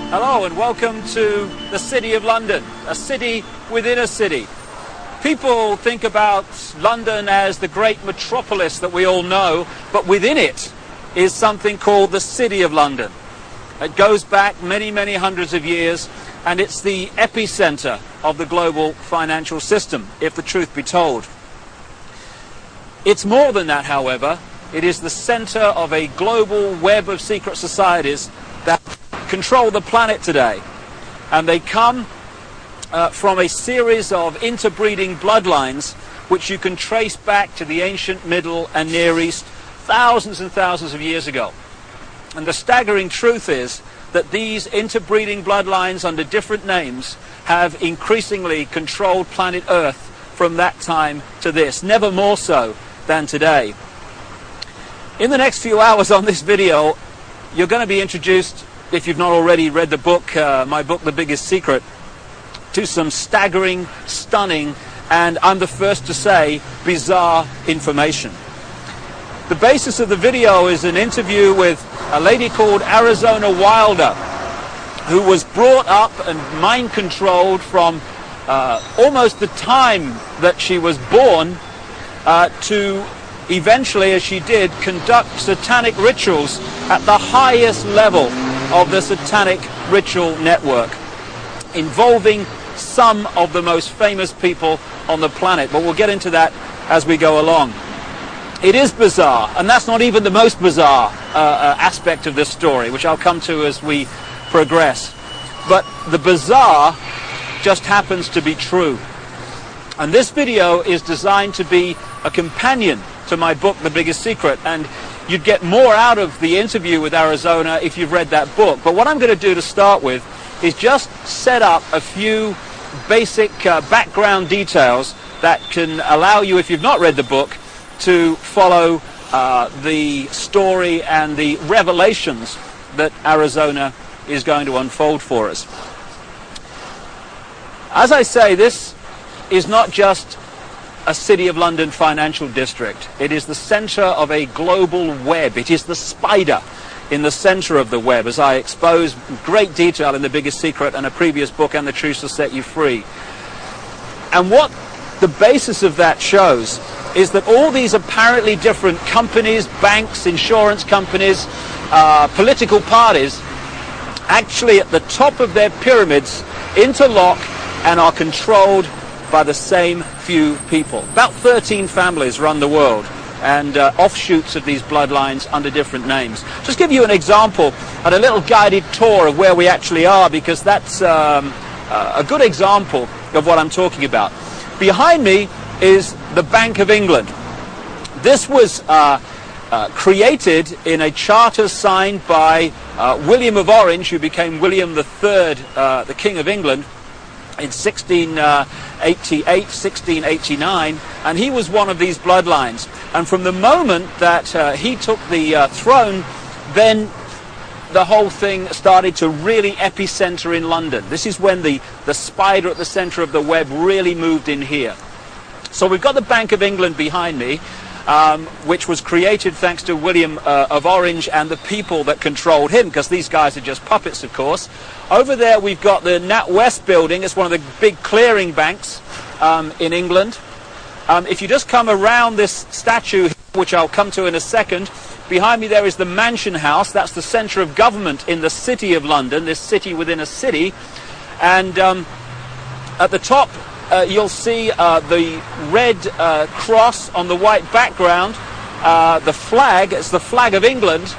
Hello and welcome to the City of London, a city within a city. People think about London as the great metropolis that we all know, but within it is something called the City of London. It goes back many, many hundreds of years, and it's the epicenter of the global financial system, if the truth be told. It's more than that, however. It is the center of a global web of secret societies that control the planet today, and they come from a series of interbreeding bloodlines which you can trace back to the ancient Middle and Near East thousands and thousands of years ago. And the staggering truth is that these interbreeding bloodlines under different names have increasingly controlled planet Earth from that time to this, never more so than today. In the next few hours on this video, you're going to be introduced, if you've not already read the book, my book, The Biggest Secret, to some staggering, stunning, and I'm the first to say, bizarre information. The basis of the video is an interview with a lady called Arizona Wilder, who was brought up and mind-controlled from almost the time that she was born to eventually, as she did, conduct satanic rituals at the highest level of the satanic ritual network, involving some of the most famous people on the planet. But we'll get into that as we go along. It is bizarre, and that's not even the most bizarre aspect of this story, which I'll come to as we progress. But the bizarre just happens to be true. And this video is designed to be a companion to my book, The Biggest Secret, and you'd get more out of the interview with Arizona if you've read that book. But what I'm going to do to start with is just set up a few basic background details that can allow you, if you've not read the book, to follow the story and the revelations that Arizona is going to unfold for us. As I say, this is not just a City of London financial district. It is the center of a global web. It is the spider in the center of the web, as I expose in great detail in The Biggest Secret and a previous book, And the Truth Shall Set You Free. And what the basis of that shows is that all these apparently different companies, banks, insurance companies, political parties, actually at the top of their pyramids interlock and are controlled by the same few people. About 13 families run the world, and offshoots of these bloodlines under different names. Just give you an example and a little guided tour of where we actually are, because that's a good example of what I'm talking about. Behind me is the Bank of England. This was created in a charter signed by William of Orange, who became William III, the King of England, in 1688, 1689, and he was one of these bloodlines. And from the moment that he took the throne, then the whole thing started to really epicenter in London. This is when the spider at the center of the web really moved in here. So we've got the Bank of England behind me, which was created thanks to William of Orange and the people that controlled him, because these guys are just puppets, of course. Over there we've got the NatWest building. It's one of the big clearing banks in England. If you just come around this statue, which I'll come to in a second, behind me there is the Mansion House. That's the center of government in the City of London, this city within a city. And at the top you'll see the red cross on the white background, the flag. It's the flag of England,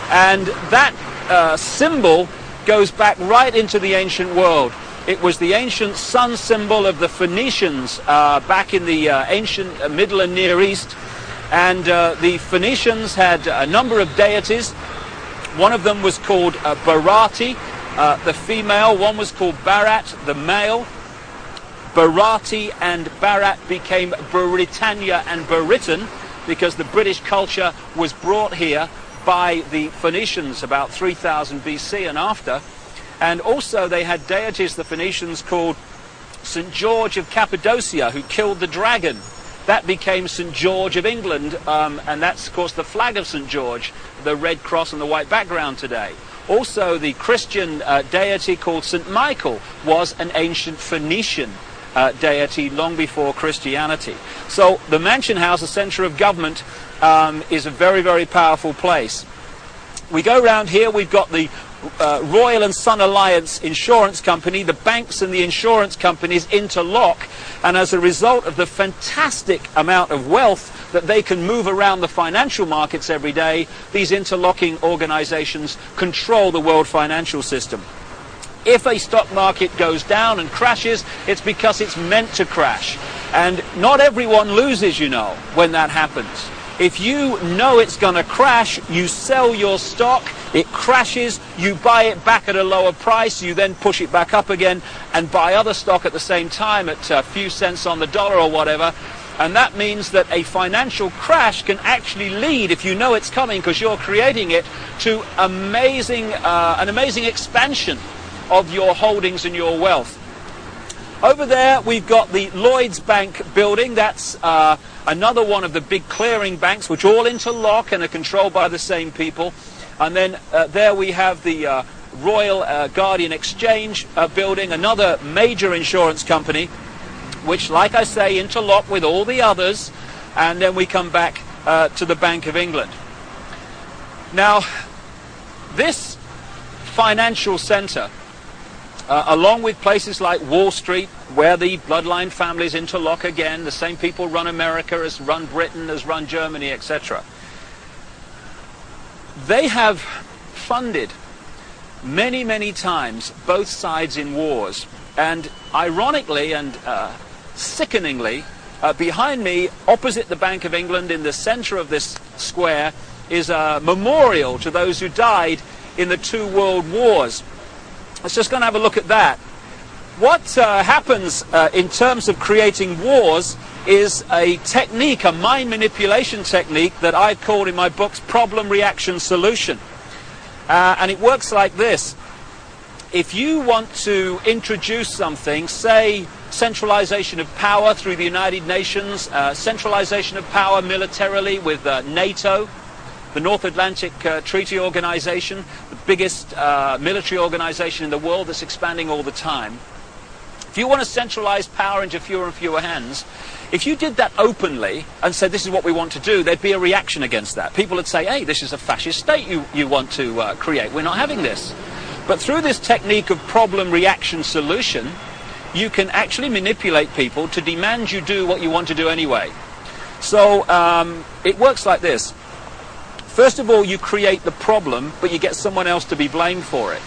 and that symbol goes back right into the ancient world. It was the ancient sun symbol of the Phoenicians back in the ancient Middle and Near East, and the Phoenicians had a number of deities. One of them was called Barati, the female. One was called Barat, the male. Barati and Barat became Britannia and Baritan because the British culture was brought here by the Phoenicians about 3000 BC and after. And also they had deities, the Phoenicians, called St. George of Cappadocia, who killed the dragon. That became St. George of England, and that's, of course, the flag of St. George, the red cross on the white background today. Also, the Christian deity called St. Michael was an ancient Phoenician deity long before Christianity. So the Mansion House, the centre of government, is a very, very powerful place. We go round here, we've got the Royal and Son Alliance Insurance Company. The banks and the insurance companies interlock, and as a result of the fantastic amount of wealth that they can move around the financial markets every day, these interlocking organizations control the world financial system. If a stock market goes down and crashes, it's because it's meant to crash. And not everyone loses, you know, when that happens. If you know it's going to crash, you sell your stock, it crashes, you buy it back at a lower price, you then push it back up again and buy other stock at the same time at a few cents on the dollar or whatever. And that means that a financial crash can actually lead, if you know it's coming because you're creating it, to an amazing expansion of your holdings and your wealth. Over there we've got the Lloyds Bank building. That's another one of the big clearing banks which all interlock and are controlled by the same people. And then there we have the Royal Guardian Exchange building, another major insurance company which, like I say, interlock with all the others. And then we come back to the Bank of England. Now, this financial centre, along with places like Wall Street, where the bloodline families interlock again, the same people run America as run Britain, as run Germany, etc. They have funded many, many times both sides in wars. And ironically and sickeningly, behind me, opposite the Bank of England, in the centre of this square, is a memorial to those who died in the 2 world wars. Let's just go and have a look at that. What happens in terms of creating wars is a technique, a mind manipulation technique that I've called in my books problem, reaction, solution. And it works like this. If you want to introduce something, say centralization of power through the United Nations, centralization of power militarily with NATO, the North Atlantic Treaty Organization, the biggest military organization in the world that's expanding all the time. If you want to centralize power into fewer and fewer hands, if you did that openly and said this is what we want to do, there'd be a reaction against that. People would say, hey, this is a fascist state you want to create. We're not having this. But through this technique of problem, reaction, solution, you can actually manipulate people to demand you do what you want to do anyway. So it works like this. First of all, you create the problem, but you get someone else to be blamed for it.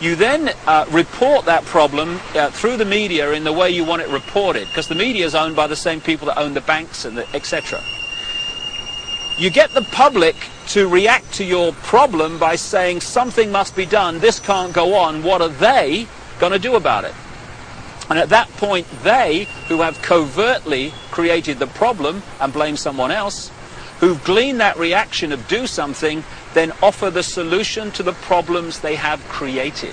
You then report that problem through the media in the way you want it reported, because the media is owned by the same people that own the banks and etc. You get the public to react to your problem by saying something must be done, this can't go on, what are they going to do about it? And at that point, they, who have covertly created the problem and blame someone else, who've gleaned that reaction of do something, then offer the solution to the problems they have created.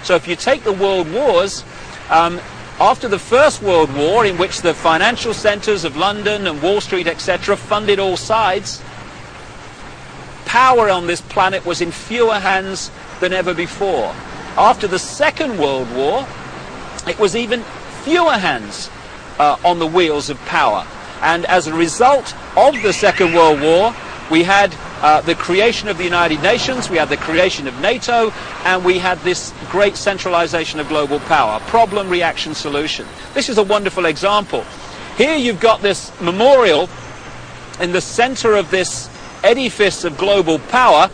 So if you take the world wars, after the First World War, in which the financial centres of London and Wall Street, etc., funded all sides, power on this planet was in fewer hands than ever before. After the Second World War, it was even fewer hands on the wheels of power. And as a result of the Second World War, we had the creation of the United Nations, we had the creation of NATO, and we had this great centralization of global power. Problem, reaction, solution. This is a wonderful example. Here you've got this memorial in the center of this edifice of global power,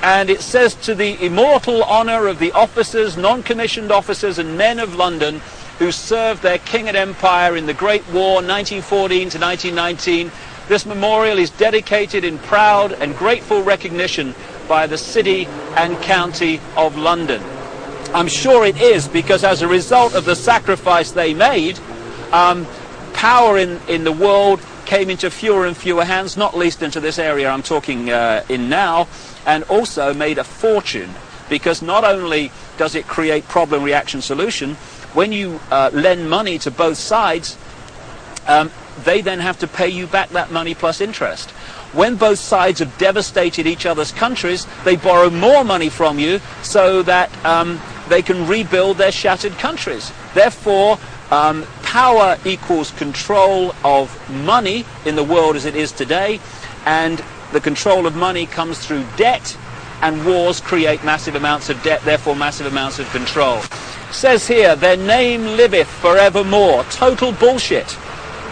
and it says, to the immortal honor of the officers, non-commissioned officers and men of London who served their king and empire in the Great War, 1914 to 1919, this memorial is dedicated in proud and grateful recognition by the City and County of London. I'm sure it is, because as a result of the sacrifice they made, power in the world came into fewer and fewer hands, not least into this area I'm talking in now, and also made a fortune, because not only does it create problem, reaction, solution, when you lend money to both sides, they then have to pay you back that money plus interest. When both sides have devastated each other's countries, they borrow more money from you so that they can rebuild their shattered countries. Therefore, power equals control of money in the world as it is today, and the control of money comes through debt, and wars create massive amounts of debt, therefore massive amounts of control. It says here, their name liveth forevermore. Total bullshit.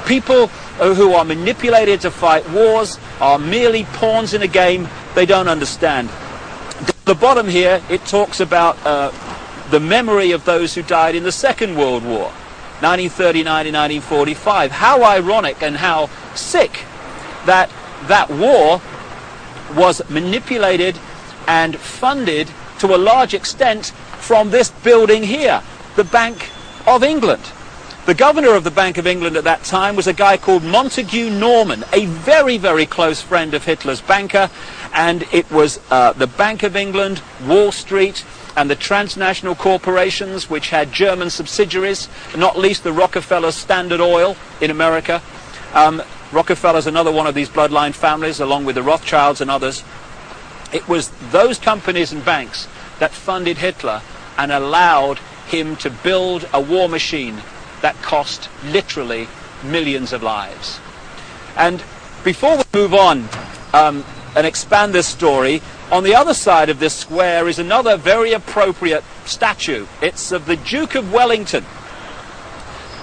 People who are manipulated to fight wars are merely pawns in a game they don't understand. At the bottom here, it talks about the memory of those who died in the Second World War, 1939 and 1945. How ironic and how sick that that war was manipulated and funded to a large extent from this building here, the Bank of England. The governor of the Bank of England at that time was a guy called Montague Norman, a very, very close friend of Hitler's banker, and it was the Bank of England, Wall Street, and the transnational corporations which had German subsidiaries, not least the Rockefeller Standard Oil in America. Rockefeller's another one of these bloodline families, along with the Rothschilds and others. It was those companies and banks that funded Hitler and allowed him to build a war machine that cost literally millions of lives. And before we move on and expand this story, on the other side of this square is another very appropriate statue. It's of the Duke of Wellington.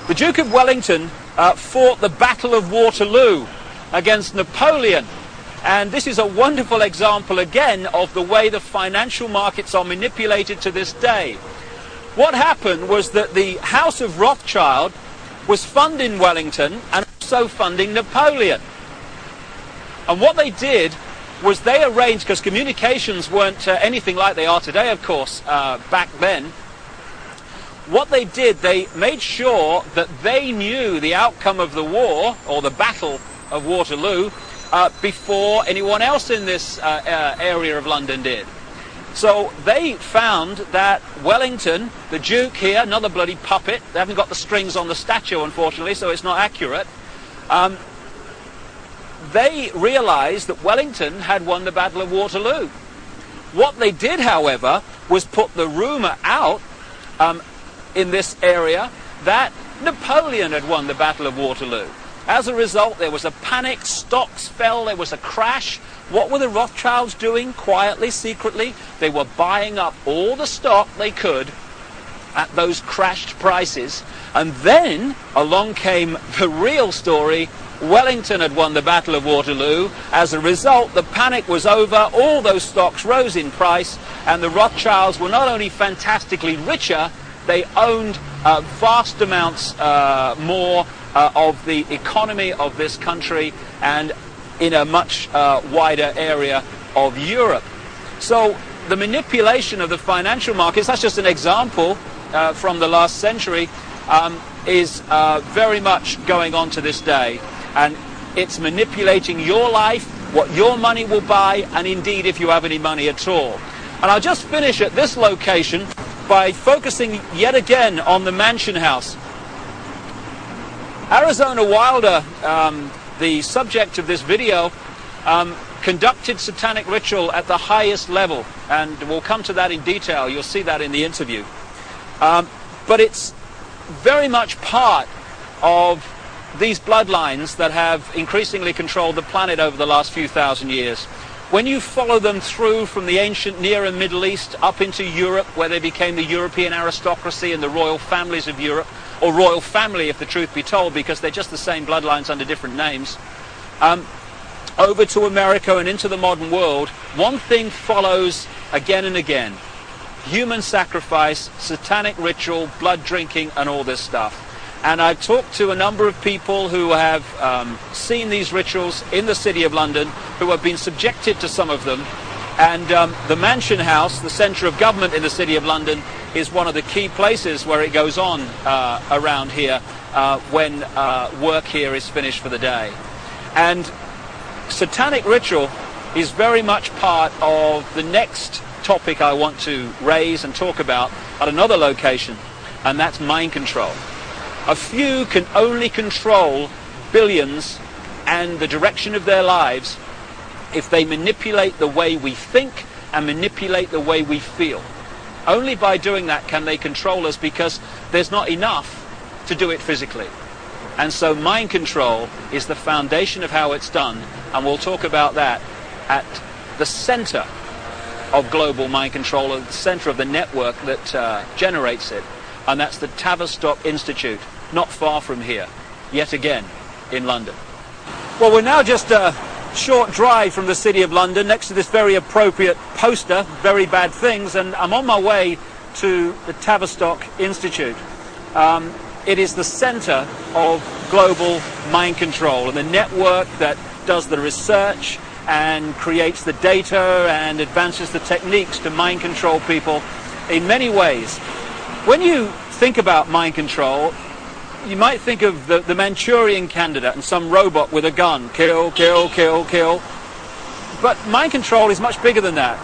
The Duke of Wellington fought the Battle of Waterloo against Napoleon. And this is a wonderful example again of the way the financial markets are manipulated to this day. What happened was that the House of Rothschild was funding Wellington and also funding Napoleon. And what they did was they arranged, because communications weren't anything like they are today, of course, back then. What they did, they made sure that they knew the outcome of the war, or the Battle of Waterloo, before anyone else in this area of London did. So they found that Wellington, the Duke here, another bloody puppet, they haven't got the strings on the statue unfortunately, so it's not accurate, they realized that Wellington had won the Battle of Waterloo. What they did, however, was put the rumor out in this area that Napoleon had won the Battle of Waterloo. As a result, there was a panic, stocks fell, there was a crash. What were the Rothschilds doing quietly, secretly? They were buying up all the stock they could at those crashed prices. And then along came the real story. Wellington had won the Battle of Waterloo. As a result, the panic was over, all those stocks rose in price, and the Rothschilds were not only fantastically richer, they owned vast amounts more of the economy of this country and in a much wider area of Europe. So the manipulation of the financial markets, that's just an example from the last century, is very much going on to this day. And it's manipulating your life, what your money will buy, and indeed if you have any money at all. And I'll just finish at this location by focusing yet again on the Mansion House. Arizona Wilder, the subject of this video, conducted satanic ritual at the highest level, and we'll come to that in detail. You'll see that in the interview. But it's very much part of these bloodlines that have increasingly controlled the planet over the last few thousand years. When you follow them through from the ancient Near and Middle East up into Europe, where they became the European aristocracy and the royal families of Europe, or royal family if the truth be told, because they're just the same bloodlines under different names, over to America and into the modern world, one thing follows again and again: human sacrifice, satanic ritual, blood drinking, and all this stuff. And I've talked to a number of people who have seen these rituals in the City of London, who have been subjected to some of them. And the Mansion House, the centre of government in the City of London, is one of the key places where it goes on around here when work here is finished for the day. And satanic ritual is very much part of the next topic I want to raise and talk about at another location, and that's mind control. A few can only control billions and the direction of their lives if they manipulate the way we think and manipulate the way we feel. Only by doing that can they control us, because there's not enough to do it physically. And so mind control is the foundation of how it's done, and we'll talk about that at the center of global mind control, at the center of the network that generates it, and that's the Tavistock Institute, not far from here, yet again in London. Well, we're now just a short drive from the City of London, next to this very appropriate poster, Very Bad Things, and I'm on my way to the Tavistock Institute. It is the center of global mind control and the network that does the research and creates the data and advances the techniques to mind control people in many ways. When you think about mind control, you might think of the Manchurian candidate and some robot with a gun. Kill, kill, kill, kill. But mind control is much bigger than that.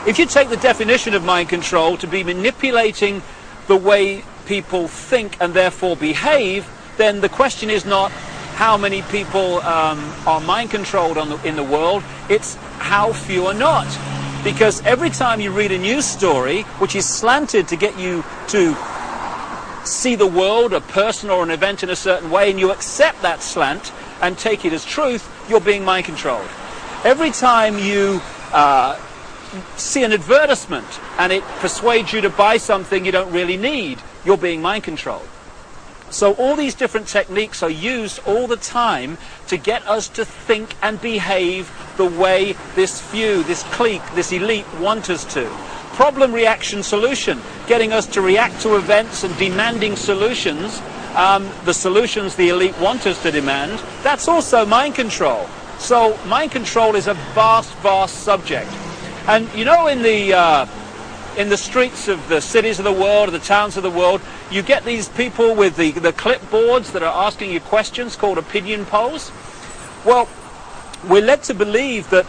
If you take the definition of mind control to be manipulating the way people think and therefore behave, then the question is not how many people are mind controlled in the world, it's how few are not. Because every time you read a news story which is slanted to get you to see the world, a person or an event in a certain way, and you accept that slant and take it as truth, you're being mind controlled. Every time you see an advertisement and it persuades you to buy something you don't really need, you're being mind controlled. So all these different techniques are used all the time to get us to think and behave the way this few, this clique, this elite want us to. Problem, reaction, solution, getting us to react to events and demanding solutions, the solutions the elite want us to demand. That's also mind control. So mind control is a vast, vast subject. And you know, in the streets of the cities of the world, or the towns of the world, you get these people with the clipboards that are asking you questions called opinion polls. Well, we're led to believe that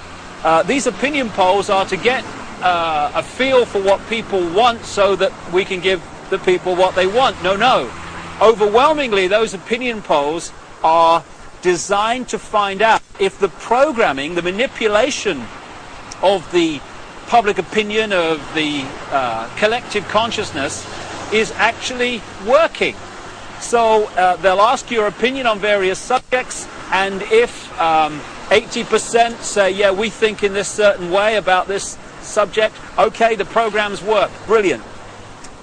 these opinion polls are to get a feel for what people want so that we can give the people what they want. No, no. Overwhelmingly, those opinion polls are designed to find out if the programming, the manipulation of the public opinion, of the collective consciousness, is actually working. So they'll ask your opinion on various subjects, and if 80% say, yeah, we think in this certain way about this subject, okay, the programs work, brilliant.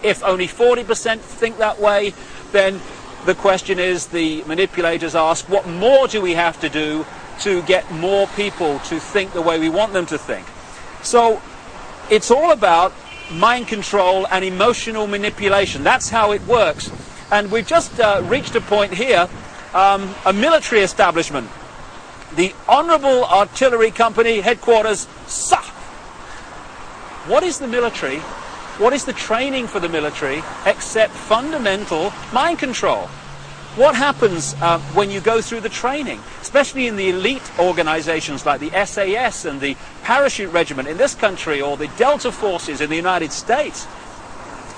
If only 40% think that way, then the question is, the manipulators ask, what more do we have to do to get more people to think the way we want them to think? So it's all about mind control and emotional manipulation. That's how it works. And we've just reached a point here, a military establishment. The Honourable Artillery Company headquarters, SAH. What is the military? What is the training for the military except fundamental mind control? What happens when you go through the training, especially in the elite organizations like the SAS and the Parachute Regiment in this country, or the Delta Forces in the United States?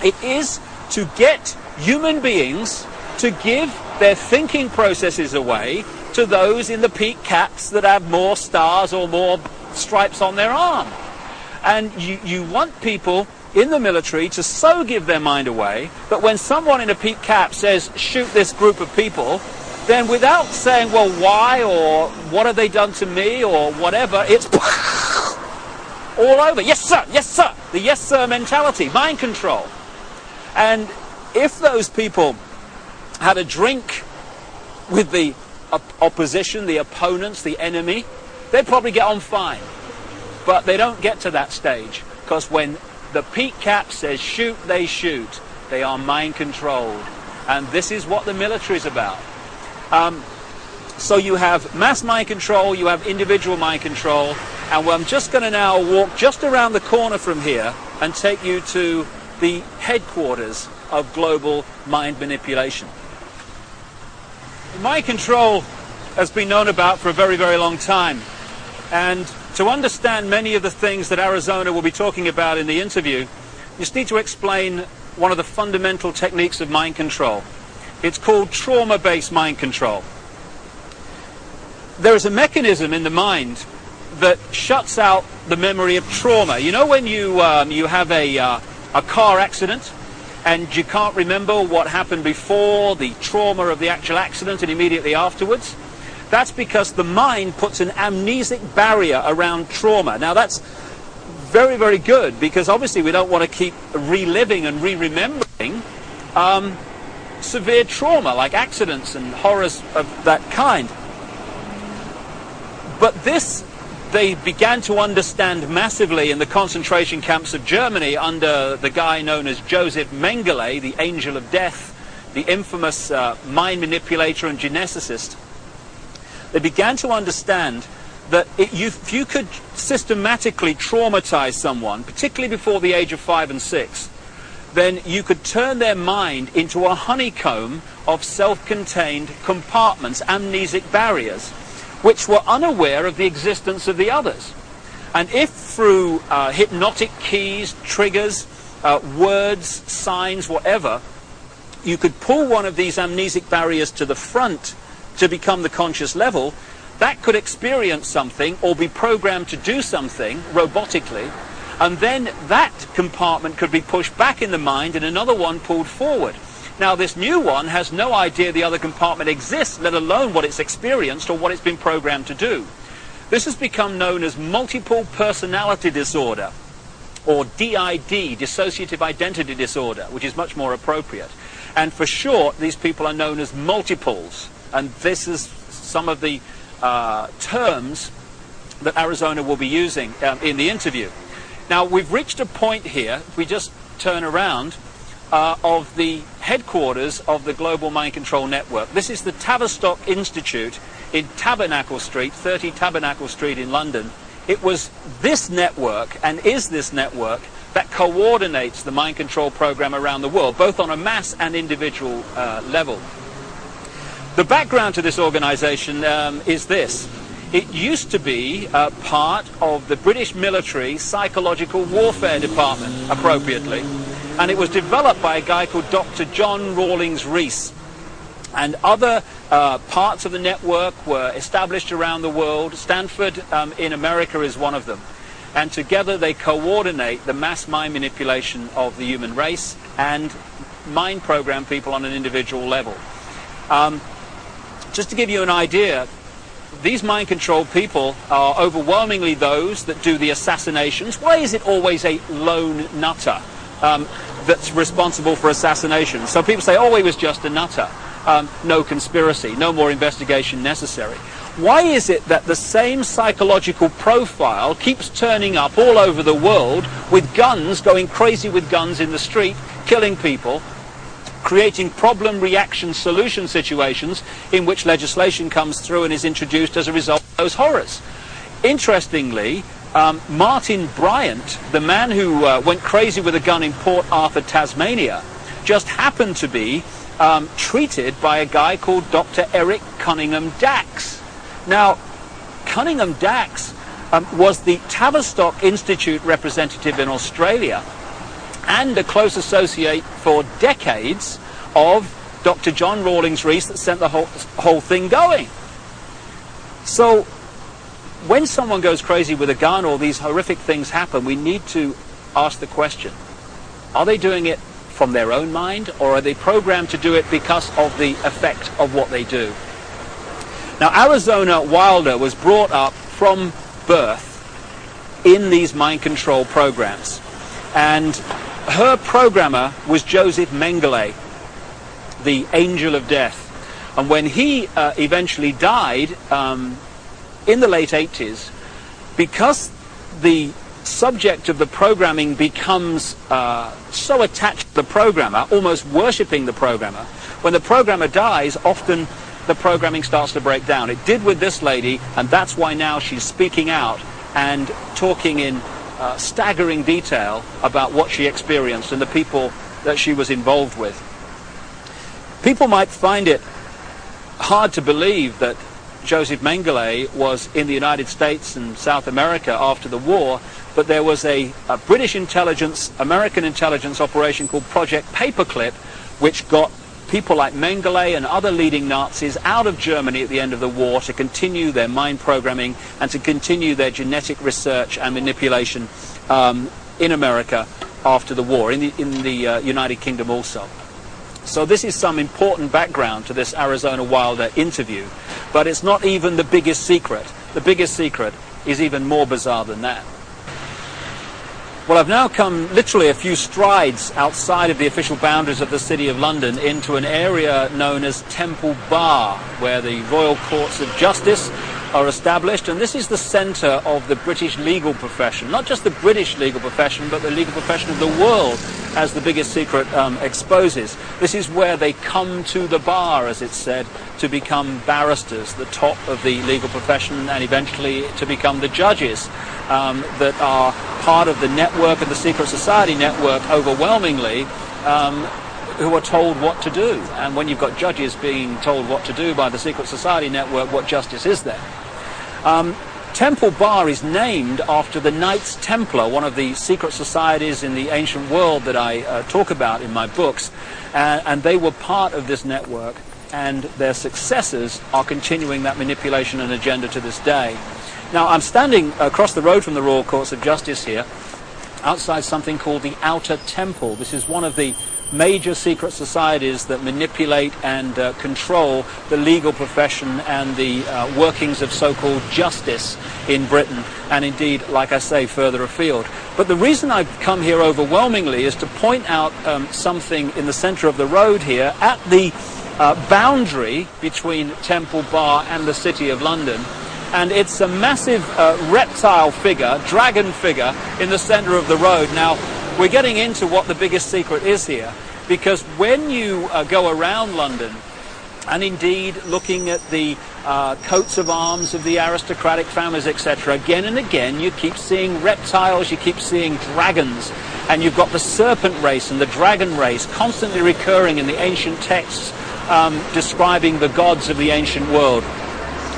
It is to get human beings to give their thinking processes away to those in the peak caps that have more stars or more stripes on their arm. And you want people in the military to so give their mind away that when someone in a peak cap says, shoot this group of people, then without saying, well, why, or what have they done to me, or whatever, it's all over. Yes, sir, yes, sir. The yes, sir mentality, mind control. And if those people had a drink with the opposition, the opponents, the enemy, they'd probably get on fine. But they don't get to that stage, because when the peak cap says shoot, they shoot. They are mind controlled. And this is what the military is about. So you have mass mind control, you have individual mind control, and I'm just going to now walk just around the corner from here and take you to the headquarters of global mind manipulation. Mind control has been known about for a very, very long time. And to understand many of the things that Arizona will be talking about in the interview, you just need to explain one of the fundamental techniques of mind control. It's called trauma-based mind control. there is a mechanism in the mind that shuts out the memory of trauma. You know when you have a car accident and you can't remember what happened before, the trauma of the actual accident and immediately afterwards? That's because the mind puts an amnesic barrier around trauma. Now that's very, very good, because obviously we don't want to keep reliving and re-remembering severe trauma like accidents and horrors of that kind. But this they began to understand massively in the concentration camps of Germany under the guy known as Joseph Mengele, the Angel of Death, the infamous mind manipulator and geneticist. They began to understand that if you could systematically traumatize someone, particularly before the age of 5 and 6, then you could turn their mind into a honeycomb of self-contained compartments, amnesic barriers, which were unaware of the existence of the others. And if through hypnotic keys, triggers, words, signs, whatever, you could pull one of these amnesic barriers to the front to become the conscious level, that could experience something or be programmed to do something robotically, and then that compartment could be pushed back in the mind and another one pulled forward. Now this new one has no idea the other compartment exists, let alone what it's experienced or what it's been programmed to do. This has become known as multiple personality disorder, or DID, dissociative identity disorder, which is much more appropriate. And for short, these people are known as multiples. And this is some of the terms that Arizona will be using in the interview. Now we've reached a point here, if we just turn around, of the headquarters of the Global Mind Control Network. This is the Tavistock Institute in Tabernacle Street, 30 Tabernacle Street in London. It was this network, and is this network, that coordinates the mind control program around the world, both on a mass and individual level. The background to this organization is this. It used to be part of the British military psychological warfare department, appropriately, and it was developed by a guy called Dr. John Rawlings Rees. And other parts of the network were established around the world. Stanford in America is one of them. And together they coordinate the mass mind manipulation of the human race and mind program people on an individual level. Just to give you an idea, these mind control people are overwhelmingly those that do the assassinations. Why is it always a lone nutter that's responsible for assassination? So people say, oh, he was just a nutter. No conspiracy, no more investigation necessary. Why is it that the same psychological profile keeps turning up all over the world with guns, going crazy with guns in the street, killing people, creating problem, reaction, solution situations in which legislation comes through and is introduced as a result of those horrors? Interestingly, Martin Bryant, the man who went crazy with a gun in Port Arthur, Tasmania, just happened to be treated by a guy called Dr. Eric Cunningham Dax. Now, Cunningham Dax was the Tavistock Institute representative in Australia and a close associate for decades of Dr. John Rawlings Rees that sent the whole thing going. So when someone goes crazy with a gun or these horrific things happen, we need to ask the question, are they doing it from their own mind, or are they programmed to do it because of the effect of what they do? Now, Arizona Wilder was brought up from birth in these mind control programs, and her programmer was Joseph Mengele, the Angel of Death. And when he eventually died in the late 80s, because the subject of the programming becomes so attached to the programmer, almost worshipping the programmer, when the programmer dies, often the programming starts to break down. It did with this lady, and that's why now she's speaking out and talking in staggering detail about what she experienced and the people that she was involved with. People might find it hard to believe that Joseph Mengele was in the United States and South America after the war, but there was a British intelligence, American intelligence operation called Project Paperclip, which got people like Mengele and other leading Nazis out of Germany at the end of the war to continue their mind programming and to continue their genetic research and manipulation in America after the war, in the United Kingdom also. So this is some important background to this Arizona Wilder interview, but it's not even the biggest secret. The biggest secret is even more bizarre than that. Well, I've now come literally a few strides outside of the official boundaries of the City of London into an area known as Temple Bar, where the Royal Courts of Justice are established, and this is the centre of the British legal profession. Not just the British legal profession, but the legal profession of the world, as the biggest secret exposes. This is where they come to the bar, as it's said, to become barristers, the top of the legal profession, and eventually to become the judges that are part of the network of the secret society network, overwhelmingly, who are told what to do. And when you've got judges being told what to do by the secret society network, what justice is there? Temple Bar is named after the Knights Templar, one of the secret societies in the ancient world that I talk about in my books, and they were part of this network, and their successors are continuing that manipulation and agenda to this day. Now, I'm standing across the road from the Royal Courts of Justice here, outside something called the Outer Temple. This is one of the major secret societies that manipulate and control the legal profession and the workings of so-called justice in Britain, and indeed, like I say, further afield. But the reason I've come here overwhelmingly is to point out something in the centre of the road here at the boundary between Temple Bar and the City of London. And it's a massive reptile figure, dragon figure, in the centre of the road. Now, we're getting into what the biggest secret is here, because when you go around London, and indeed looking at the coats of arms of the aristocratic families, etc., again and again you keep seeing reptiles, you keep seeing dragons, and you've got the serpent race and the dragon race constantly recurring in the ancient texts describing the gods of the ancient world.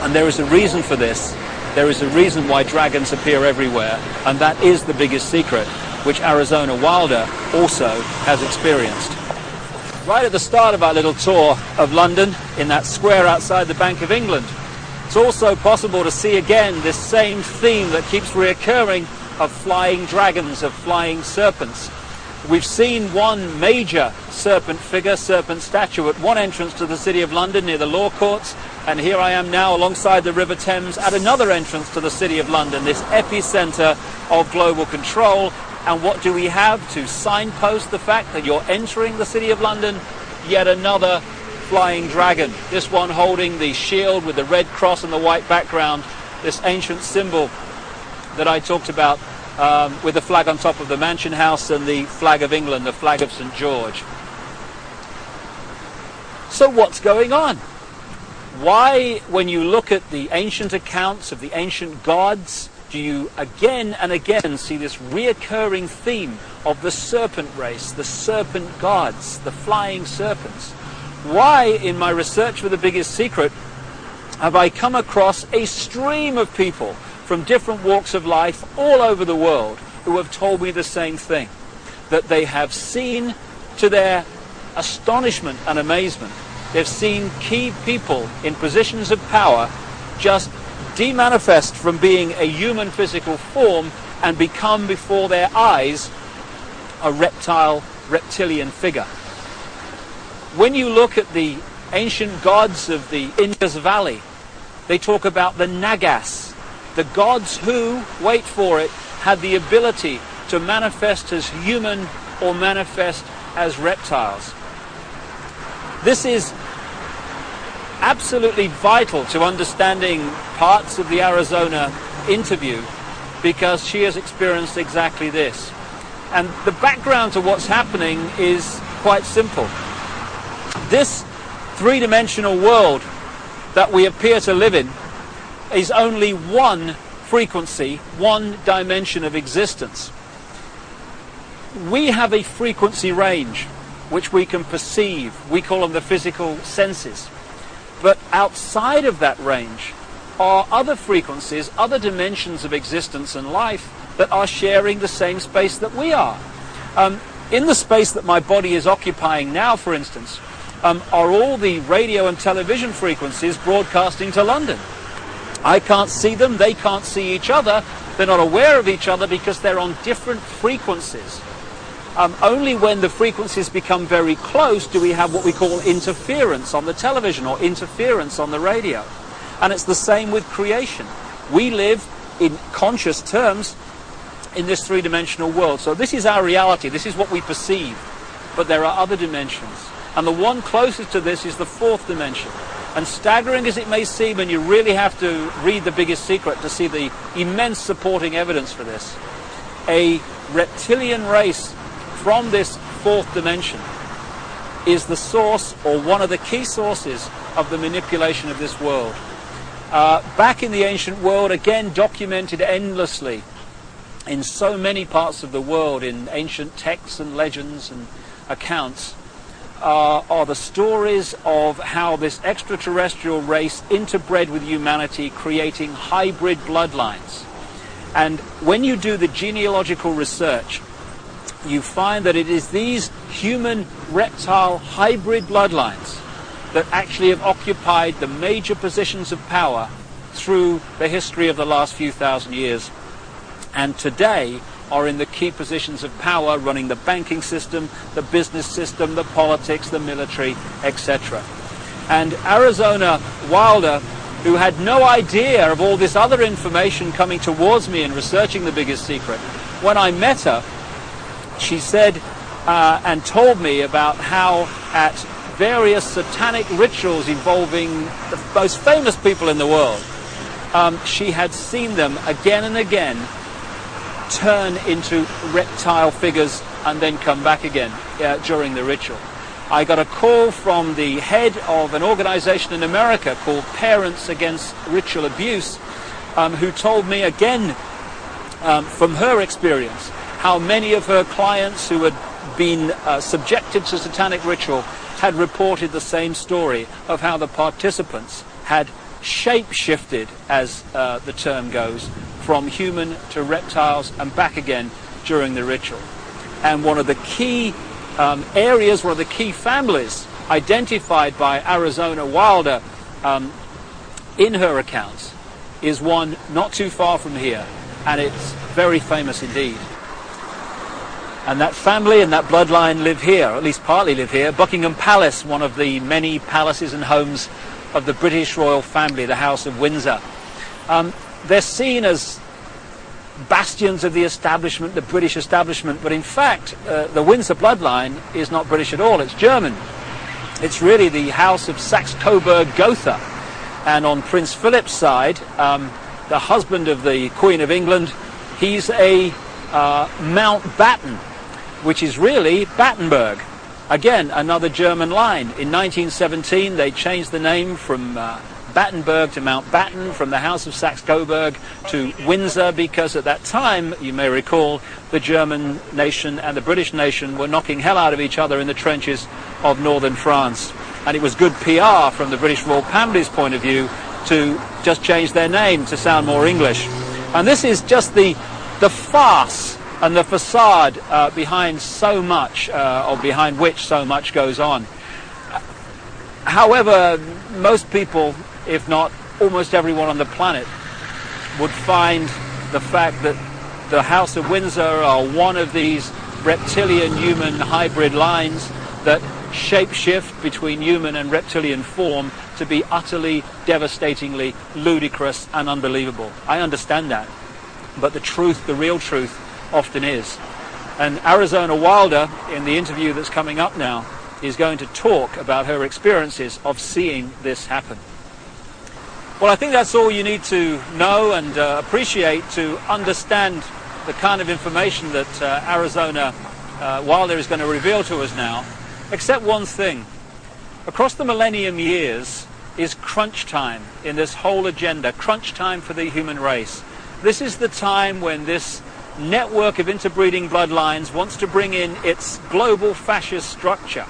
And there is a reason for this. There is a reason why dragons appear everywhere, and that is the biggest secret, which Arizona Wilder also has experienced. Right at the start of our little tour of London, in that square outside the Bank of England, it's also possible to see again this same theme that keeps reoccurring of flying dragons, of flying serpents. We've seen one major serpent figure, serpent statue, at one entrance to the City of London near the Law Courts, and here I am now alongside the River Thames at another entrance to the City of London, this epicenter of global control. And what do we have to signpost the fact that you're entering the City of London? Yet another flying dragon, this one holding the shield with the red cross and the white background, this ancient symbol that I talked about, with the flag on top of the Mansion House and the flag of England, the flag of St. George. So what's going on? Why, when you look at the ancient accounts of the ancient gods, do you again and again see this reoccurring theme of the serpent race, the serpent gods, the flying serpents? Why, in my research for the biggest secret, have I come across a stream of people from different walks of life all over the world who have told me the same thing, that they have seen, to their astonishment and amazement, they've seen key people in positions of power just demanifest from being a human physical form and become before their eyes a reptilian figure. When you look at the ancient gods of the Indus Valley, they talk about the Nagas, the gods who, wait for it, had the ability to manifest as human or manifest as reptiles. This is absolutely vital to understanding parts of the Arizona interview, because she has experienced exactly this. And the background to what's happening is quite simple. This three-dimensional world that we appear to live in is only one frequency, one dimension of existence. We have a frequency range which we can perceive. We call them the physical senses. But outside of that range are other frequencies, other dimensions of existence and life that are sharing the same space that we are. In the space that my body is occupying now, for instance, are all the radio and television frequencies broadcasting to London. I can't see them, they can't see each other, they're not aware of each other because they're on different frequencies. Only when the frequencies become very close do we have what we call interference on the television or interference on the radio. And it's the same with creation. We live in conscious terms in this three-dimensional world. So this is our reality, this is what we perceive. But there are other dimensions. And the one closest to this is the fourth dimension. And staggering as it may seem, and you really have to read The Biggest Secret to see the immense supporting evidence for this, a reptilian race from this fourth dimension is the source, or one of the key sources, of the manipulation of this world. Back in the ancient world, again documented endlessly in so many parts of the world, in ancient texts and legends and accounts, are the stories of how this extraterrestrial race interbred with humanity, creating hybrid bloodlines. And when you do the genealogical research, you find that it is these human-reptile hybrid bloodlines that actually have occupied the major positions of power through the history of the last few thousand years, and today are in the key positions of power, running the banking system, the business system, the politics, the military, etc. And Arizona Wilder, who had no idea of all this other information coming towards me in researching The Biggest Secret, when I met her, she said and told me about how at various satanic rituals involving the most famous people in the world, she had seen them again and again turn into reptile figures and then come back again during the ritual. I got a call from the head of an organization in America called Parents Against Ritual Abuse, who told me again from her experience how many of her clients who had been subjected to satanic ritual had reported the same story of how the participants had shape-shifted, as the term goes, from human to reptiles and back again during the ritual. And one of the key areas, one of the key families identified by Arizona Wilder in her accounts is one not too far from here, and it's very famous indeed. And that family and that bloodline live here, or at least partly live here. Buckingham Palace, one of the many palaces and homes of the British royal family, the House of Windsor. They're seen as bastions of the establishment, the British establishment, but in fact the Windsor bloodline is not British at all, it's German. It's really the House of Saxe-Coburg-Gotha. And on Prince Philip's side, the husband of the Queen of England, he's a Mountbatten, which is really Battenberg. Again, another German line. In 1917 they changed the name from Battenberg to Mountbatten, from the House of Saxe-Coburg to Windsor, because at that time, you may recall, the German nation and the British nation were knocking hell out of each other in the trenches of northern France. And it was good PR from the British royal family's point of view to just change their name to sound more English. And this is just the farce and the facade behind so much, or behind which so much goes on. However, most people, if not almost everyone on the planet, would find the fact that the House of Windsor are one of these reptilian-human hybrid lines that shape-shift between human and reptilian form to be utterly, devastatingly ludicrous and unbelievable. I understand that, but the truth, the real truth, often is. And Arizona Wilder, in the interview that's coming up now, is going to talk about her experiences of seeing this happen. Well, I think that's all you need to know and appreciate to understand the kind of information that Arizona Wilder is going to reveal to us now, except one thing. Across the millennium years is crunch time in this whole agenda, crunch time for the human race. This is the time when this network of interbreeding bloodlines wants to bring in its global fascist structure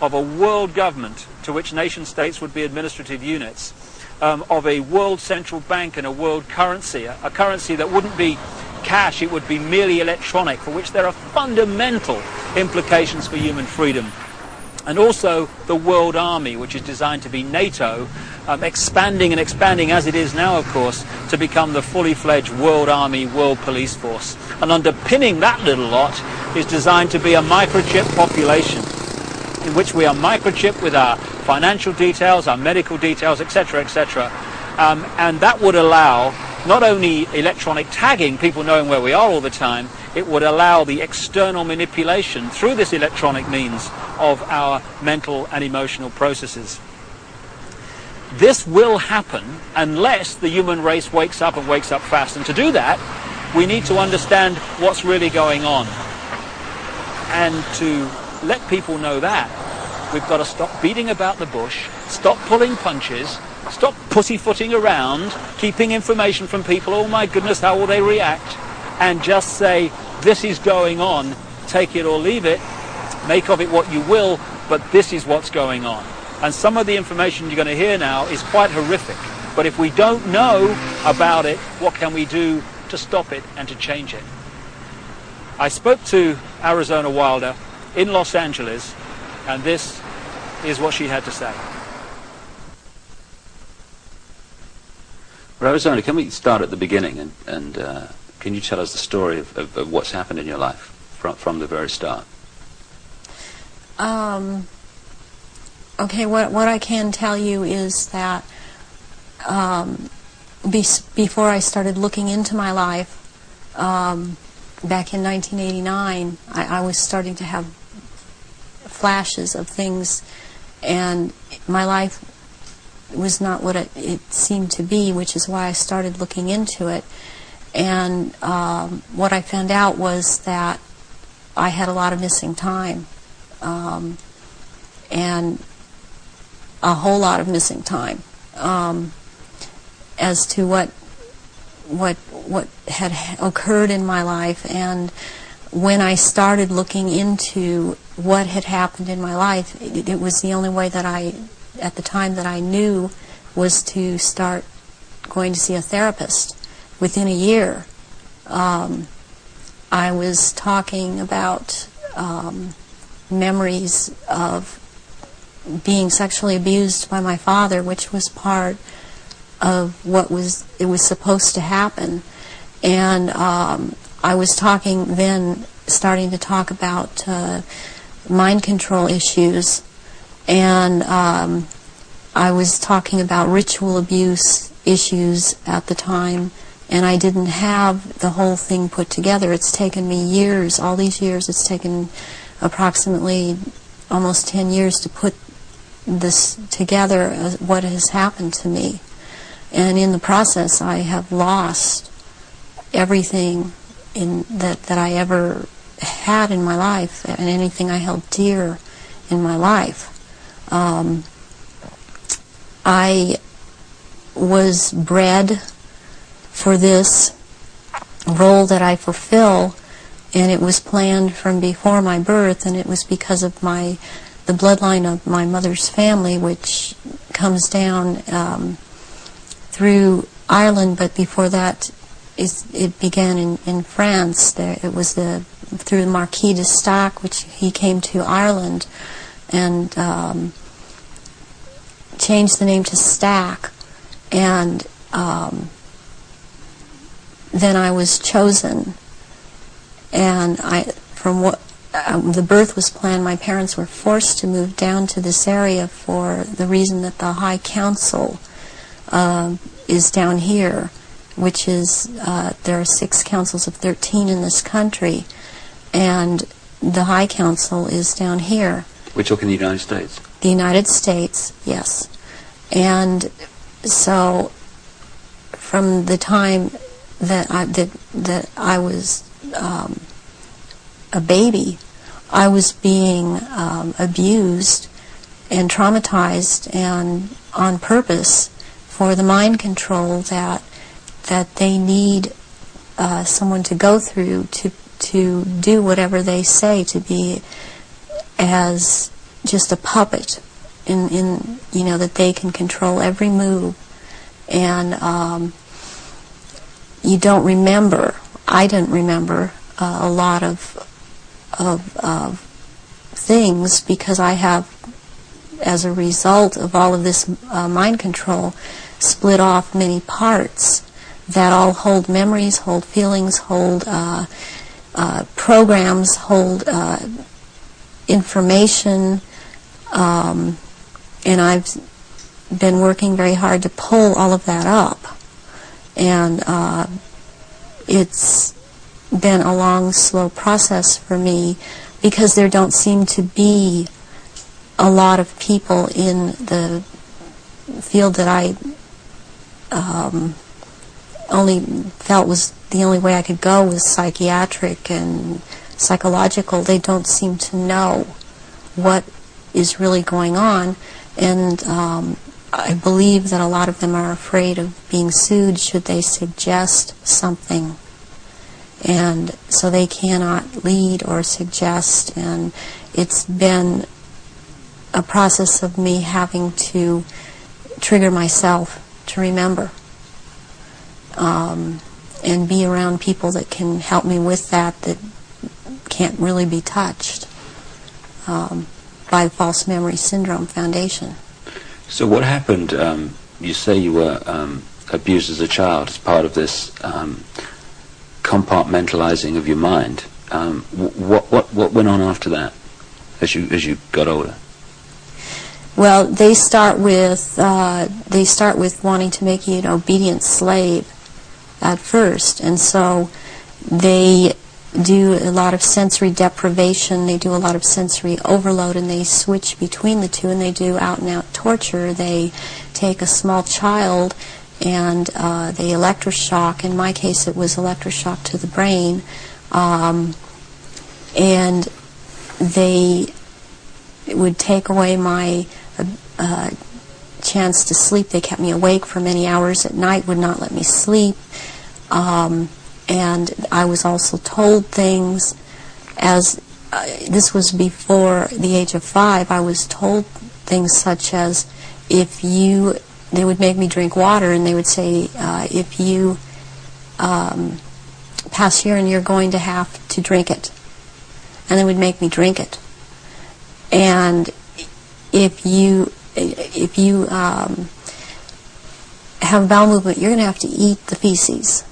of a world government to which nation states would be administrative units, of a world central bank and a world currency, a currency that wouldn't be cash, it would be merely electronic, for which there are fundamental implications for human freedom. and also the World Army, which is designed to be NATO, expanding and expanding as it is now, of course, to become the fully fledged World Army, World Police Force. And underpinning that little lot is designed to be a microchip population, in which we are microchipped with our financial details, our medical details, etc., etc. And that would allow not only electronic tagging, people knowing where we are all the time, it would allow the external manipulation through this electronic means of our mental and emotional processes. This will happen unless the human race wakes up and wakes up fast. And to do that, we need to understand what's really going on. And to let people know that, we've got to stop beating about the bush, stop pulling punches, stop pussyfooting around, keeping information from people, oh my goodness, how will they react, and just say, this is going on, take it or leave it, make of it what you will, but this is what's going on. And some of the information you're going to hear now is quite horrific, but if we don't know about it, what can we do to stop it and to change it? I spoke to Arizona Wilder in Los Angeles, and this is what she had to say. Well, Arizona, can we start at the beginning, and can you tell us the story of what's happened in your life from the very start? Okay, what I can tell you is that before I started looking into my life, back in 1989, I was starting to have flashes of things, and my life was not what it seemed to be, which is why I started looking into it. And what I found out was that I had a lot of missing time, and a whole lot of missing time, as to what had occurred in my life. And when I started looking into what had happened in my life, it was the only way that at the time that I knew, was to start going to see a therapist. Within a year, I was talking about memories of being sexually abused by my father, which was part of what was supposed to happen. And I was starting to talk about mind control issues, and I was talking about ritual abuse issues at the time, and I didn't have the whole thing put together. It's taken me years, all these years, it's taken approximately almost 10 years to put this together, what has happened to me. And in the process, I have lost everything that I ever had in my life, and anything I held dear in my life. I was bred for this role that I fulfill, and it was planned from before my birth, and it was because of the bloodline of my mother's family, which comes down through Ireland, but before that it began in France. It was through the Marquis de Stac, which he came to Ireland and changed the name to Stack, and then I was chosen. And the birth was planned. My parents were forced to move down to this area for the reason that the High Council is down here, which is, there are 6 councils of 13 in this country, and the High Council is down here. We're talking the United States? The United States, yes. And so from the time that I was a baby, I was being abused and traumatized, and on purpose, for the mind control that they need someone to go through to do whatever they say, to be as just a puppet in that they can control every move. And you don't remember, I didn't remember a lot of things, because I have, as a result of all of this mind control, split off many parts that all hold memories, hold feelings, hold programs, hold information, and I've been working very hard to pull all of that up. And it's been a long, slow process for me, because there don't seem to be a lot of people in the field that I only felt was the only way I could go was psychiatric and psychological. They don't seem to know what is really going on, and I believe that a lot of them are afraid of being sued should they suggest something, and so they cannot lead or suggest. And it's been a process of me having to trigger myself to remember, and be around people that can help me with that can't really be touched by False Memory Syndrome Foundation. So what happened? You say you were abused as a child as part of this compartmentalizing of your mind. What went on after that, as you got older? Well, they start with wanting to make you an obedient slave at first, and so they do a lot of sensory deprivation, they do a lot of sensory overload, and they switch between the two, and they do out-and-out torture. They take a small child and they electroshock. In my case, it was electroshock to the brain, and they would take away my chance to sleep. They kept me awake for many hours at night, would not let me sleep. And I was also told things, as this was before the age of 5, I was told things such as, they would make me drink water, and they would say, if you pass urine, you're going to have to drink it. And they would make me drink it. And if you have bowel movement, you're going to have to eat the feces,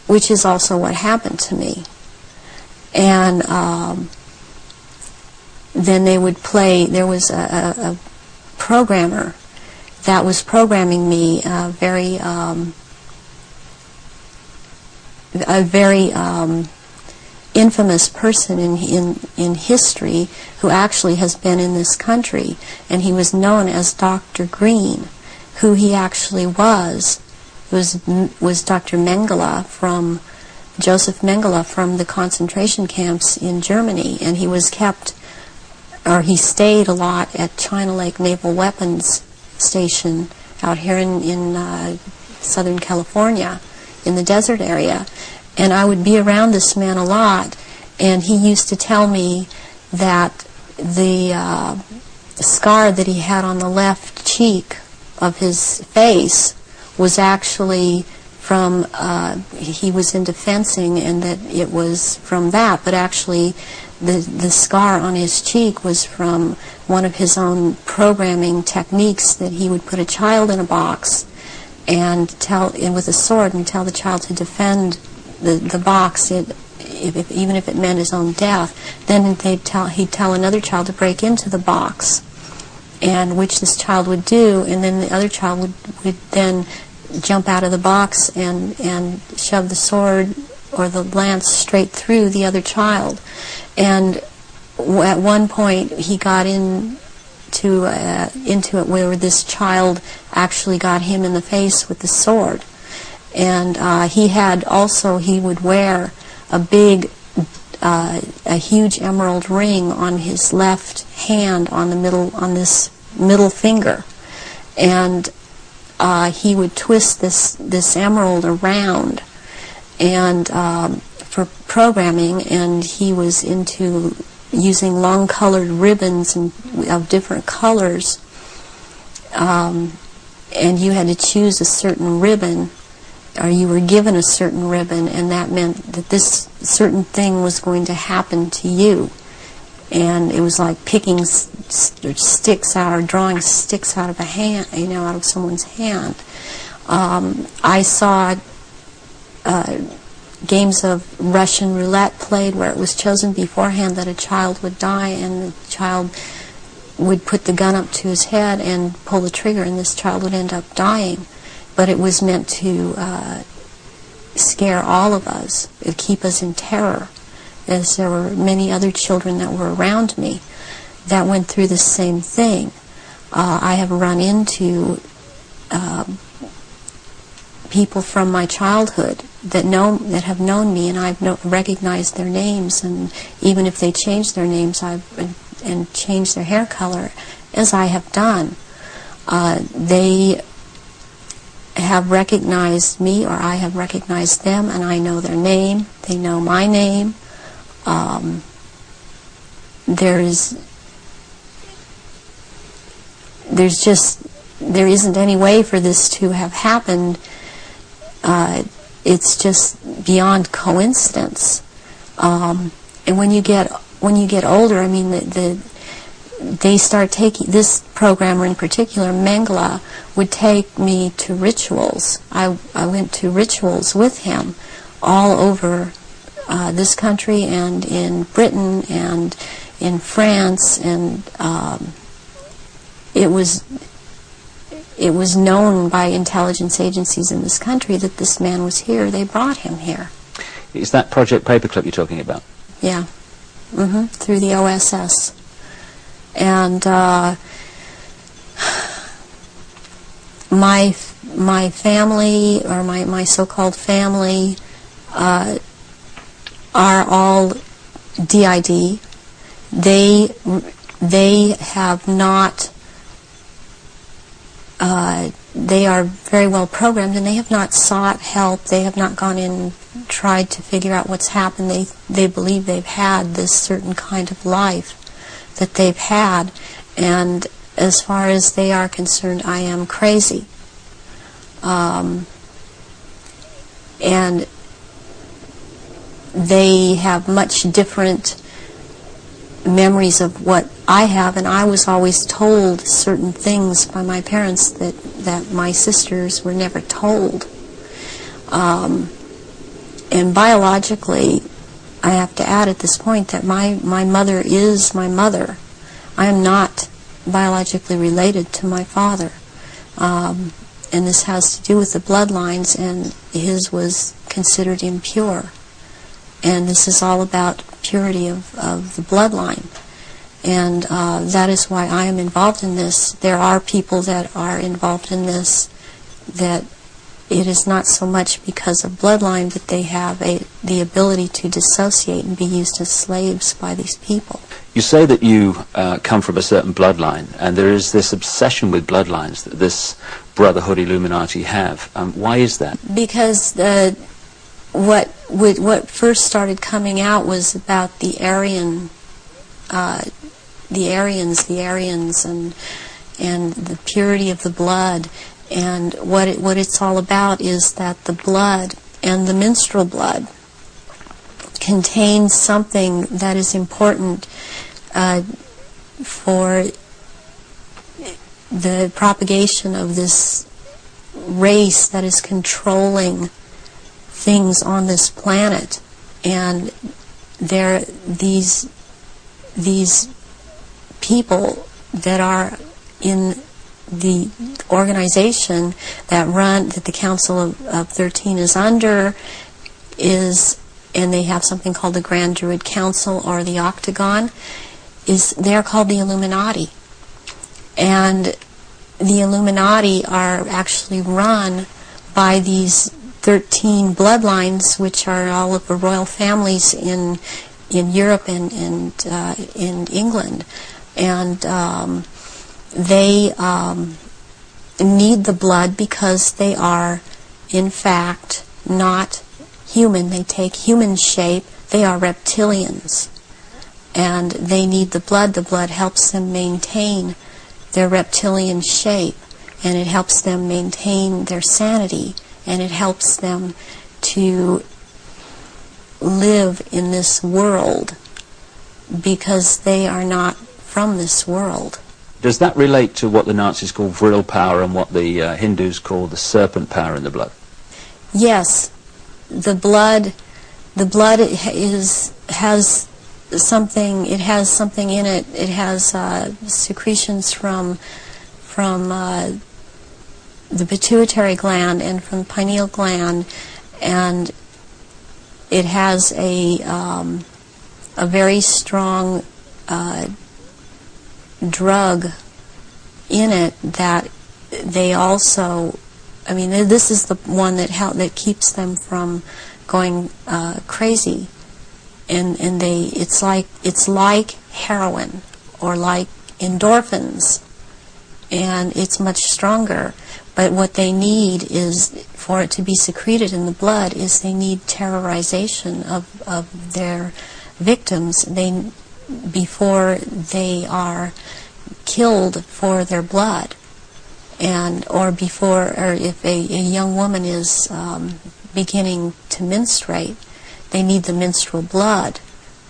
which is also what happened to me. And then they would play, there was a programmer that was programming me, a very infamous person in history, who actually has been in this country, and he was known as Dr. Green. Who he actually was Dr. Mengele, from Joseph Mengele, from the concentration camps in Germany, and he stayed a lot at China Lake Naval Weapons Station out here in Southern California, in the desert area. And I would be around this man a lot, and he used to tell me that the scar that he had on the left cheek of his face was actually from, he was into fencing, and that it was from that, but actually the scar on his cheek was from one of his own programming techniques, that he would put a child in a box and with a sword and tell the child to defend the box, even if it meant his own death. Then he'd tell another child to break into the box, and which this child would do, and then the other child would then jump out of the box and shove the sword or the lance straight through the other child. And at one point he got into it where this child actually got him in the face with the sword. And he would wear a huge emerald ring on his left hand, on this middle finger, and he would twist this emerald around, and for programming, and he was into using long-colored ribbons of different colors, and you had to choose a certain ribbon, or you were given a certain ribbon, and that meant that this certain thing was going to happen to you. and it was like picking sticks out, or drawing sticks out of a hand, out of someone's hand. I saw games of Russian roulette played where it was chosen beforehand that a child would die, and the child would put the gun up to his head and pull the trigger, and this child would end up dying. But it was meant to scare all of us, keep us in terror, as there were many other children that were around me that went through the same thing. I have run into people from my childhood that have known me, and I've recognized their names, and even if they change their names and change their hair color, as I have done, they have recognized me, or I have recognized them, and I know their name. They know my name. There isn't any way for this to have happened. It's just beyond coincidence. And when you get older, I mean, they start taking, this programmer in particular, Mengele, would take me to rituals. I went to rituals with him all over this country, and in Britain, and in France, and it was known by intelligence agencies in this country that this man was here. They brought him here. Is that Project Paperclip you're talking about? Yeah. Through the OSS. And my family, or my so-called family, are all DID. They have not. They are very well programmed, and they have not sought help. They have not gone in and tried to figure out what's happened. They believe they've had this certain kind of life that they've had, and as far as they are concerned, I am crazy. And they have much different memories of what I have, and I was always told certain things by my parents that my sisters were never told. And biologically, I have to add at this point that my mother is my mother. I am not biologically related to my father. And this has to do with the bloodlines, and his was considered impure. And this is all about purity of the bloodline. And that is why I am involved in this. There are people that are involved in this that it is not so much because of bloodline, but they have the ability to dissociate and be used as slaves by these people. You say that you come from a certain bloodline, and there is this obsession with bloodlines that this Brotherhood Illuminati have. Why is that? Because what first started coming out was about the Aryans, and the purity of the blood. And what it's all about is that the blood, and the menstrual blood, contains something that is important for the propagation of this race that is controlling things on this planet. And these people that are in the organization that the Council of 13 is under, and they have something called the Grand Druid Council, or the Octagon, they're called the Illuminati. And the Illuminati are actually run by these 13 bloodlines, which are all of the royal families in Europe and in England. And they need the blood because they are, in fact, not human. They take human shape. They are reptilians. And they need the blood. The blood helps them maintain their reptilian shape, and it helps them maintain their sanity, and it helps them to live in this world because they are not from this world. Does that relate to what the Nazis call vril power and what the Hindus call the serpent power in the blood? Yes, the blood has something. It has something in it. It has secretions from the pituitary gland and from the pineal gland, and it has a very strong drug in it that they also. I mean, this is the one that keeps them from going crazy, and it's like heroin or like endorphins, and it's much stronger. But what they need is, for it to be secreted in the blood, is they need terrorization of their victims before they are killed for their blood. Or if a young woman is beginning to menstruate, they need the menstrual blood,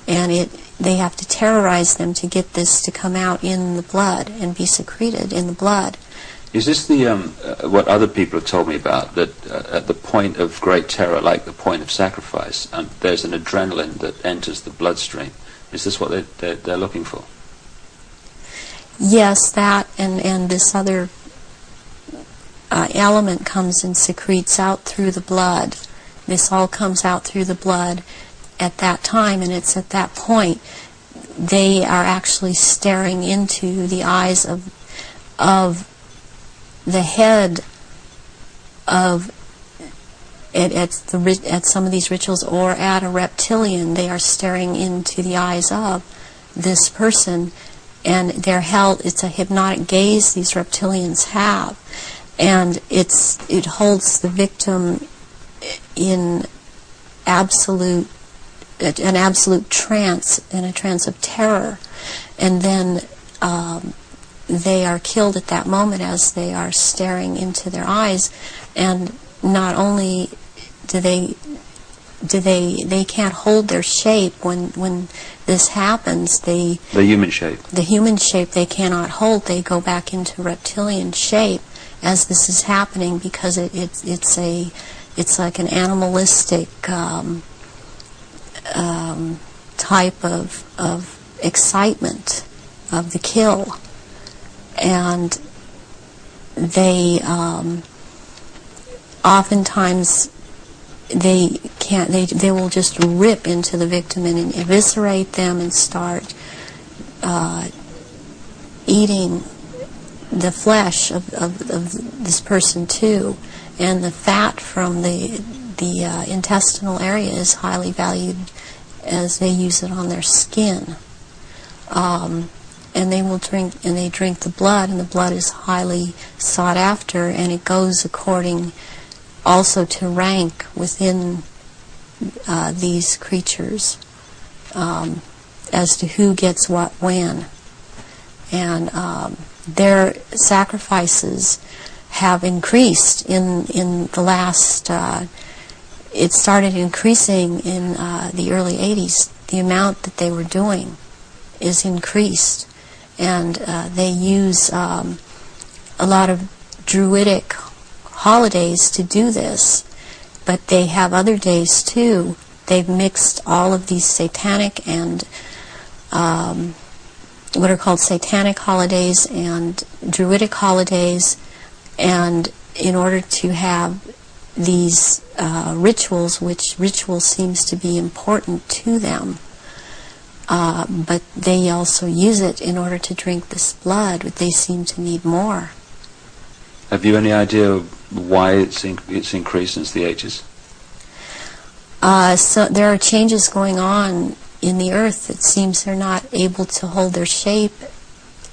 and they have to terrorize them to get this to come out in the blood and be secreted in the blood. Is this the what other people have told me about, that at the point of great terror, like the point of sacrifice, there's an adrenaline that enters the bloodstream? Is this what they're looking for? Yes, that and this other element comes and secretes out through the blood. This all comes out through the blood at that time, and it's at that point they are actually staring into the eyes of the head of at some of these rituals, or at a reptilian. They are staring into the eyes of this person, and they're held. It's a hypnotic gaze these reptilians have, and it holds the victim in an absolute trance, in a trance of terror, and then they are killed at that moment as they are staring into their eyes. And not only do they can't hold their shape when this happens. The human shape they cannot hold. They go back into reptilian shape as this is happening, because it's like an animalistic type of excitement of the kill. And they oftentimes they will just rip into the victim and eviscerate them and start eating the flesh of this person too. And the fat from the intestinal area is highly valued, as they use it on their skin. And they drink the blood, and the blood is highly sought after, and it goes according also to rank within these creatures, as to who gets what when. And their sacrifices have increased in the last, it started increasing in the early 80s. The amount that they were doing is increased. And they use a lot of druidic holidays to do this, but they have other days too. They've mixed all of these satanic and what are called satanic holidays and druidic holidays, and in order to have these rituals, which ritual seems to be important to them. But they also use it in order to drink this blood, but they seem to need more. Have you any idea why it's increased since the 80s? So there are changes going on in the earth. It seems they're not able to hold their shape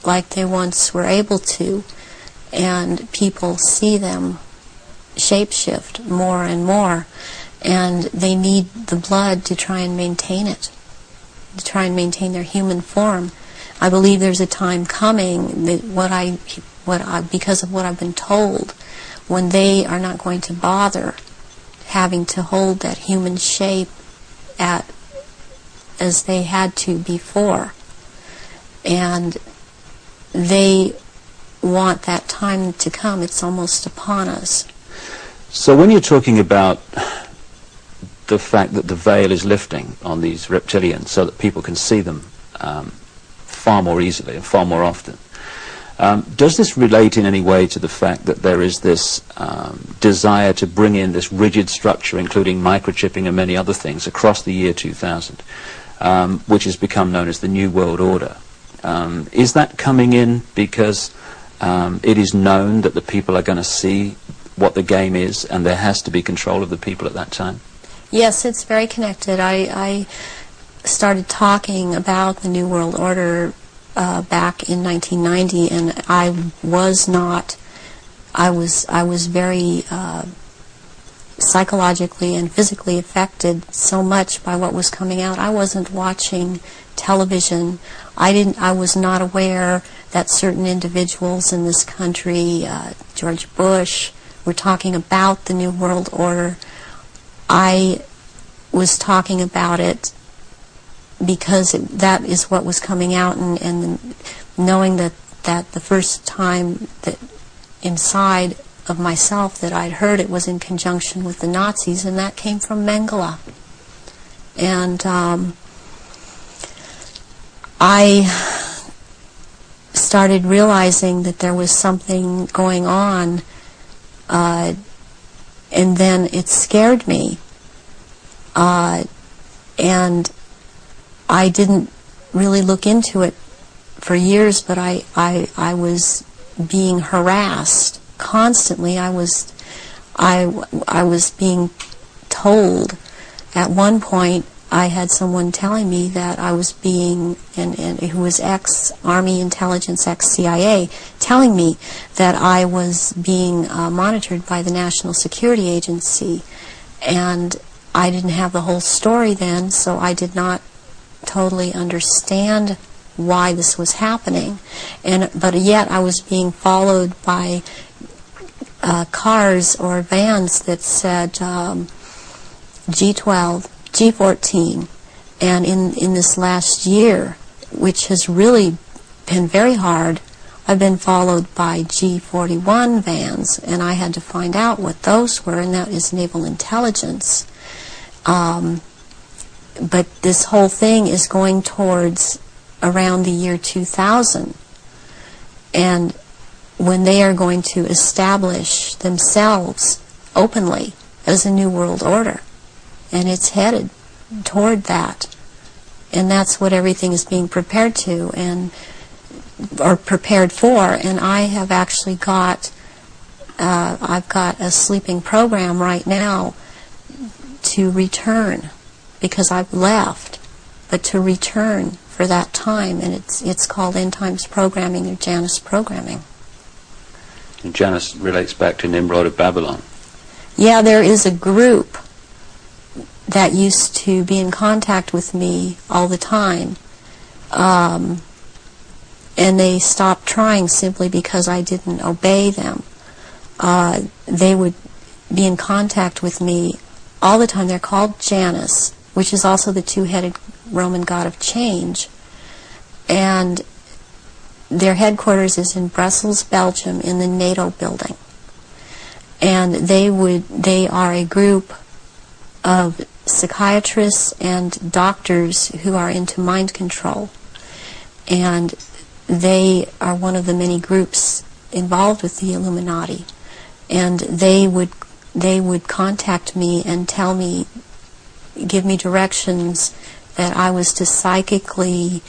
like they once were able to, and people see them shapeshift more and more, and they need the blood to try and maintain it, to try and maintain their human form. I believe there's a time coming that because of what I've been told, when they are not going to bother having to hold that human shape at as they had to before. And they want that time to come. It's almost upon us. So when you're talking about the fact that the veil is lifting on these reptilians so that people can see them far more easily and far more often, does this relate in any way to the fact that there is this desire to bring in this rigid structure, including microchipping and many other things, across the year 2000, which has become known as the New World Order? Is that coming in because it is known that the people are going to see what the game is and there has to be control of the people at that time? Yes, it's very connected. I started talking about the New World Order back in 1990, and I was very psychologically and physically affected so much by what was coming out. I wasn't watching television. I was not aware that certain individuals in this country, George Bush, were talking about the New World Order. I was talking about it because that is what was coming out, and knowing that the first time that inside of myself that I'd heard it was in conjunction with the Nazis, and that came from Mengele. And I started realizing that there was something going on, and then it scared me. And I didn't really look into it for years, but I was being harassed constantly. I was being told. At one point, I had someone telling me that I was being, and who was ex-Army intelligence, ex-CIA, telling me that I was being monitored by the National Security Agency. And I didn't have the whole story then, so I did not totally understand why this was happening. But yet I was being followed by cars or vans that said G12, G14, and in this last year, which has really been very hard, I've been followed by G41 vans, and I had to find out what those were, and that is naval intelligence. But this whole thing is going towards around the year 2000, and when they are going to establish themselves openly as a New World Order, and it's headed toward that, and that's what everything is being prepared to, or prepared for. And I have actually got I've got a sleeping program right now to return, because I've left, but to return for that time, and it's called End Times Programming, or Janus Programming. And Janus relates back to Nimrod of Babylon. Yeah, there is a group that used to be in contact with me all the time, and they stopped trying simply because I didn't obey them. They would be in contact with me all the time. They're called Janus, which is also the two-headed Roman god of change. And their headquarters is in Brussels, Belgium, in the NATO building. And they are a group of psychiatrists and doctors who are into mind control. And they are one of the many groups involved with the Illuminati. And they would contact me and tell me, give me directions that I was to psychically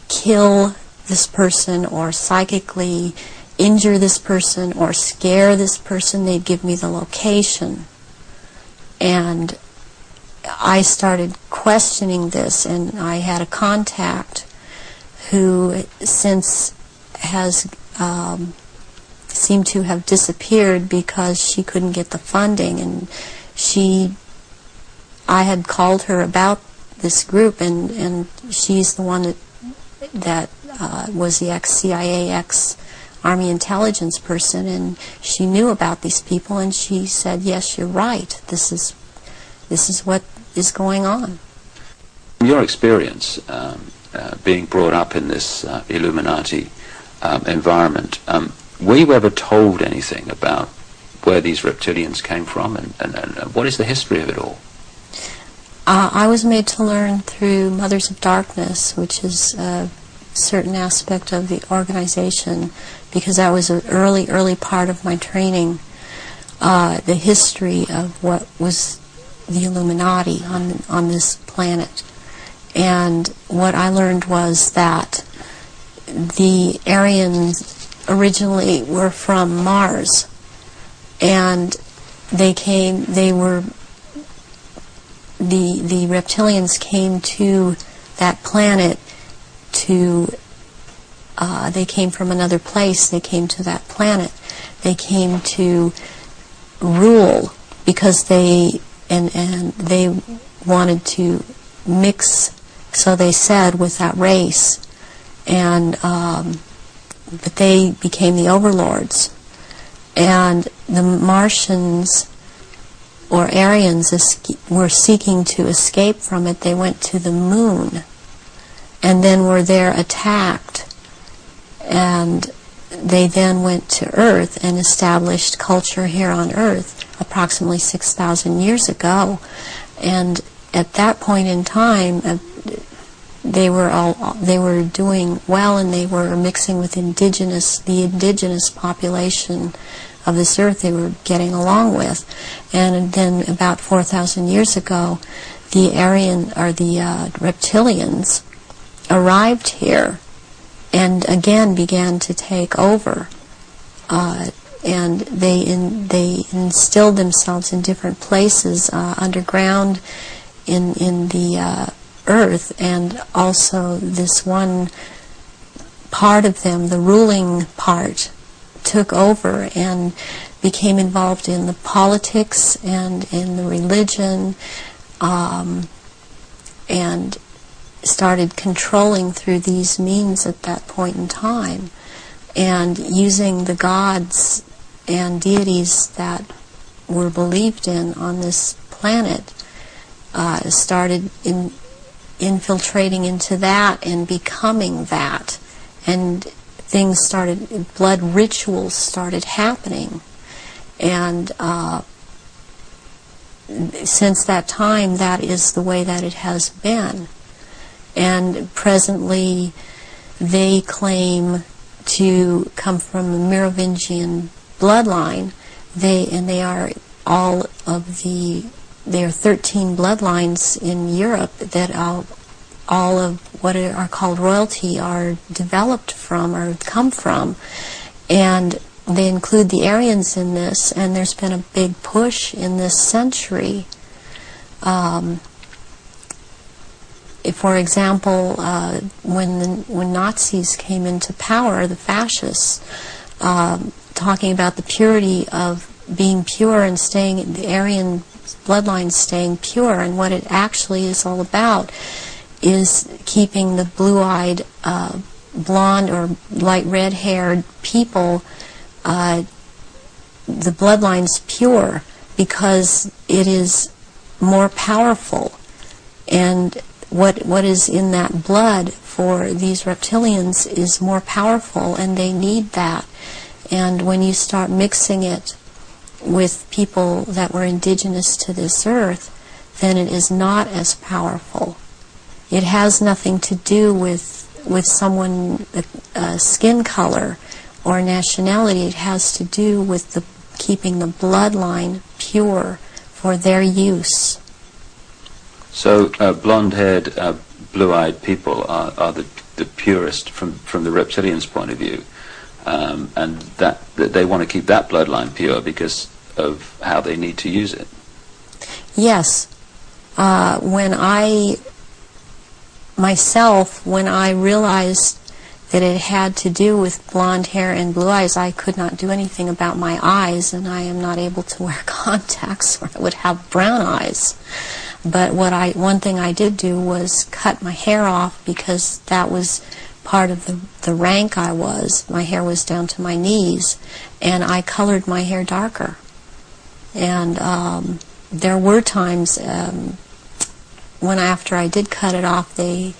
kill this person, or psychically injure this person, or scare this person. They'd give me the location. And I started questioning this, and I had a contact who since has seemed to have disappeared because she couldn't get the funding, and I had called her about this group, and she's the one that was the ex-CIA, ex-Army intelligence person, and she knew about these people, and she said, yes, you're right, this is what is going on. Your experience being brought up in this Illuminati environment, were you ever told anything about where these reptilians came from, and what is the history of it all? I was made to learn through Mothers of Darkness, which is a certain aspect of the organization, because that was an early part of my training, the history of what was the Illuminati on this planet. And what I learned was that the Aryans originally were from Mars, and the reptilians came to that planet they came from another place. They came to that planet. They came to rule because they wanted to mix, so they said, with that race, and but they became the overlords, and the Martians or Aryans were seeking to escape from it. They went to the moon, and then were there attacked, and they then went to Earth and established culture here on Earth approximately 6,000 years ago. And at that point in time, they were doing well, and they were mixing with the indigenous population of this Earth. They were getting along with. And then about 4,000 years ago, the reptilians arrived here and again began to take over, and they instilled themselves in different places underground in the Earth, and also this one part of them, the ruling part, took over and became involved in the politics and in the religion, and started controlling through these means at that point in time, and using the gods and deities that were believed in on this planet, started infiltrating into that and becoming that, and things started, blood rituals started happening, and since that time, that is the way that it has been. And presently, they claim to come from a Merovingian bloodline. They are there are 13 bloodlines in Europe that all of what are called royalty are developed from or come from, and they include the Aryans in this. And there's been a big push in this century. For example, when Nazis came into power, the fascists, talking about the purity of being pure and staying, the Aryan bloodline staying pure, and what it actually is all about is keeping the blue-eyed, blonde or light red-haired people, the bloodline's pure because it is more powerful, and what is in that blood for these reptilians is more powerful, and they need that. And when you start mixing it with people that were indigenous to this earth, then it is not as powerful. It has nothing to do with someone, skin color or nationality. It has to do with keeping the bloodline pure for their use. So blonde-haired, blue-eyed people are the purest from the reptilians' point of view, and that they want to keep that bloodline pure because of how they need to use it. Yes. When I realized that it had to do with blonde hair and blue eyes, I could not do anything about my eyes, and I am not able to wear contacts or I would have brown eyes. But one thing I did do was cut my hair off, because that was part of the rank I was. My hair was down to my knees, and I colored my hair darker. And there were times after I did cut it off, they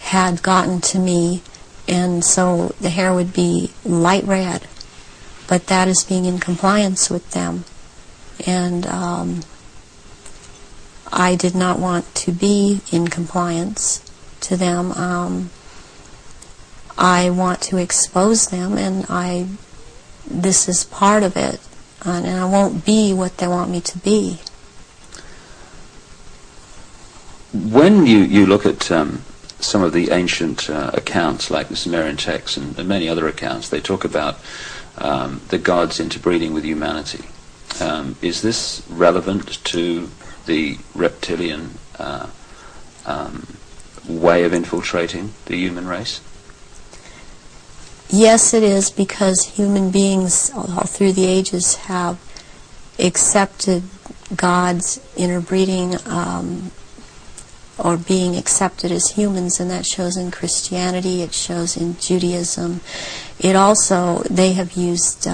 had gotten to me, and so the hair would be light red. But that is being in compliance with them. And I did not want to be in compliance to them. I want to expose them, and this is part of it. And I won't be what they want me to be. When you look at some of the ancient accounts, like the Sumerian texts and many other accounts, they talk about the gods interbreeding with humanity. Is this relevant to the reptilian way of infiltrating the human race? Yes, it is, because human beings all through the ages have accepted gods interbreeding or being accepted as humans, and that shows in Christianity, it shows in Judaism. It also, they have used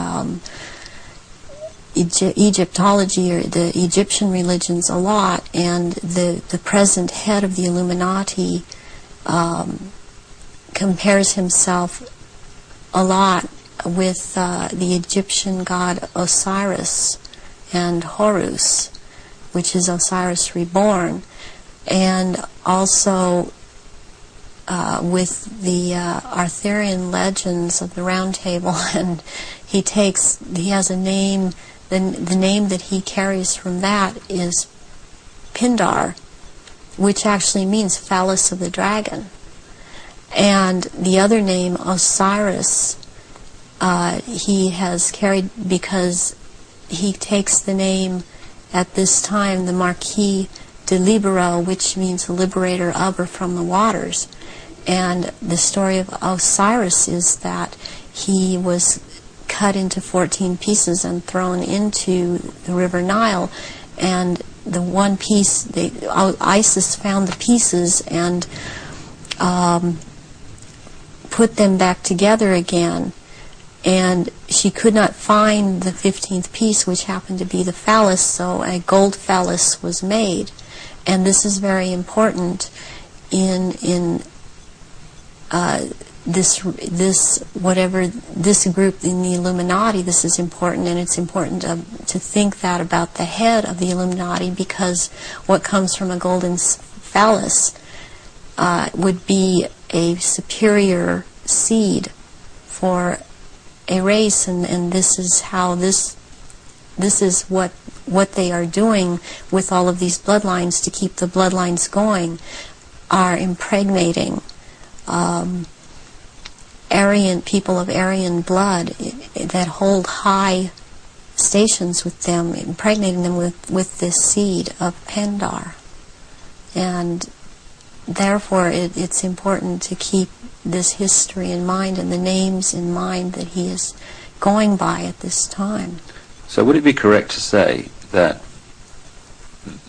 Egyptology, or the Egyptian religions, a lot, and the present head of the Illuminati compares himself a lot with the Egyptian god Osiris and Horus, which is Osiris reborn, and also with the Arthurian legends of the Round Table, and he has a name. The name that he carries from that is Pindar, which actually means phallus of the dragon. And the other name, Osiris, he has carried because he takes the name at this time, the Marquis de Libero, which means liberator of or from the waters. And the story of Osiris is that he was cut into 14 pieces and thrown into the River Nile, and the one piece, Isis found the pieces and put them back together again, and she could not find the 15th piece, which happened to be the phallus, so a gold phallus was made. And this is very important in this group in the Illuminati. This is important, and it's important to think that about the head of the Illuminati, because what comes from a golden phallus would be a superior seed for a race, and this is how this is what they are doing with all of these bloodlines to keep the bloodlines going, are impregnating Aryan people of Aryan blood that hold high stations with them, impregnating them with this seed of Pindar. And therefore it's important to keep this history in mind and the names in mind that he is going by at this time. So would it be correct to say that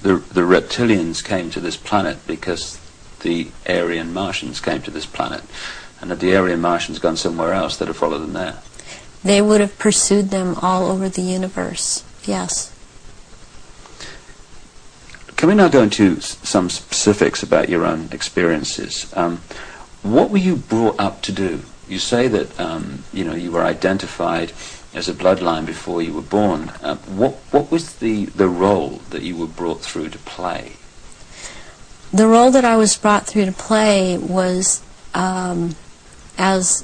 the reptilians came to this planet because the Aryan Martians came to this planet, and that the Aryan Martians gone somewhere else, that have followed them there? They would have pursued them all over the universe, yes. Can we now go into some specifics about your own experiences? What were you brought up to do? You say that you were identified as a bloodline before you were born. What was the role that you were brought through to play? The role that I was brought through to play was, as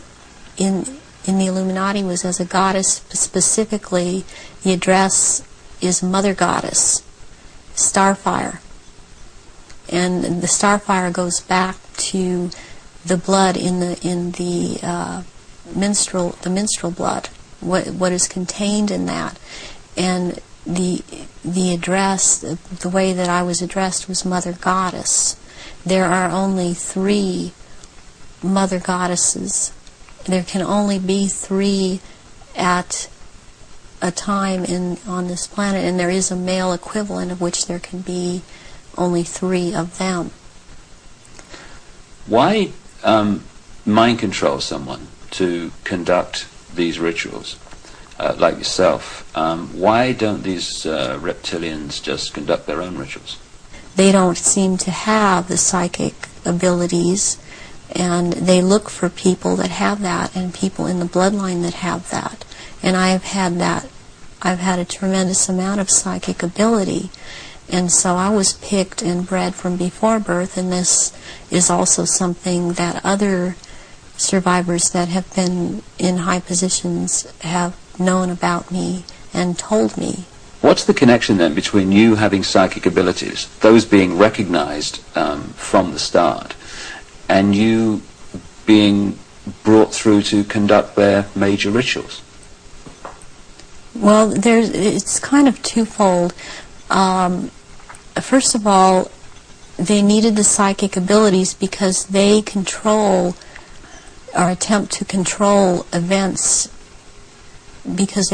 in the Illuminati, was as a goddess. Specifically, the address is Mother Goddess, Starfire. And the Starfire goes back to the blood in the menstrual blood, what is contained in that. And the address, the way that I was addressed, was Mother Goddess. There are only 3 Mother Goddesses. There can only be 3 at a time on this planet, and there is a male equivalent of which there can be only 3 of them. Why mind control someone to conduct these rituals, like yourself? Why don't these reptilians just conduct their own rituals? they don't seem to have the psychic abilities, and they look for people that have that and people in the bloodline that have that. And I've had that. I've had a tremendous amount of psychic ability, and so I was picked and bred from before birth, and this is also something that other survivors that have been in high positions have known about me and told me. What's the connection then between you having psychic abilities, those being recognized from the start, and you being brought through to conduct their major rituals? Well, it's kind of twofold. First of all, they needed the psychic abilities because they control or attempt to control events, because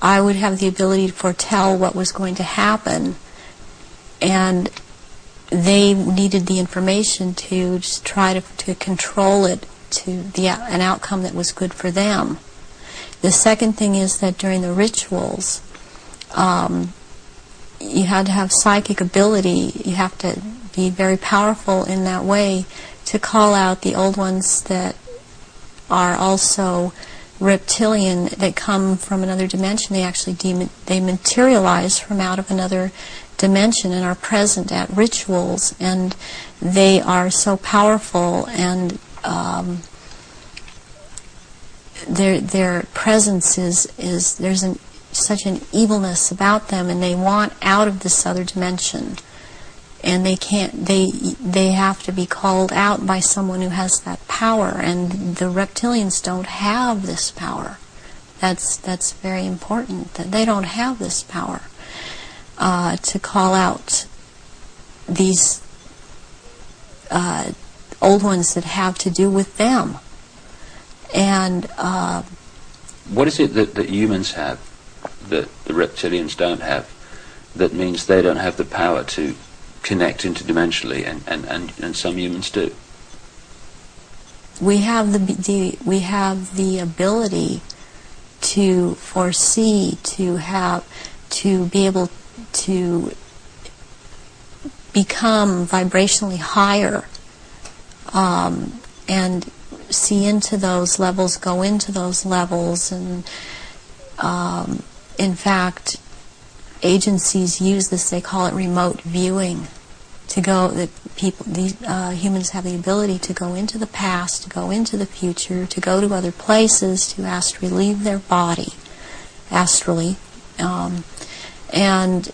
I would have the ability to foretell what was going to happen, and they needed the information to just try to control it to an outcome that was good for them. The second thing is that during the rituals, you had to have psychic ability. You have to be very powerful in that way to call out the old ones that are also reptilian, that come from another dimension. They actually they materialize from out of another dimension and are present at rituals, and they are so powerful, and their presence is there's such an evilness about them, and they want out of this other dimension, and they can't. They have to be called out by someone who has that power, and the reptilians don't have this power. That's very important, that they don't have this power to call out these old ones that have to do with them. And what is it that humans have that the reptilians don't have, that means they don't have the power to connect interdimensionally, and some humans do? We have the ability to foresee, to be able to become vibrationally higher, and see into those levels, go into those levels, and in fact, agencies use this. They call it remote viewing. Humans have the ability to go into the past, to go into the future, to go to other places, to astrally leave their body, astrally, and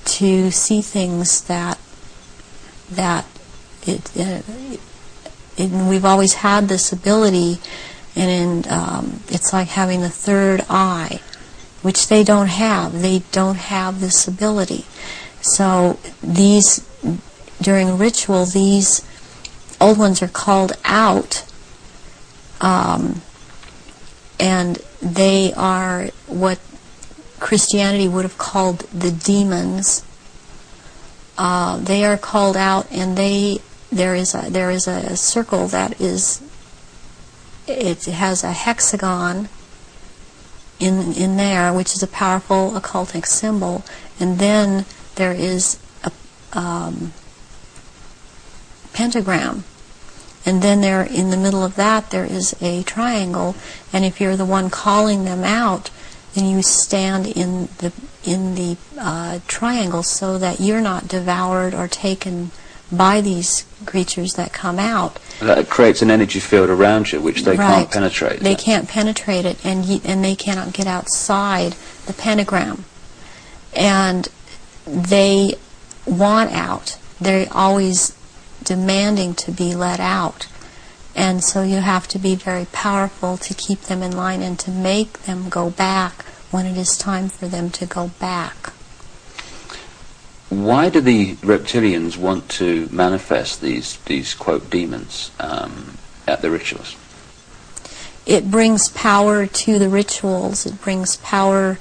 to see things that we've always had this ability, and it's like having the third eye, which they don't have. They don't have this ability. So during a ritual, these old ones are called out, and they are what Christianity would have called the demons. They are called out, and there is a circle that it has a hexagon in there, which is a powerful occultic symbol, and then there is a pentagram, and then there in the middle of that there is a triangle, and if you're the one calling them out, then you stand in the triangle so that you're not devoured or taken by these creatures that come out. That creates an energy field around you which they can't penetrate. They can't penetrate it, and they cannot get outside the pentagram. And they want out. They're always demanding to be let out. And so you have to be very powerful to keep them in line and to make them go back when it is time for them to go back. Why do the reptilians want to manifest these quote demons at the rituals? It brings power to the rituals. It brings power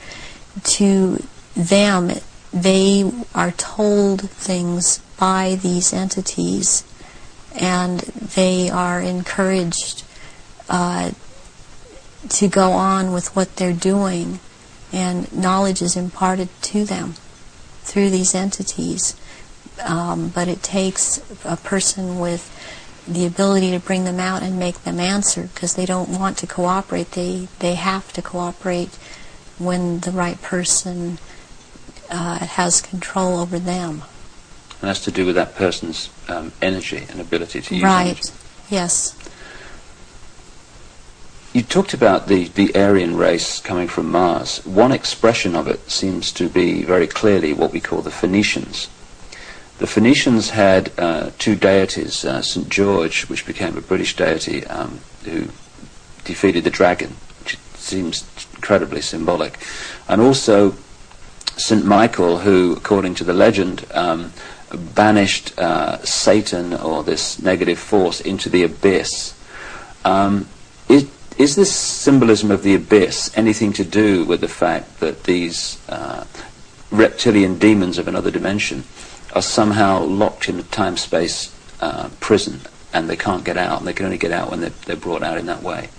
to them. They are told things by these entities, and they are encouraged to go on with what they're doing, and knowledge is imparted to them through these entities. but it takes a person with the ability to bring them out and make them answer, because they don't want to cooperate. They have to cooperate when the right person has control over them. And that's to do with that person's energy and ability to use Right, energy. yes. You talked about the Aryan race coming from Mars. One expression of it seems to be very clearly what we call the Phoenicians. The Phoenicians had two deities, St. George, which became a British deity, who defeated the dragon, which seems incredibly symbolic, and also St. Michael, who, according to the legend, banished Satan, or this negative force, into the abyss. Is this symbolism of the abyss anything to do with the fact that these reptilian demons of another dimension are somehow locked in a time-space prison, and they can't get out, and they can only get out when they're brought out in that way?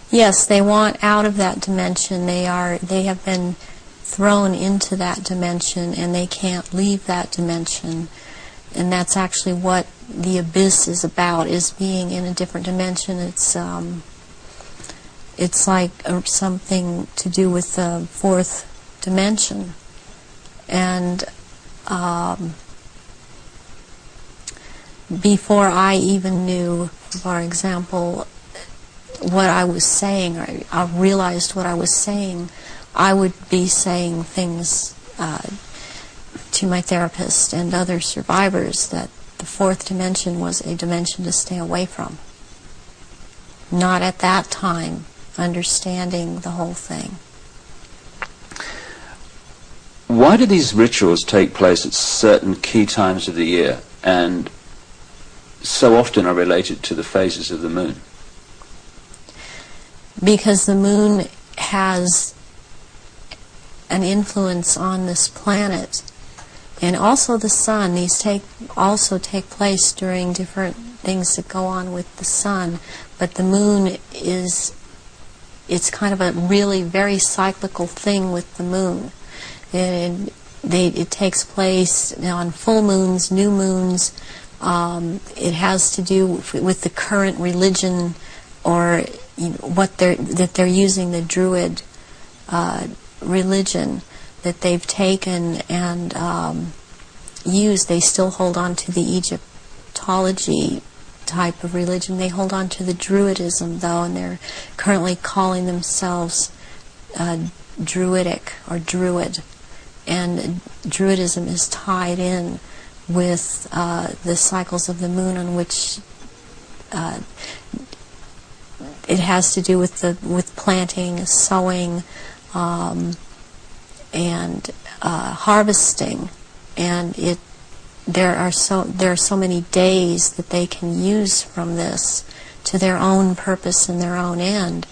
Yes, they want out of that dimension. They have been thrown into that dimension, and they can't leave that dimension. And that's actually what the abyss is about, is being in a different dimension. It's like something to do with the fourth dimension. And before I even knew, for example, what I was saying, or I realized what I was saying, I would be saying things to my therapist and other survivors that the fourth dimension was a dimension to stay away from. Not at that time understanding the whole thing. Why do these rituals take place at certain key times of the year, and so often are related to the phases of the moon? Because the moon has an influence on this planet, and also the sun. These also take place during different things that go on with the sun, but the moon it's kind of a really very cyclical thing with the moon. It takes place on full moons, new moons. It has to do with the current religion, or what they're using, the Druid religion that they've taken and used. They still hold on to the Egyptology type of religion. They hold on to the Druidism, though, and they're currently calling themselves Druidic or Druid. And Druidism is tied in with the cycles of the moon, on which it has to do with planting, sowing, and harvesting, and there are so many days that they can use from this to their own purpose and their own end,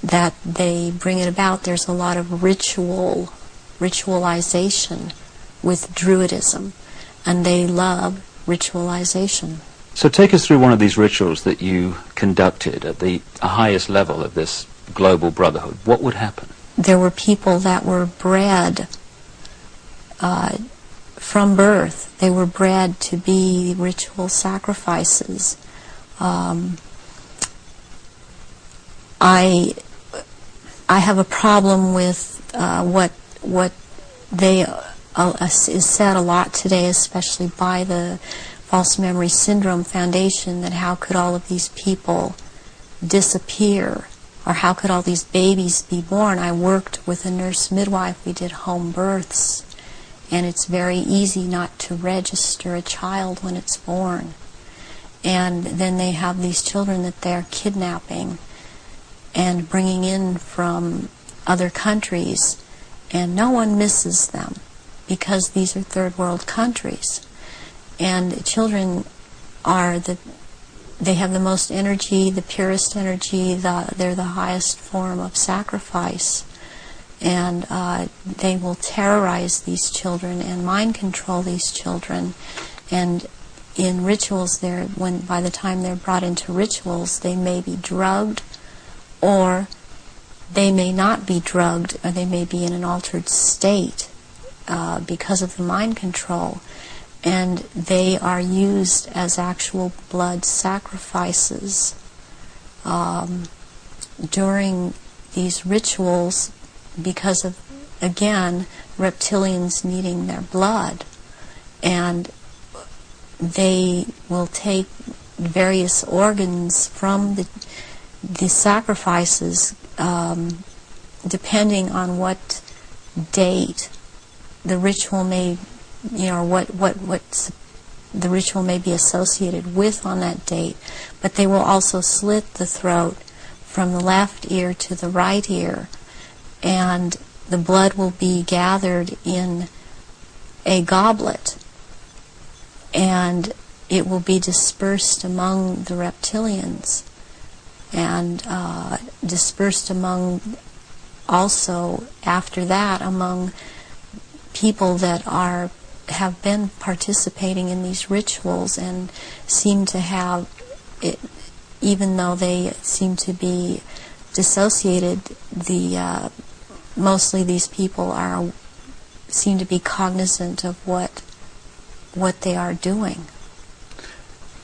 that they bring it about. There's a lot of ritualization with Druidism, and they love ritualization. So take us through one of these rituals that you conducted at the highest level of this global brotherhood. What would happen? There were people that were bred from birth. They were bred to be ritual sacrifices. I have a problem with what they is said a lot today, especially by the False Memory Syndrome Foundation, that how could all of these people disappear, or how could all these babies be born? I worked with a nurse midwife. We did home births, and it's very easy not to register a child when it's born. And then they have these children that they're kidnapping and bringing in from other countries, and no one misses them because these are third world countries. And children they have the most energy, the purest energy, they're the highest form of sacrifice. And they will terrorize these children and mind control these children. And in rituals, by the time they're brought into rituals, they may be drugged, or they may not be drugged, or they may be in an altered state because of the mind control, and they are used as actual blood sacrifices during these rituals because of, again, reptilians needing their blood. And they will take various organs from the sacrifices depending on what date the ritual may, what the ritual may be associated with on that date. But they will also slit the throat from the left ear to the right ear, and the blood will be gathered in a goblet, and it will be dispersed among the reptilians, and dispersed among, also after that, among people that have been participating in these rituals and seem to have it, even though they seem to be dissociated. Mostly these people seem to be cognizant of what they are doing.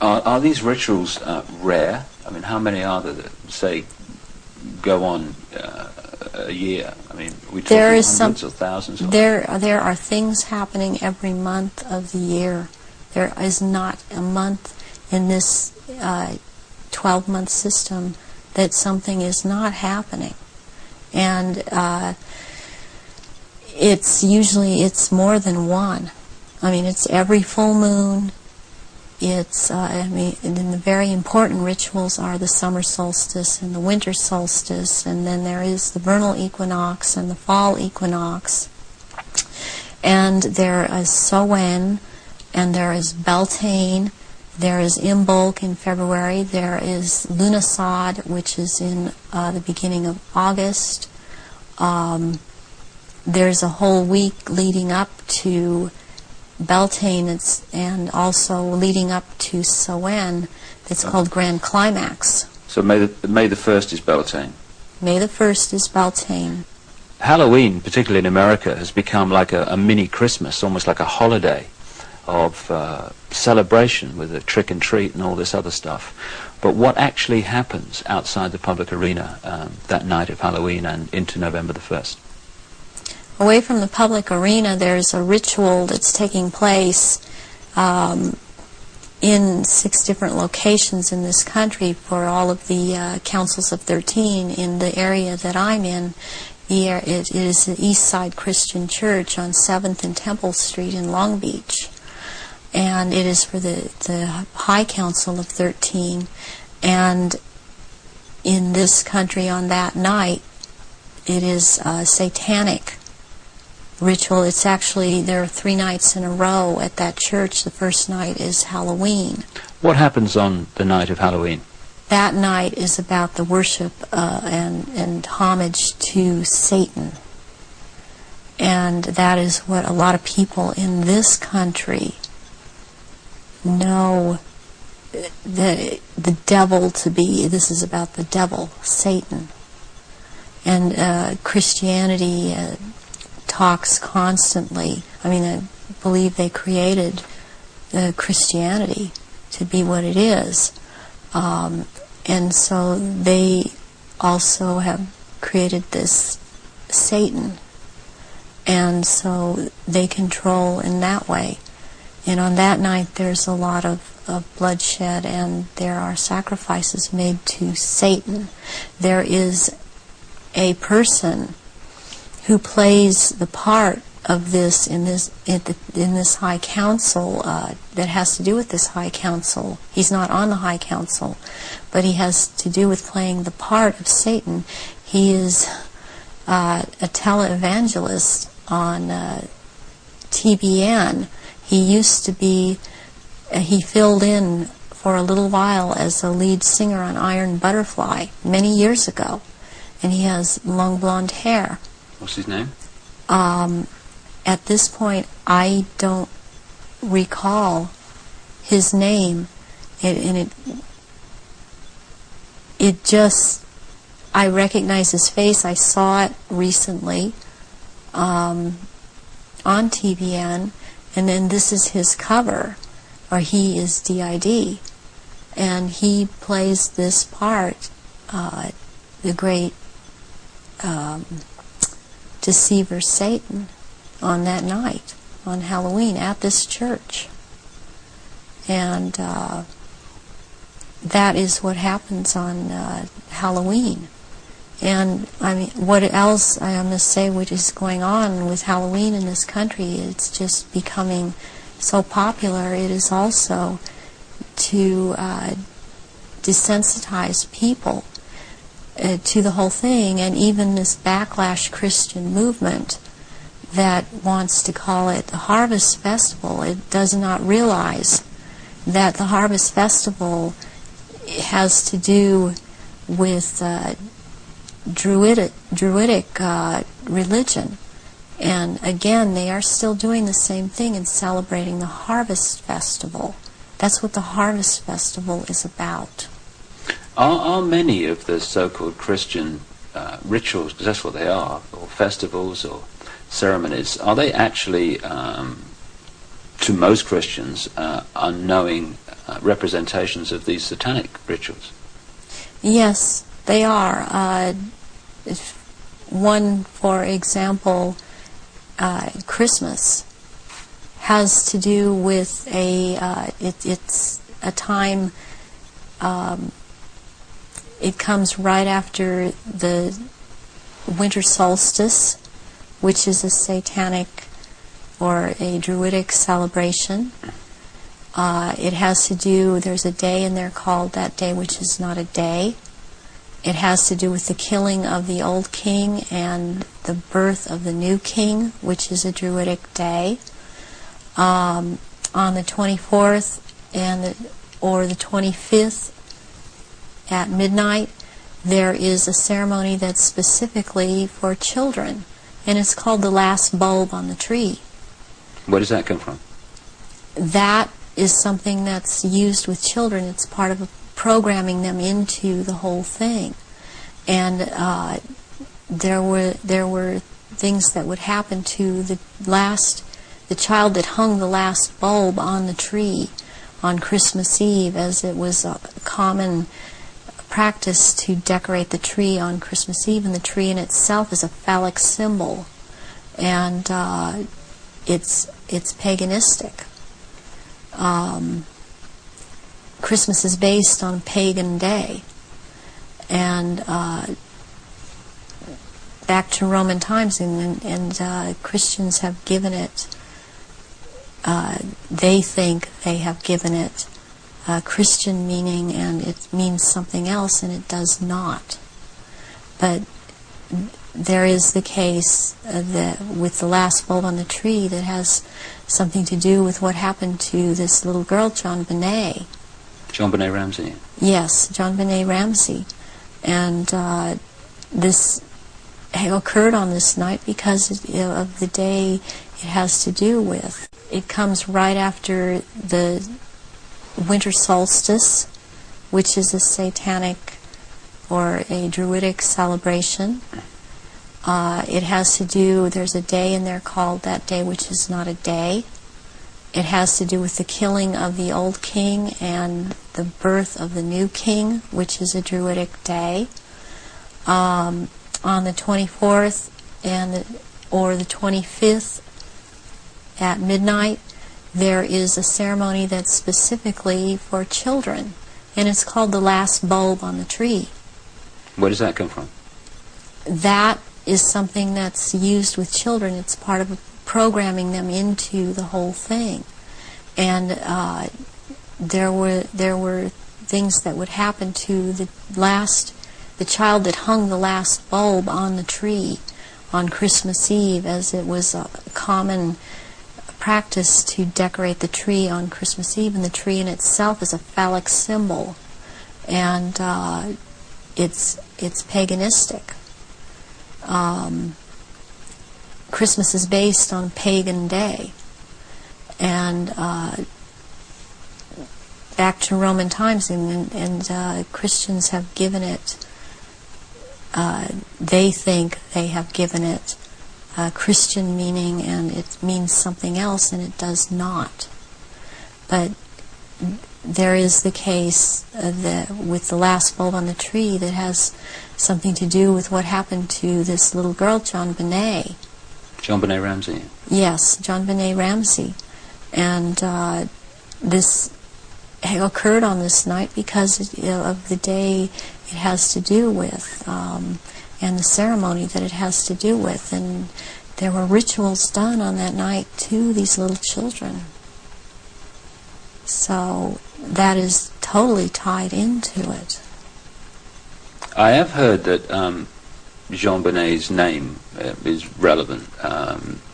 Are these rituals rare? I mean, how many are there that, say, go on a year? I mean, we talking hundreds or thousands? There are things happening every month of the year. There is not a month in this 12-month system that something is not happening. And it's more than one. I mean, it's every full moon. It's, and then the very important rituals are the summer solstice and the winter solstice, and then there is the vernal equinox and the fall equinox. And there is Samhain, and there is Beltane, there is Imbolc in February, there is Lughnasadh, which is in the beginning of August. There's a whole week leading up to Beltane, and also leading up to Samhain, that's called Grand Climax. So May the 1st is Beltane. May the 1st is Beltane. Halloween, particularly in America, has become like a mini Christmas, almost like a holiday of celebration with a trick and treat and all this other stuff. But what actually happens outside the public arena that night of Halloween and into November the 1st? Away from the public arena, there's a ritual that's taking place in 6 different locations in this country for all of the councils of 13 in the area that I'm in. It is the East Side Christian Church on 7th and Temple Street in Long Beach. And it is for the High Council of 13. And in this country on that night, it is a satanic ritual. It's actually, there are 3 nights in a row at that church. The first night is Halloween. What happens on the night of Halloween? That night is about the worship and homage to Satan. And that is what a lot of people in this country know the devil to be. This is about the devil, Satan. And Christianity talks constantly. I mean, I believe they created Christianity to be what it is. And so they also have created this Satan. And so they control in that way. And on that night there's a lot of bloodshed, and there are sacrifices made to Satan. There is a person who plays the part of this in this High Council that has to do with this High Council. He's not on the High Council, but he has to do with playing the part of Satan. He is a televangelist on TBN. He used to be, he filled in for a little while as a lead singer on Iron Butterfly many years ago, and he has long blonde hair. What's his name? At this point, I don't recall his name. It just, I recognize his face. I saw it recently on TVN, and then this is his cover, or he is DID, and he plays this part, the great deceiver Satan, on that night, on Halloween, at this church. And that is what happens on Halloween. And I mean, what else I must say, what is going on with Halloween in this country? It's just becoming so popular. It is also to desensitize people to the whole thing, and even this backlash Christian movement that wants to call it the Harvest Festival. It does not realize that the Harvest Festival has to do with Druidic religion. And again, they are still doing the same thing and celebrating the Harvest Festival. That's what the Harvest Festival is about. Are many of the so-called Christian rituals, because that's what they are, or festivals or ceremonies, are they actually, to most Christians, unknowing representations of these satanic rituals? Yes, they are. One, for example, Christmas has to do with it's a time, it comes right after the winter solstice, which is a satanic or a Druidic celebration. It has to do, there's a day in there called that day which is not a day. It has to do with the killing of the old king and the birth of the new king, which is a Druidic day. On the 24th or the 25th at midnight, there is a ceremony that's specifically for children, and it's called the last bulb on the tree. Where does that come from? That is something that's used with children. It's part of programming them into the whole thing. And there were things that would happen to the child that hung the last bulb on the tree on Christmas Eve, as it was a common practice to decorate the tree on Christmas Eve, and the tree in itself is a phallic symbol, and it's paganistic. Christmas is based on a pagan day, and back to Roman times, and Christians have given it, they think they have given it Christian meaning, and it means something else, and it does not. But there is the case that with the last bulb on the tree that has something to do with what happened to this little girl, John Benet. John Benet Ramsey? Yes, John Benet Ramsey. And this occurred on this night because of the day it has to do with. It comes right after the winter solstice, which is a satanic or a Druidic celebration. It has to do, there's a day in there called that day which is not a day. It has to do with the killing of the old king and the birth of the new king, which is a Druidic day. On the 24th or the 25th at midnight, there is a ceremony that's specifically for children, and it's called the last bulb on the tree. Where does that come from? That is something that's used with children. It's part of programming them into the whole thing. And there were things that would happen to the child that hung the last bulb on the tree on Christmas Eve, as it was a common practice to decorate the tree on Christmas Eve, and the tree in itself is a phallic symbol, and it's paganistic. Christmas is based on a pagan day, and back to Roman times, and Christians have given it, they think they have given it Christian meaning, and it means something else, and it does not. But there is the case with the last bulb on the tree that has something to do with what happened to this little girl, John Benet. John Benet Ramsey. Yes, John Benet Ramsey. And this occurred on this night because of the day it has to do with, and the ceremony that it has to do with. And there were rituals done on that night to these little children. So that is totally tied into it. I have heard that Jean Benet's name is relevant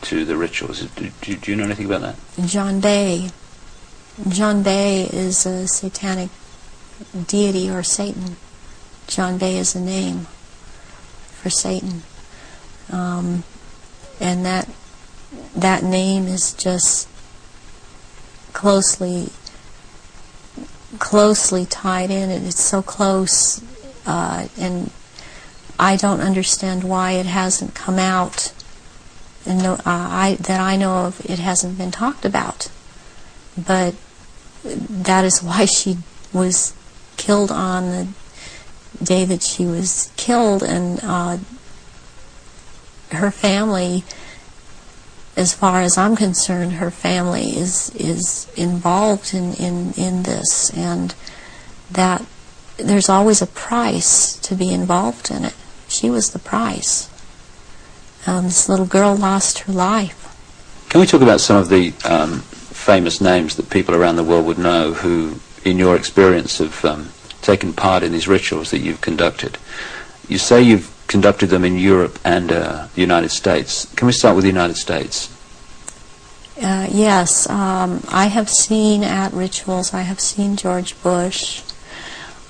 to the rituals. Do you know anything about that? John Day. John Day is a satanic deity or Satan. John Day is a name for Satan. And that name is just closely tied in, and it's so close, and I don't understand why it hasn't come out, and that I know of, it hasn't been talked about. But that is why she was killed on the day that she was killed, and her family, as far as I'm concerned, her family is involved in this, and that there's always a price to be involved in it. She was the price. This little girl lost her life. Can we talk about some of the famous names that people around the world would know who, in your experience, have taken part in these rituals that you've conducted? You say you've conducted them in Europe and the United States. Can we start with the United States? Yes, I have seen at rituals, I have seen George Bush,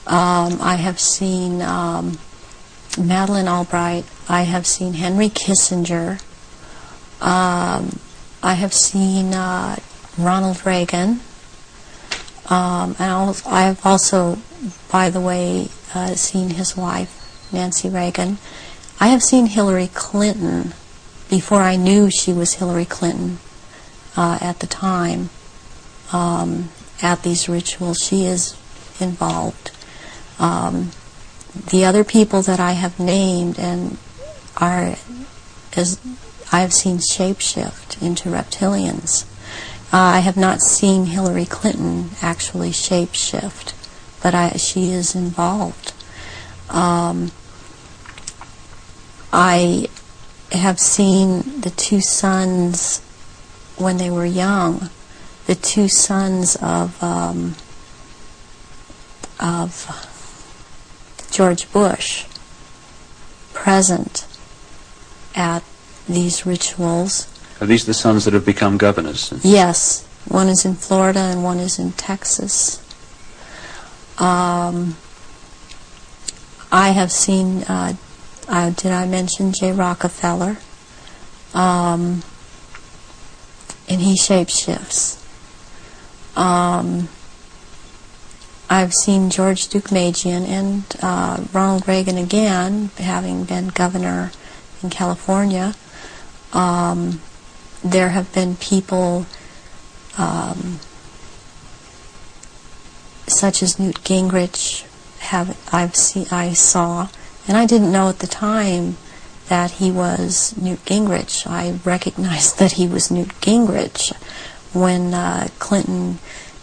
I have seen Madeleine Albright, I have seen Henry Kissinger, I have seen Ronald Reagan, and I have also, by the way, seen his wife, Nancy Reagan. I have seen Hillary Clinton before I knew she was Hillary Clinton at the time. At these rituals, she is involved. The other people that I have named and are, as I have seen shapeshift into reptilians. I have not seen Hillary Clinton actually shapeshift, but she is involved. I have seen the two sons when they were young, the two sons of George Bush present at these rituals. Are these the sons that have become governors? Yes. One is in Florida and one is in Texas. I have seen, did I mention J. Rockefeller? And he shapeshifts. I've seen George Deukmejian and Ronald Reagan again, having been governor in California. There have been people such as Newt Gingrich. I saw, and I didn't know at the time that he was Newt Gingrich. I recognized that he was Newt Gingrich when Clinton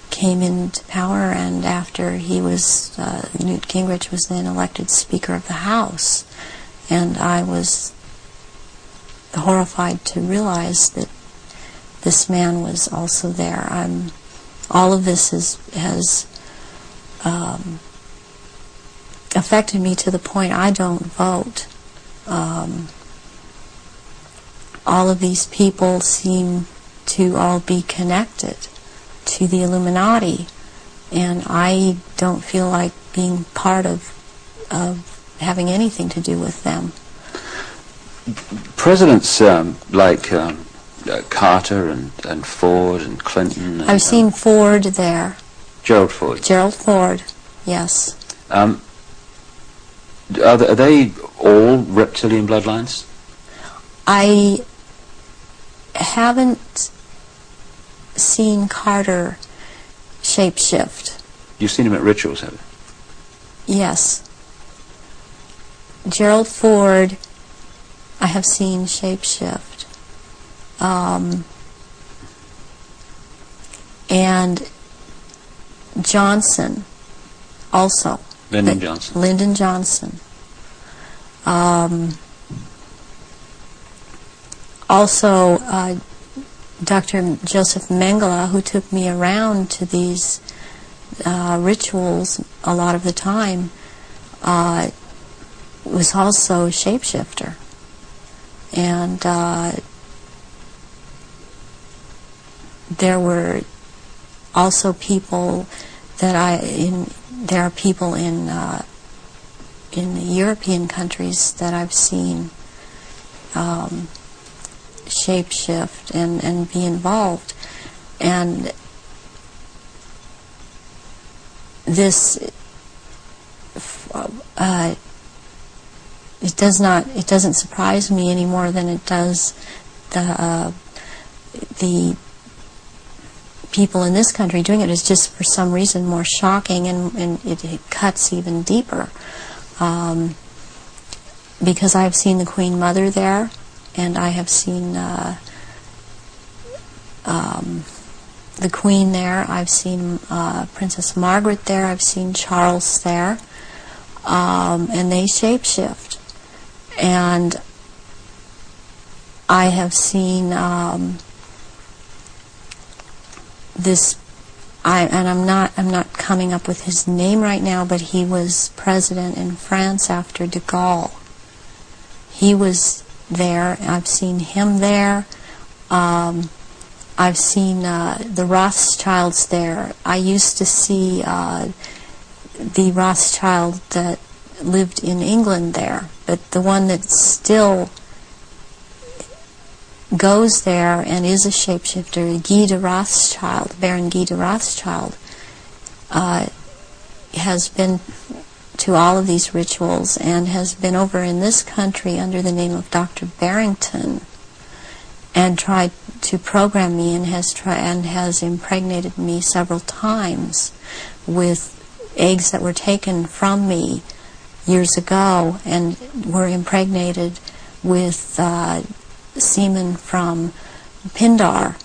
came into power, and after he was, Newt Gingrich was then elected Speaker of the House. And I was horrified to realize that this man was also there. All of this has affected me to the point I don't vote. All of these people seem to all be connected to the Illuminati, and I don't feel like being part of having anything to do with them. Presidents like Carter and Ford and Clinton. I've seen Ford there. Gerald Ford. Gerald Ford, yes. Are they all reptilian bloodlines? I haven't seen Carter shapeshift. You've seen him at rituals, have you? Yes. Gerald Ford, I have seen shapeshift. And Johnson, also. Lyndon Johnson. Lyndon Johnson. Also, Dr. Joseph Mengele, who took me around to these rituals a lot of the time, was also a shapeshifter. And there were also people that there are people in the European countries that I've seen shapeshift and be involved. And this it doesn't surprise me any more than it does the people in this country doing it. Is just for some reason more shocking, and it cuts even deeper, because I've seen the Queen Mother there, and I have seen the Queen there. I've seen Princess Margaret there. I've seen Charles there, and they shapeshift. And I have seen this. I'm not coming up with his name right now, but he was president in France after de Gaulle. He was there. I've seen him there. I've seen the Rothschilds there. I used to see the Rothschild that lived in England there, but the one that still goes there and is a shapeshifter, Guy de Rothschild, Baron Guy de Rothschild, has been to all of these rituals and has been over in this country under the name of Dr. Barrington and tried to program me, and has impregnated me several times with eggs that were taken from me years ago and were impregnated with semen from Pindar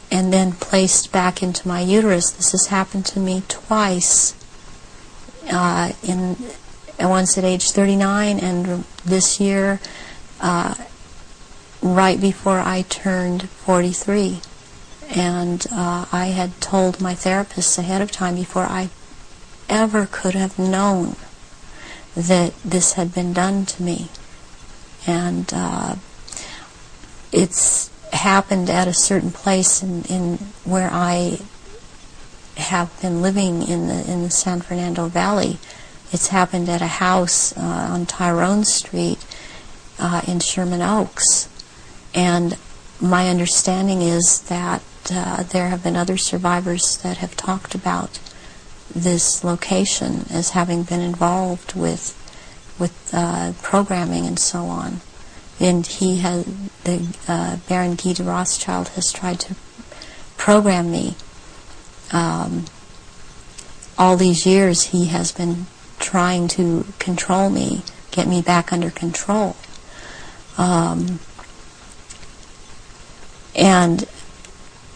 and then placed back into my uterus. This has happened to me twice, once at age 39 and this year right before I turned 43. And I had told my therapists ahead of time, before I ever could have known that this had been done to me. And it's happened at a certain place in where I have been living in the San Fernando Valley. It's happened at a house on Tyrone Street in Sherman Oaks. And my understanding is that there have been other survivors that have talked about this location as having been involved with programming and so on. And the Baron Guy de Rothschild has tried to program me. All these years he has been trying to control me, get me back under control. And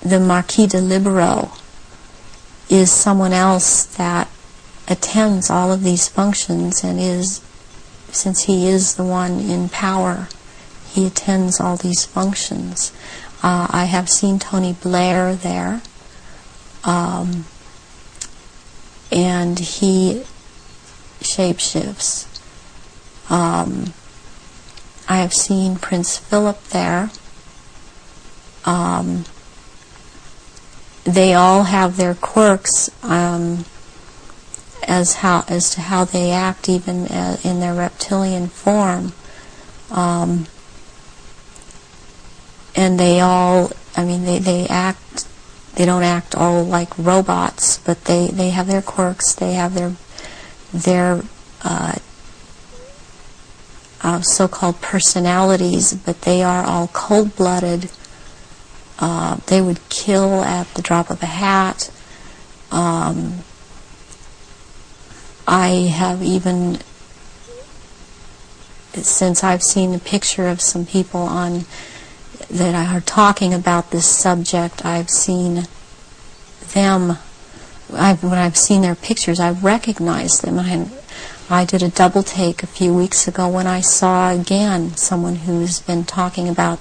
the Marquis de Libero is someone else that attends all of these functions and since he is the one in power, he attends all these functions. I have seen Tony Blair there, and he shapeshifts. I have seen Prince Philip there. They all have their quirks as to how they act, even in their reptilian form. And they all, they act. They don't act all like robots, but they have their quirks. They have their so-called personalities, but they are all cold-blooded, They would kill at the drop of a hat. I have even, since I've seen a picture of some people on that are talking about this subject, I've seen them. When I've seen their pictures, I've recognized them. I did a double take a few weeks ago when I saw again someone who's been talking about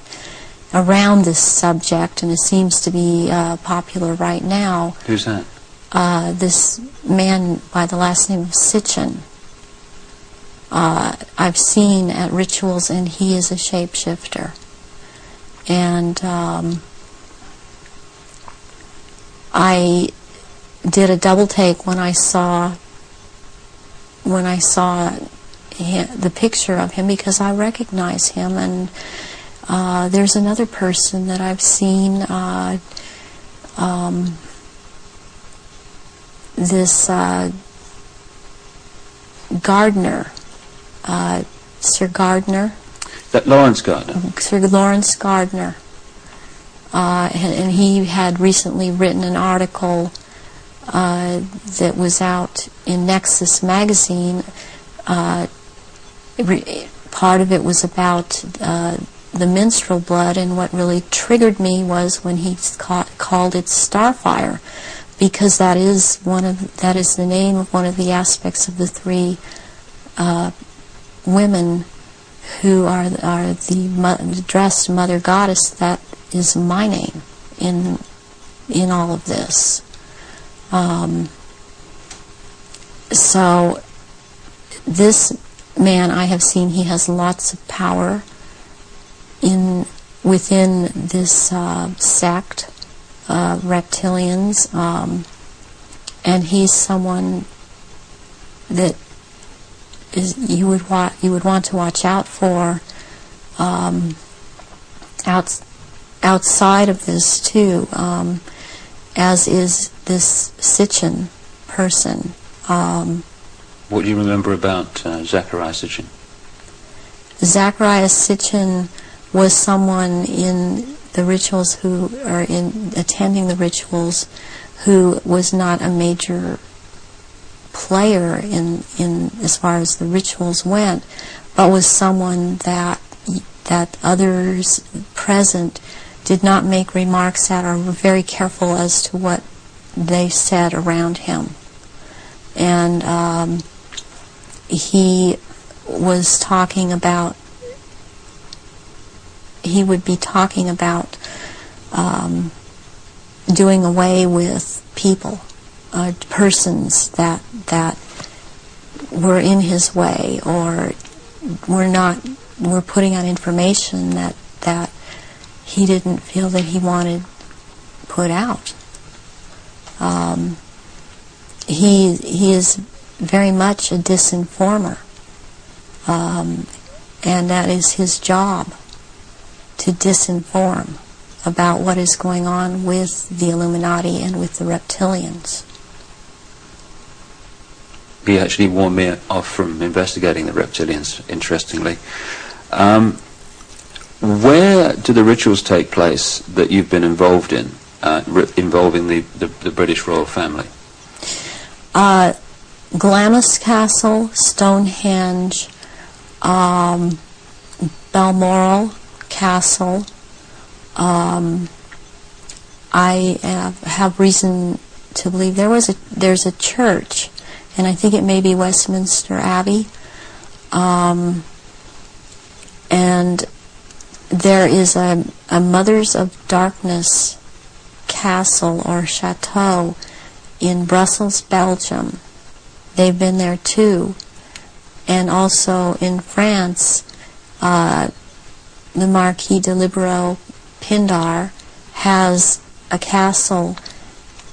around this subject, and it seems to be popular right now. Who's that? This man by the last name of Sitchin. I've seen at rituals, and he is a shapeshifter. And I did a double take when I saw the picture of him, because I recognize him. And there's another person that I've seen, this Gardner, Sir Gardner. That Lawrence Gardner? Sir Lawrence Gardner. And he had recently written an article that was out in Nexus magazine. Part of it was about the minstrel blood, and what really triggered me was when he called it Starfire, because that is the name of one of the aspects of the three women who are the dressed mother goddess. That is my name in all of this. So this man I have seen, he has lots of power within this sect, reptilians, and he's someone that you would want to watch out for outside of this too, as is this Sitchin person. What do you remember about Zachariah Sitchin? Zachariah Sitchin was someone in the rituals attending the rituals who was not a major player in as far as the rituals went, but was someone that others present did not make remarks at, or were very careful as to what they said around him. And he was talking about, he would be talking about doing away with people, persons that were in his way, or were putting out information that he didn't feel that he wanted put out. He is very much a disinformer, and that is his job, to disinform about what is going on with the Illuminati and with the reptilians. He actually warned me off from investigating the reptilians, interestingly. Where do the rituals take place that you've been involved in, involving the British royal family? Glamis Castle, Stonehenge, Balmoral Castle. I have reason to believe there's a church, and I think it may be Westminster Abbey, and there is a Mothers of Darkness castle or chateau in Brussels, Belgium. They've been there too. And also in France, the Marquis de Libero Pindar has a castle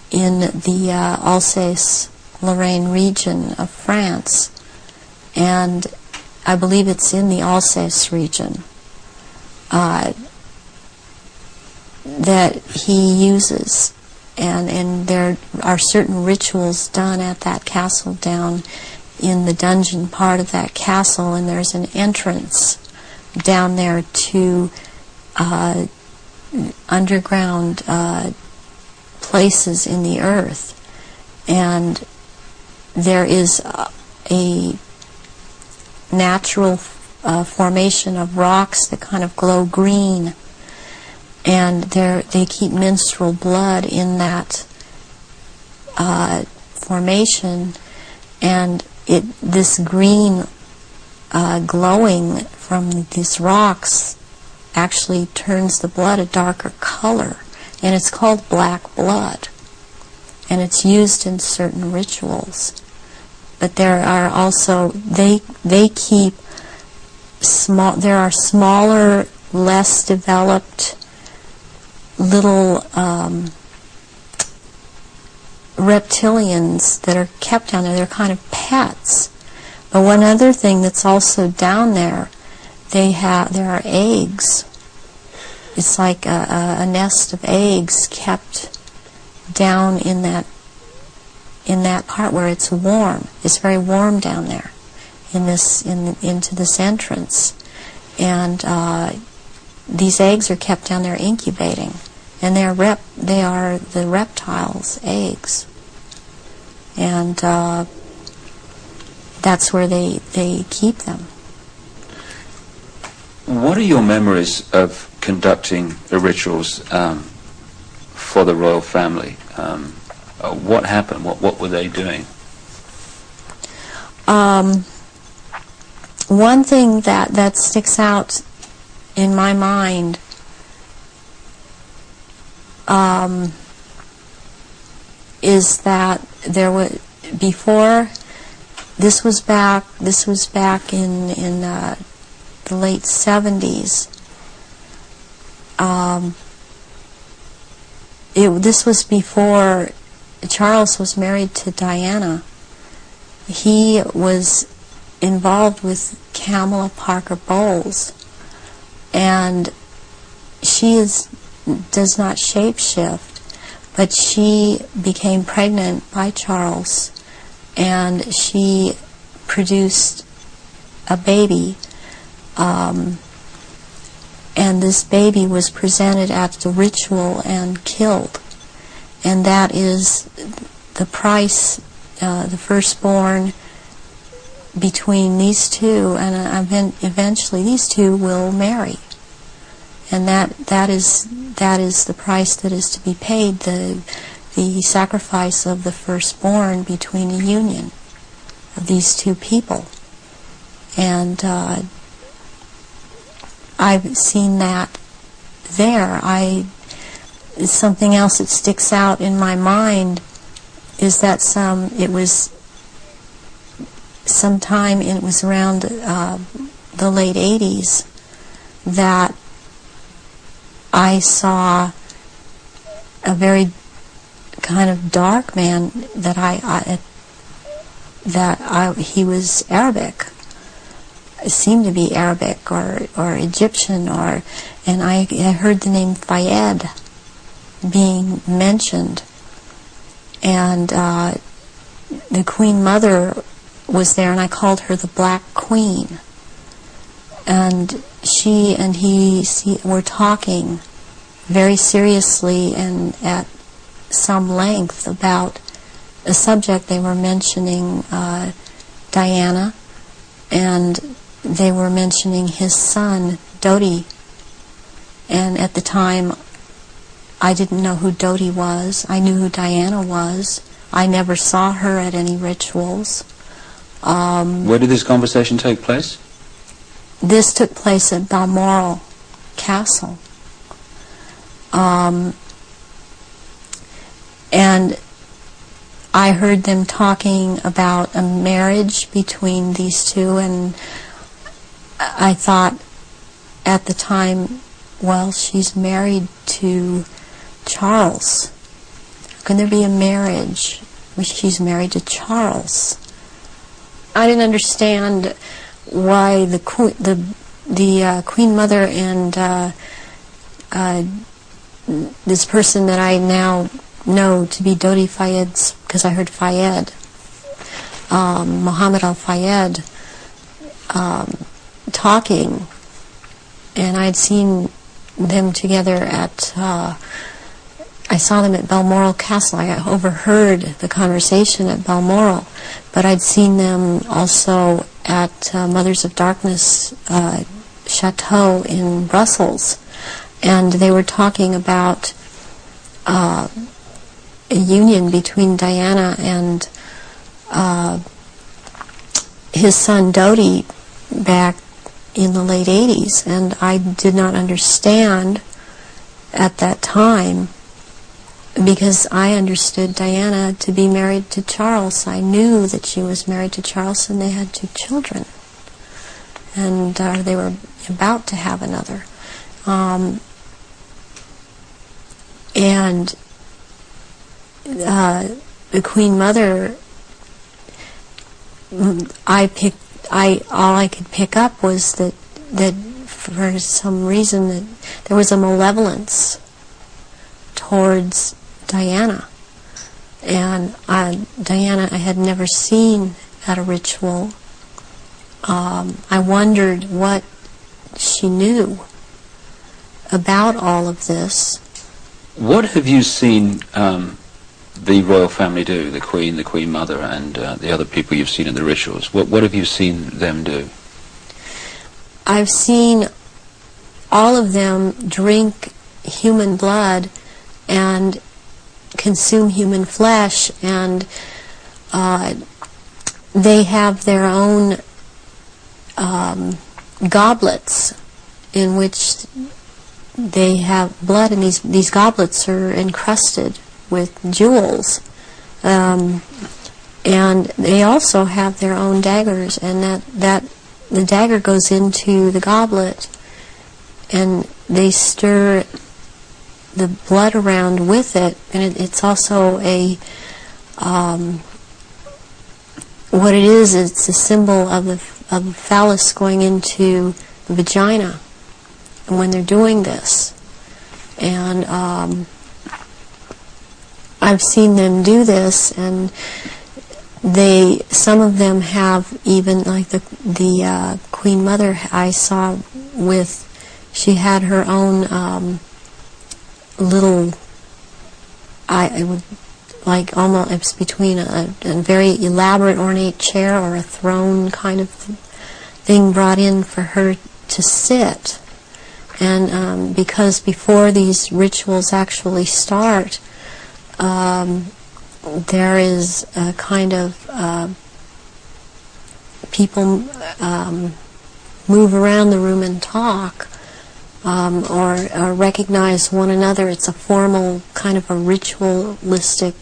in the Alsace-Lorraine region of France, and I believe it's in the Alsace region, that he uses, and there are certain rituals done at that castle down in the dungeon part of that castle, and there's an entrance down there to underground places in the earth, and there is a natural formation of rocks that kind of glow green, and they keep menstrual blood in that formation, and this green glowing from these rocks actually turns the blood a darker color, and it's called black blood, and it's used in certain rituals. But there are also, they keep small, there are smaller, less developed little reptilians that are kept down there. They're kind of pets. But one other thing that's also down there, there are eggs. It's like a nest of eggs kept down in that part where it's warm. It's very warm down there into this entrance, and these eggs are kept down there incubating, and they are the reptiles' eggs, and that's where they keep them. What are your memories of conducting the rituals for the royal family? What happened? What were they doing? One thing that sticks out in my mind is that there was before. This was back in the late 70s. This was before Charles was married to Diana. He was involved with Kamala Parker Bowles, and she does not shapeshift, but she became pregnant by Charles, and she produced a baby, and this baby was presented at the ritual and killed, and that is the price, the firstborn between these two, and eventually these two will marry, and that is the price that is to be paid, the sacrifice of the firstborn between a union of these two people. And I've seen that there. Something else that sticks out in my mind is that it was around the late 80s that I saw a very kind of dark man he was Arabic. It seemed to be Arabic or Egyptian, and I heard the name Fayed being mentioned, and the Queen Mother was there, and I called her the Black Queen, and she and he were talking very seriously and at some length about a subject. They were mentioning Diana, and they were mentioning his son, Dodi. And at the time, I didn't know who Dodi was. I knew who Diana was. I never saw her at any rituals. Where did this conversation take place? This took place at Balmoral Castle. And I heard them talking about a marriage between these two, and I thought at the time, well, she's married to Charles. How can there be a marriage when she's married to Charles? I didn't understand why the Queen Mother and this person that I now know to be Dodi Fayed's, because I heard Fayed, Muhammad al-Fayed, talking, and I'd seen them together at, I saw them at Balmoral Castle. I overheard the conversation at Balmoral, but I'd seen them also at Mothers of Darkness Chateau in Brussels, and they were talking about a union between Diana and his son Dodi back in the late 80s, and I did not understand at that time, because I understood Diana to be married to Charles. I knew that she was married to Charles, and they had 2 children, and they were about to have another. And the Queen Mother, all I could pick up was that for some reason that there was a malevolence towards Diana. And Diana I had never seen at a ritual. I wondered what she knew about all of this. What have you seen the royal family do, the Queen Mother, and the other people you've seen in the rituals? What have you seen them do? I've seen all of them drink human blood and consume human flesh, and they have their own goblets in which they have blood, and these goblets are encrusted with jewels, and they also have their own daggers, and that the dagger goes into the goblet, and they stir the blood around with it, and it's also a what it is, it's a symbol of the phallus going into the vagina when they're doing this. And I've seen them do this, and some of them have, even like the Queen Mother I saw with, she had her own little, it would like almost, it's between a very elaborate ornate chair or a throne kind of thing brought in for her to sit. And because before these rituals actually start, there is a kind of people move around the room and talk, or recognize one another. It's a formal kind of a ritualistic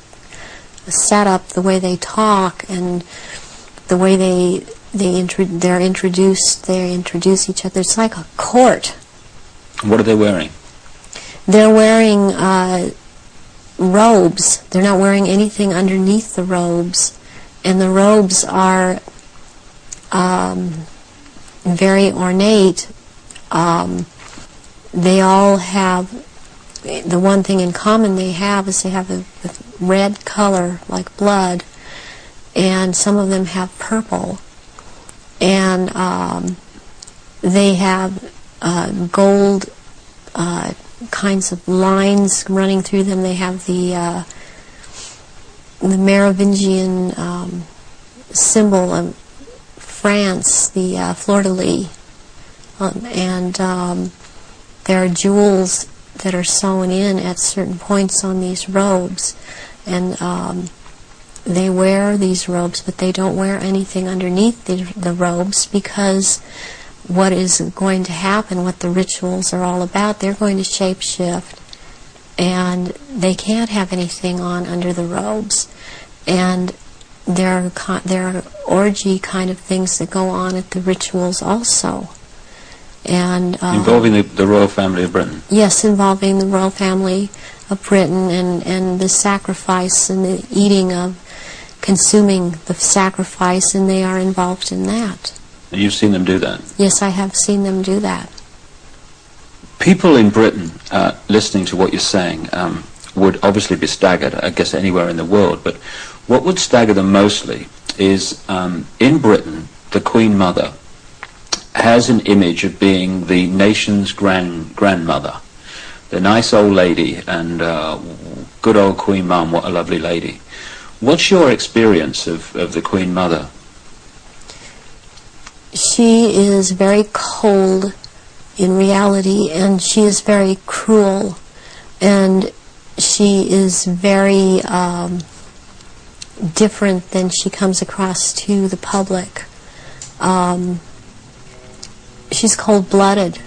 setup, the way they talk and the way they introduce each other. It's like a court. What are they wearing? They're wearing robes. They're not wearing anything underneath the robes, and the robes are very ornate. They all have, the one thing in common they have is they have a red color like blood, and some of them have purple, and they have gold kinds of lines running through them. They have the Merovingian symbol of France, the fleur-de-lis, and there are jewels that are sewn in at certain points on these robes, and they wear these robes, but they don't wear anything underneath the robes, because what is going to happen, what the rituals are all about, they're going to shape-shift, and they can't have anything on under the robes. And there are orgy kind of things that go on at the rituals also. And involving the royal family of Britain? Yes, involving the royal family of Britain, and the sacrifice and the eating of, consuming the sacrifice, and they are involved in that. And you've seen them do that? Yes, I have seen them do that. People in Britain, listening to what you're saying, would obviously be staggered, I guess anywhere in the world, but what would stagger them mostly is, in Britain, the Queen Mother has an image of being the nation's grandmother, the nice old lady, and good old Queen Mum, what a lovely lady. What's your experience of the Queen Mother? She is very cold in reality, and she is very cruel, and she is very different than she comes across to the public. She's cold-blooded.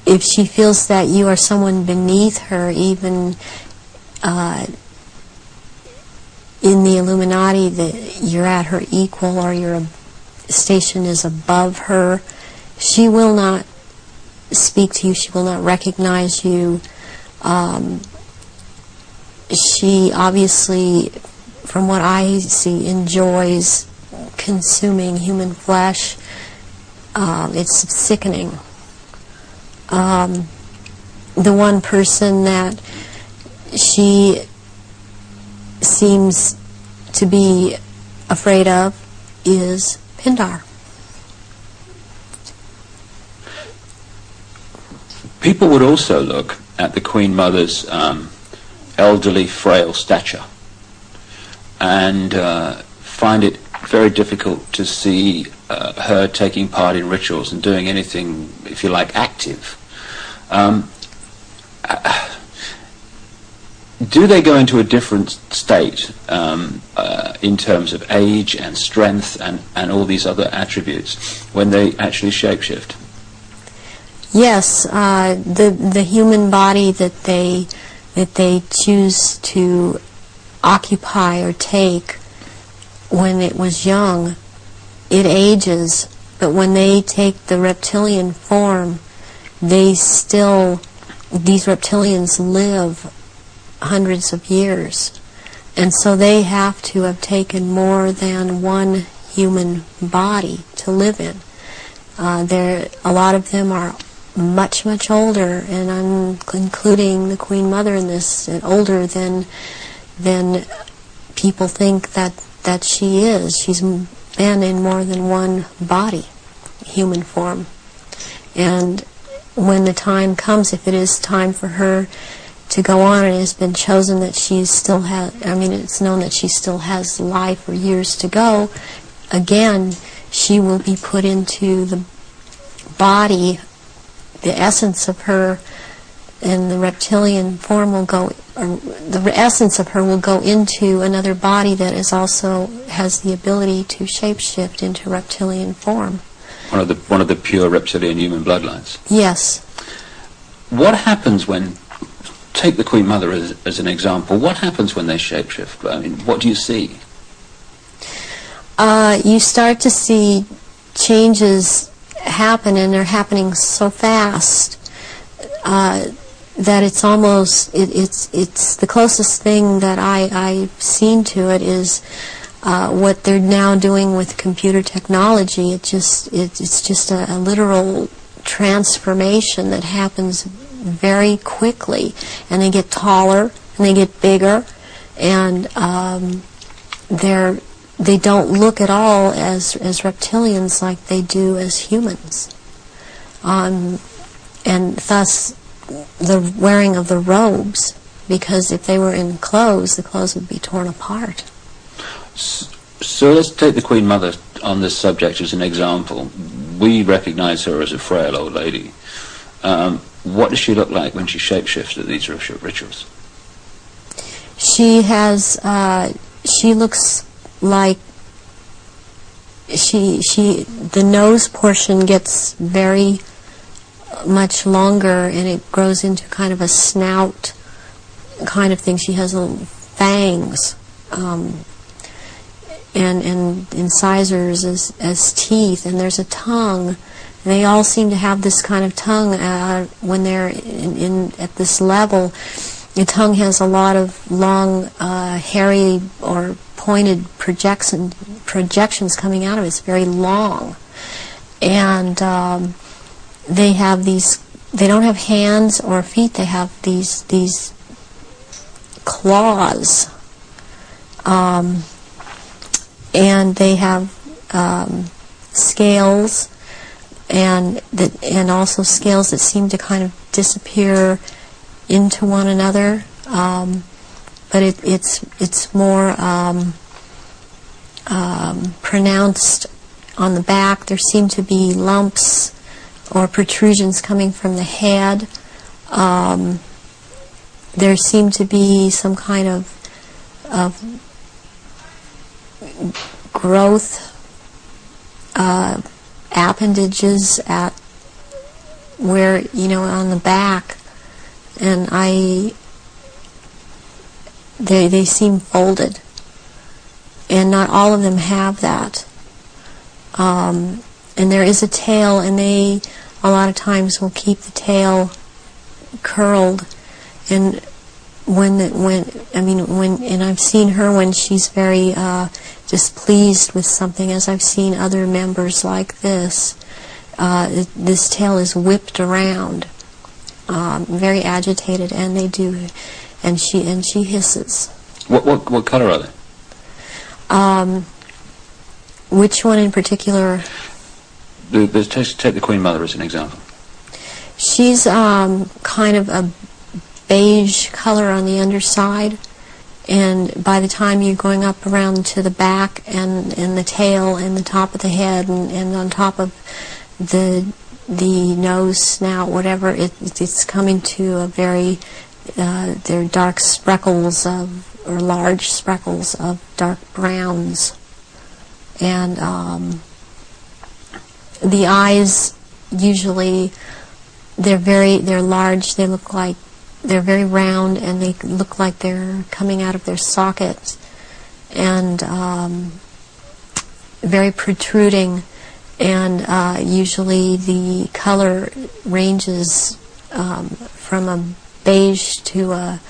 If she feels that you are someone beneath her, even in the Illuminati, that you're at her equal or your station is above her, she will not speak to you, she will not recognize you. She obviously, from what I see, enjoys consuming human flesh. It's sickening. The one person that she seems to be afraid of is Pindar. People would also look at the Queen Mother's elderly, frail stature and find it very difficult to see her taking part in rituals and doing anything, if you like, active. Do they go into a different state in terms of age and strength and all these other attributes when they actually shapeshift? Yes, the human body that they choose to occupy or take when it was young, it ages, but when they take the reptilian form, these reptilians live hundreds of years, and so they have to have taken more than one human body to live in. A lot of them are much, much older, and I'm including the Queen Mother in this, older than people think that she is. She's been in more than one body, human form. And when the time comes, if it is time for her to go on, and it has been chosen that she still has, it's known that she still has life or years to go, again, she will be put into the body, the essence of her, and the reptilian form will go, or the essence of her will go into another body that is also has the ability to shapeshift into reptilian form. One of the pure reptilian human bloodlines. Yes. What happens when, take the Queen Mother as an example, what happens when they shapeshift? I mean, what do you see? You start to see changes happen, and they're happening so fast that it's almost, it's the closest thing that I've seen to it is what they're now doing with computer technology. It's just a literal transformation that happens very quickly, and they get taller and they get bigger, and they don't look at all as reptilians like they do as humans, and thus the wearing of the robes, because if they were in clothes, the clothes would be torn apart. So let's take the Queen Mother on this subject as an example. We recognize her as a frail old lady. What does she look like when she shapeshifts at these rituals? She looks like the nose portion gets very much longer, and it grows into kind of a snout kind of thing. She has little fangs and incisors as teeth, and there's a tongue. They all seem to have this kind of tongue when they're at this level. The tongue has a lot of long, hairy or pointed projections coming out of it. It's very long. And they have these, they don't have hands or feet, they have these claws. And they have scales. and also scales that seem to kind of disappear into one another. But it's more pronounced on the back. There seem to be lumps or protrusions coming from the head. There seem to be some kind of growth appendages at where, on the back, and they seem folded, and not all of them have that. And there is a tail, and they a lot of times will keep the tail curled, and and I've seen her when she's very displeased with something, as I've seen other members like this. This tail is whipped around, very agitated, and they do, and she hisses. What color are they? Which one in particular? Take the Queen Mother as an example. She's kind of a beige color on the underside, and by the time you're going up around to the back and the tail and the top of the head and on top of the nose, snout, whatever, it's coming to a very they're dark speckles or large speckles of dark browns, and the eyes usually they're large. They look like they're very round, and they look like they're coming out of their sockets, and very protruding, and usually the color ranges from a beige to a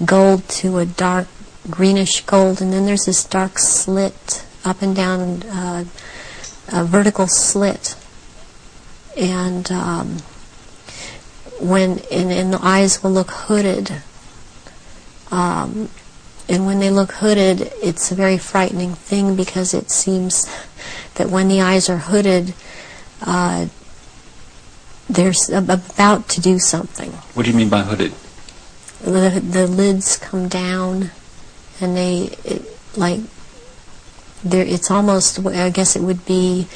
gold to a dark greenish gold, and then there's this dark slit up and down, a vertical slit, and and the eyes will look hooded, and when they look hooded, it's a very frightening thing, because it seems that when the eyes are hooded, they're about to do something. What do you mean by hooded? The lids come down, and it's almost, I guess it would be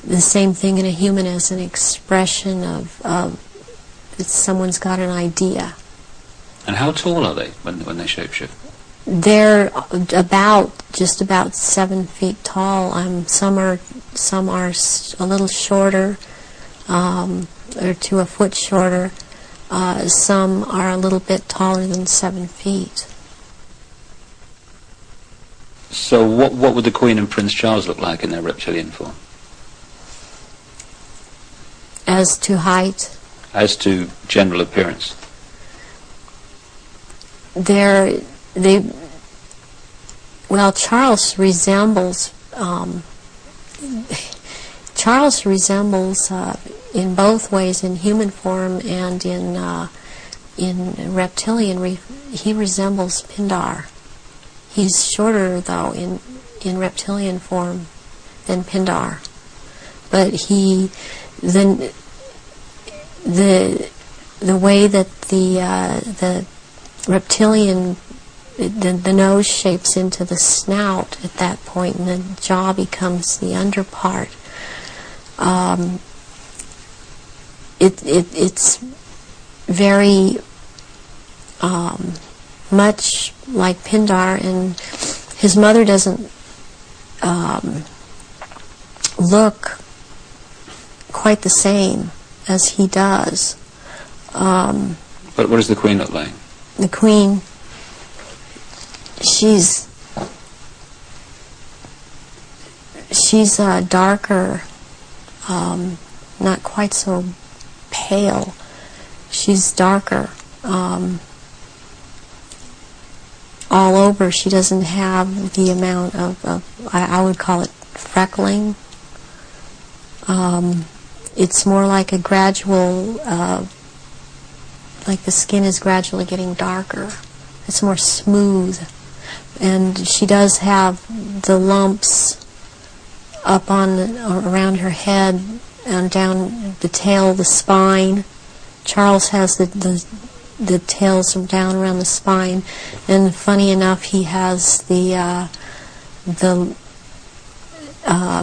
the same thing in a human as an expression of someone's got an idea. And how tall are they when they shapeshift? They're just about 7 feet tall. Some are a little shorter, or to a foot shorter. Some are a little bit taller than 7 feet. So what would the Queen and Prince Charles look like in their reptilian form? As to height? As to general appearance? Charles resembles in both ways, in human form and in reptilian. He resembles Pindar. He's shorter, though, in reptilian form than Pindar, but the way that the reptilian, the nose shapes into the snout at that point, and the jaw becomes the underpart. It's very much like Pindar, and his mother doesn't look quite the same as he does. But what does the Queen look like? The Queen, she's darker, not quite so pale. She's darker. All over, she doesn't have the amount of I would call it freckling. It's more like a gradual, like the skin is gradually getting darker. It's more smooth. And she does have the lumps up around her head and down the tail, the spine. Charles has the tails down around the spine, and funny enough, he has the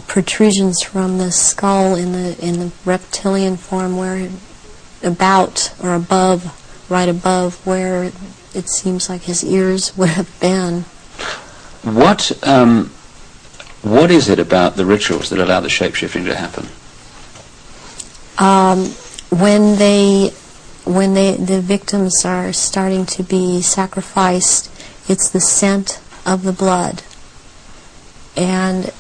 protrusions from the skull in the reptilian form, where about or above, right above where it seems like his ears would have been. What is it about the rituals that allow the shape-shifting to happen? When the victims are starting to be sacrificed, it's the scent of the blood, and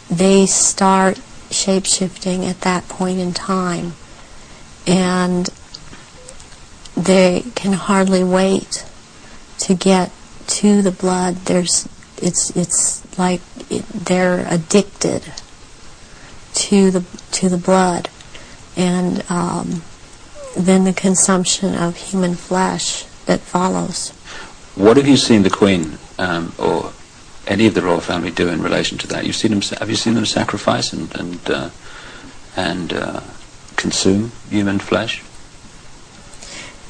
they start shape-shifting at that point in time, and they can hardly wait to get to the blood. It's like they're addicted to the blood, and then the consumption of human flesh that follows. What have you seen the Queen or any of the royal family do in relation to that? Have you seen them sacrifice and consume human flesh?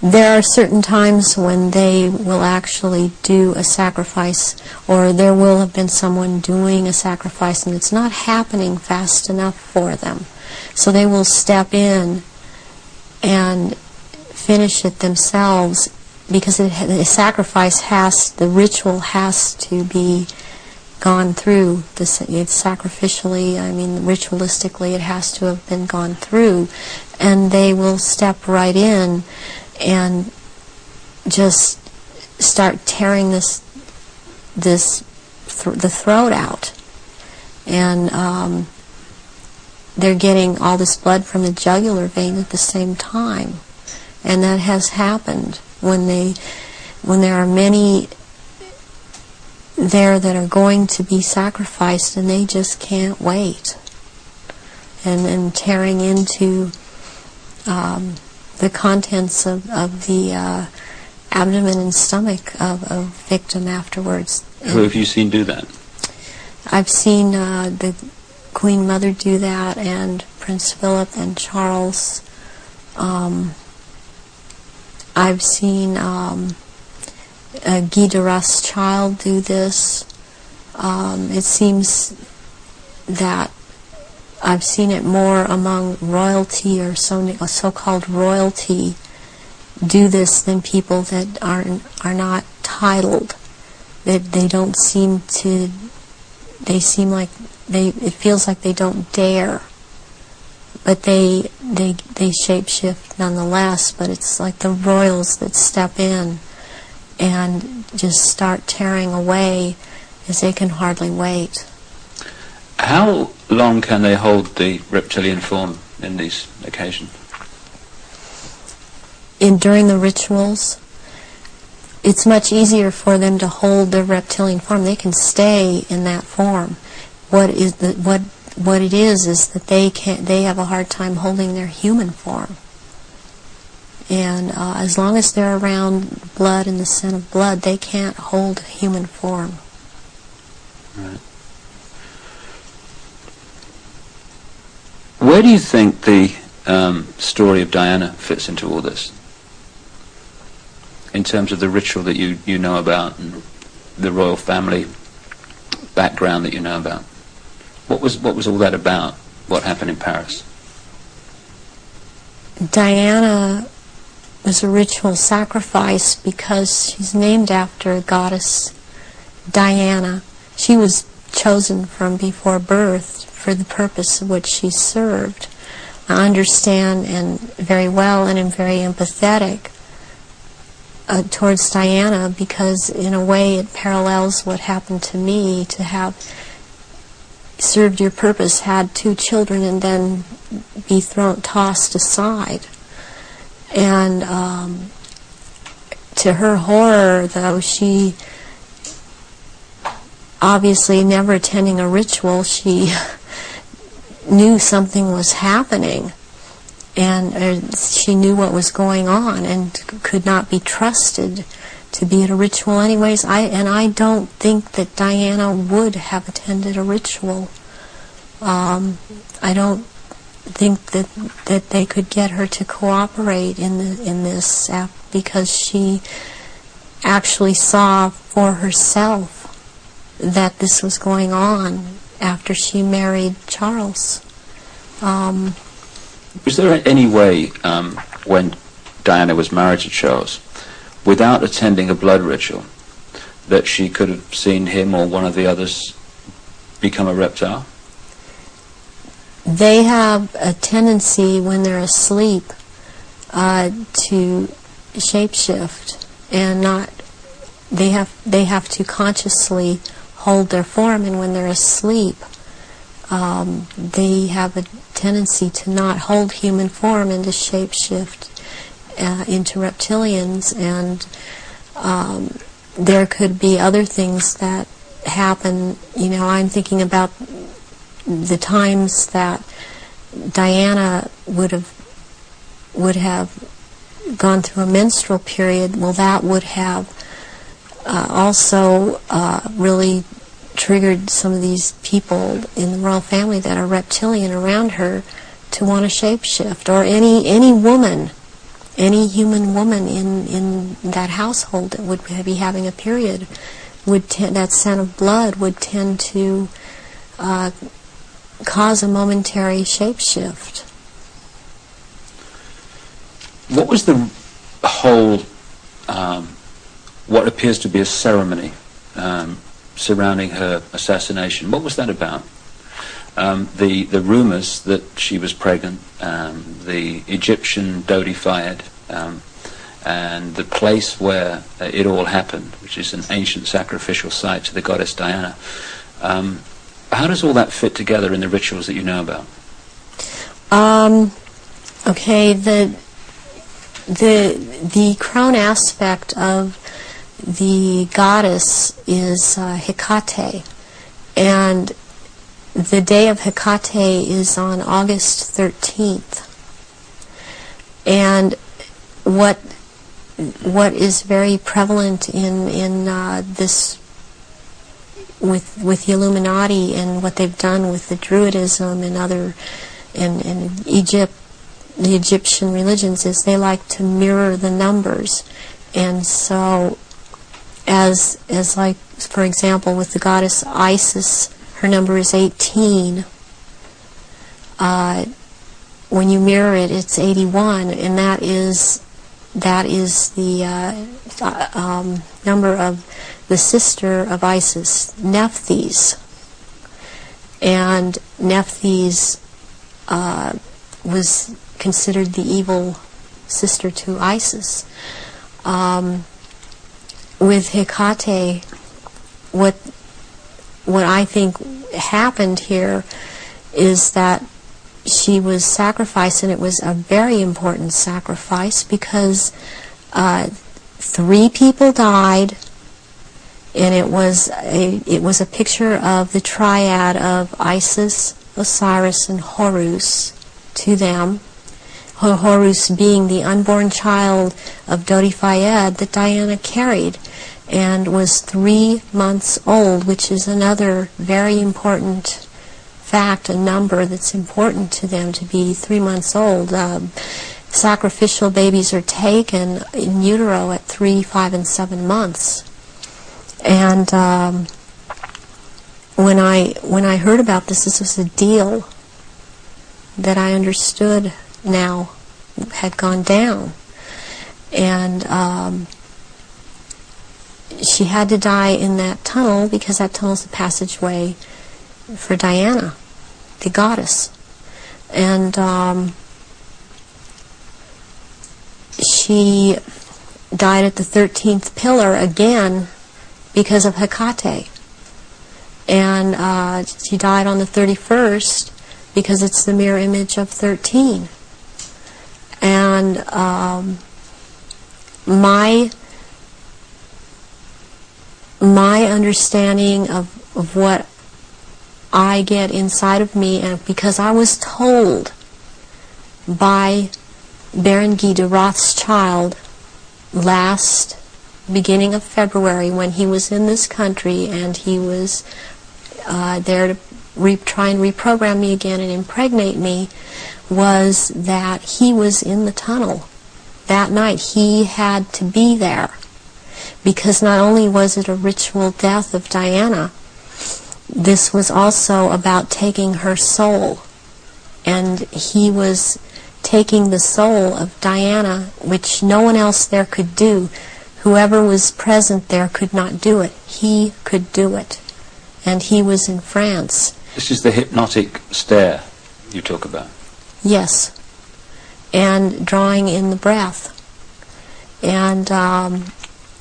There are certain times when they will actually do a sacrifice, or there will have been someone doing a sacrifice, and it's not happening fast enough for them. So they will step in and finish it themselves, because the ritual has to be gone through. It's sacrificially, ritualistically, it has to have been gone through, and they will step right in and just start tearing the throat out, and they're getting all this blood from the jugular vein at the same time, and that has happened when there are many there that are going to be sacrificed, and they just can't wait, and tearing into the contents of the abdomen and stomach of a victim afterwards. Who have you seen do that? I've seen the Queen Mother do that, and Prince Philip and Charles. I've seen Guy de Rothschild do this. It seems that I've seen it more among royalty, or so-called royalty, do this than people that are not titled. That they don't seem to. They seem like it feels like they don't dare, but they shape-shift nonetheless. But it's like the royals that step in and just start tearing away, as they can hardly wait. How long can they hold the reptilian form in these occasions? During the rituals, it's much easier for them to hold their reptilian form. They can stay in that form. What it is that they have a hard time holding their human form. And as long as they're around blood and the scent of blood, they can't hold human form. Right. Where do you think the story of Diana fits into all this, in terms of the ritual that you know about and the royal family background that you know about? What was all that about? What happened in Paris? Diana was a ritual sacrifice because she's named after goddess Diana. She was chosen from before birth for the purpose of which she served. I understand and very well, and am very empathetic towards Diana, because in a way it parallels what happened to me, to have served your purpose, had 2 children, and then be tossed aside. And to her horror, though, she obviously never attending a ritual, she knew something was happening, and she knew what was going on, and could not be trusted to be at a ritual anyways. I don't think that Diana would have attended a ritual. I don't think that they could get her to cooperate in this because she actually saw for herself that this was going on after she married Charles. Was there any way, when Diana was married to Charles, without attending a blood ritual, that she could have seen him or one of the others become a reptile? They have a tendency when they're asleep to shapeshift, and they have to consciously hold their form, and when they're asleep they have a tendency to not hold human form and to shapeshift into reptilians, and there could be other things that happen. I'm thinking about the times that Diana would have gone through a menstrual period. Well, that would have also really triggered some of these people in the royal family that are reptilian around her to want to shapeshift, or any woman, any human woman in that household that would be having a period, that scent of blood would tend to cause a momentary shapeshift. What was the whole, what appears to be a ceremony surrounding her assassination? What was that about? The rumours that she was pregnant, the Egyptian Dodi Fayed, and the place where it all happened, which is an ancient sacrificial site to the goddess Diana. How does all that fit together in the rituals that you know about? Okay, the crown aspect of the goddess is Hecate, and the day of Hecate is on August 13th. And what is very prevalent in this with the Illuminati and what they've done with the Druidism and Egypt, the Egyptian religions, is they like to mirror the numbers. And so as like, for example, with the goddess Isis, her number is 18. When you mirror it, it's 81, and that is the number of the sister of Isis, Nephthys. And Nephthys was considered the evil sister to Isis. With Hecate, what I think happened here is that she was sacrificed, and it was a very important sacrifice because 3 people died, and it was a picture of the triad of Isis, Osiris, and Horus to them. Horus being the unborn child of Dodi Fayed that Diana carried, and was 3 months old, which is another very important fact, a number that's important to them, to be 3 months old. Sacrificial babies are taken in utero at 3, 5, and 7 months. And when I heard about this was a deal that I understood now had gone down, and she had to die in that tunnel because that tunnel's the passageway for Diana, the goddess. And she died at the 13th pillar again because of Hecate. And she died on the 31st because it's the mirror image of 13. And my understanding of what I get inside of me, and because I was told by Baron Guy de Rothschild last beginning of February, when he was in this country and he was there try and reprogram me again and impregnate me was that he was in the tunnel that night. He had to be there, because not only was it a ritual death of Diana, this was also about taking her soul. And he was taking the soul of Diana, which no one else there could do. Whoever was present there could not do it. He could do it. And he was in France. This is the hypnotic stare you talk about. Yes. And drawing in the breath. And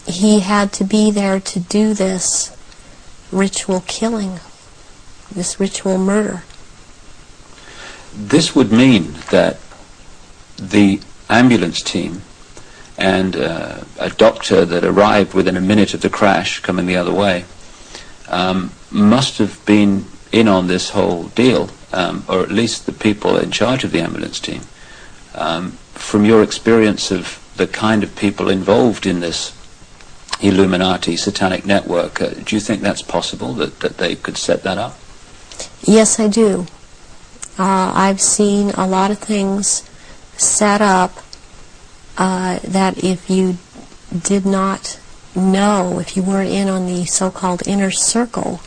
he had to be there to do this ritual killing, this ritual murder. This would mean that the ambulance team and a doctor that arrived within a minute of the crash coming the other way must have been in on this whole deal, or at least the people in charge of the ambulance team. From your experience of the kind of people involved in this Illuminati satanic network, do you think that's possible, that they could set that up? Yes, I do. I've seen a lot of things set up that if you did not know, if you weren't in on the so-called inner circle,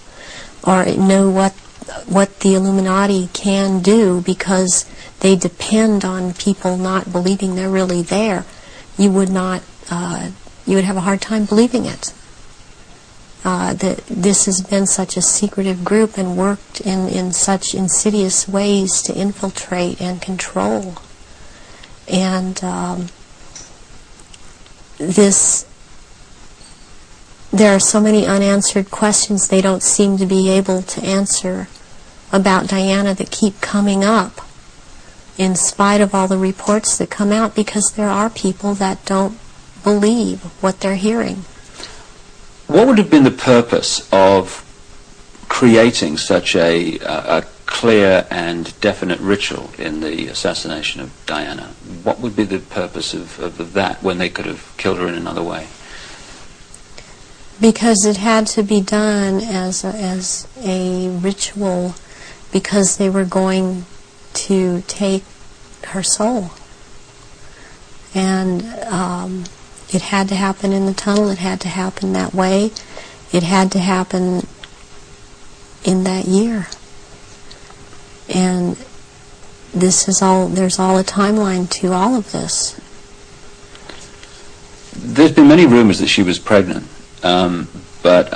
or know what the Illuminati can do, because they depend on people not believing they're really there, you would not, you would have a hard time believing it. That this has been such a secretive group and worked in such insidious ways to infiltrate and control. And there are so many unanswered questions they don't seem to be able to answer about Diana that keep coming up in spite of all the reports that come out, because there are people that don't believe what they're hearing. What would have been the purpose of creating such a clear and definite ritual in the assassination of Diana? What would be the purpose of that when they could have killed her in another way? Because it had to be done as a ritual, because they were going to take her soul. And it had to happen in the tunnel. It had to happen that way. It had to happen in that year. And this is all, there's all a timeline to all of this. There's been many rumors that she was pregnant, but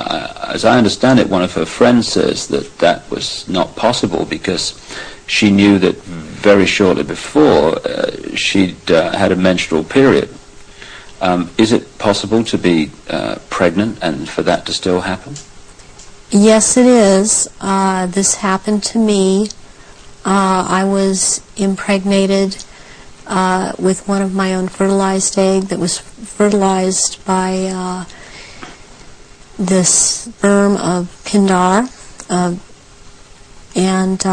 as I understand it, one of her friends says that was not possible, because she knew that very shortly before she'd had a menstrual period. Is it possible to be pregnant and for that to still happen? Yes, it is. This happened to me. I was impregnated with one of my own fertilized egg that was fertilized by the sperm of Pindar, and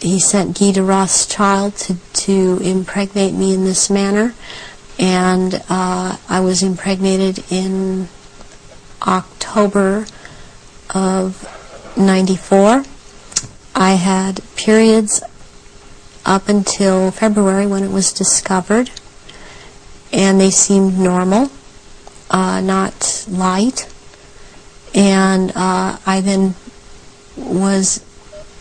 he sent Guy de Rothschild to impregnate me in this manner, and I was impregnated in October of '94. I had periods up until February when it was discovered, and they seemed normal, not light. And I then was,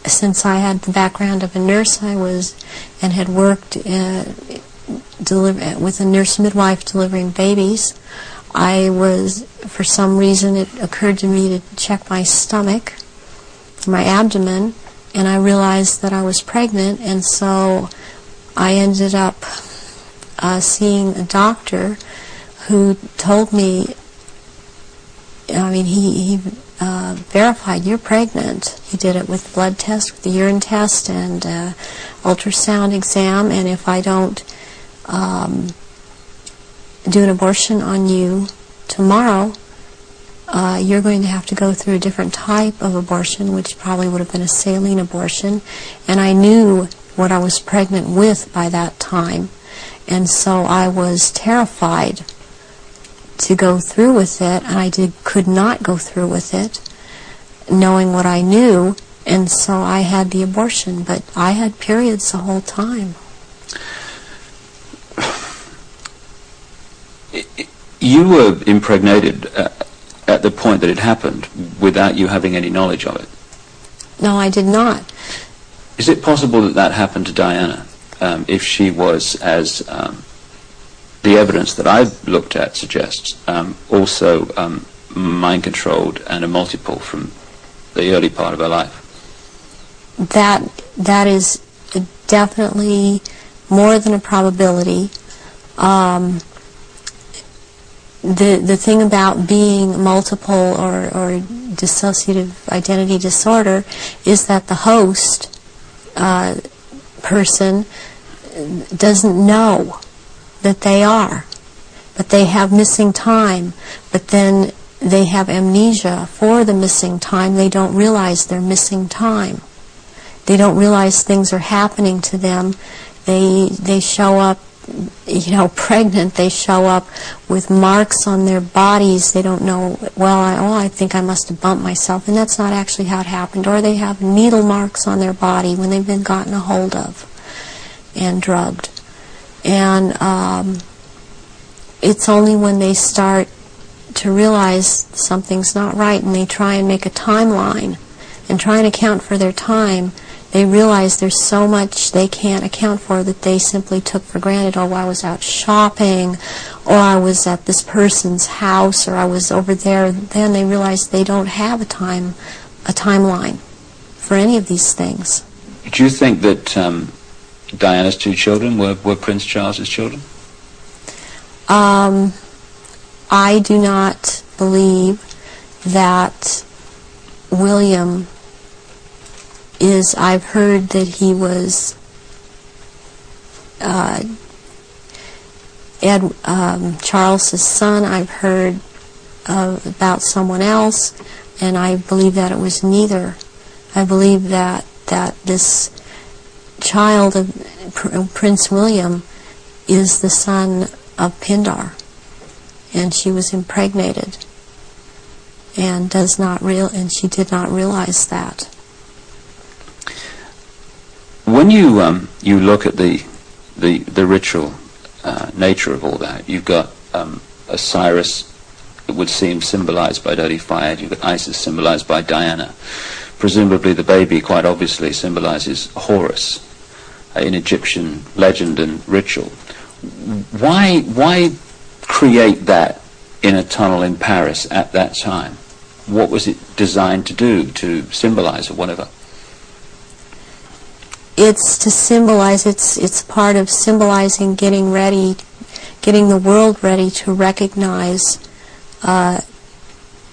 since I had the background of a nurse, I was and had worked with a nurse midwife delivering babies. I was, for some reason, it occurred to me to check my stomach, my abdomen, and I realized that I was pregnant, and so I ended up seeing a doctor who told me, I mean, he verified, you're pregnant. He did it with blood test, with the urine test, and ultrasound exam, and if I don't do an abortion on you tomorrow, you're going to have to go through a different type of abortion, which probably would have been a saline abortion. And I knew what I was pregnant with by that time, and so I was terrified to go through with it, and I could not go through with it, knowing what I knew, And so I had the abortion, but I had periods the whole time. You were impregnated at the point that it happened without you having any knowledge of it. No, I did not. Is it possible that that happened to Diana if she was, as the evidence that I've looked at suggests, also mind-controlled and a multiple from the early part of her life? That is definitely more than a probability. The thing about being multiple or dissociative identity disorder is that the host person doesn't know that they are, but they have missing time, but then they have amnesia for the missing time. They don't realize they're missing time. They don't realize things are happening to them. They show up, pregnant. They show up with marks on their bodies. They don't know, I think I must have bumped myself, and that's not actually how it happened. Or they have needle marks on their body when they've been gotten a hold of and drugged. And it's only when they start to realize something's not right and they try and make a timeline and try and account for their time, they realize there's so much they can't account for that they simply took for granted. Oh, I was out shopping, or I was at this person's house, or I was over there. Then they realize they don't have a timeline for any of these things. Do you think that Diana's two children were Prince Charles's children? I do not believe that William is. I've heard that he was Charles's son. I've heard about someone else, and I believe that it was neither. I believe that this child of Prince William is the son of Pindar, and she was impregnated and she did not realize that. When you look at the ritual nature of all that, you've got Osiris, it would seem, symbolized by dirty fire. You've got Isis, symbolized by Diana. Presumably the baby, quite obviously, symbolizes Horus in Egyptian legend and ritual. Why create that in a tunnel in Paris at that time? What was it designed to do, to symbolize or whatever? It's to symbolize, it's part of symbolizing getting the world ready to recognize the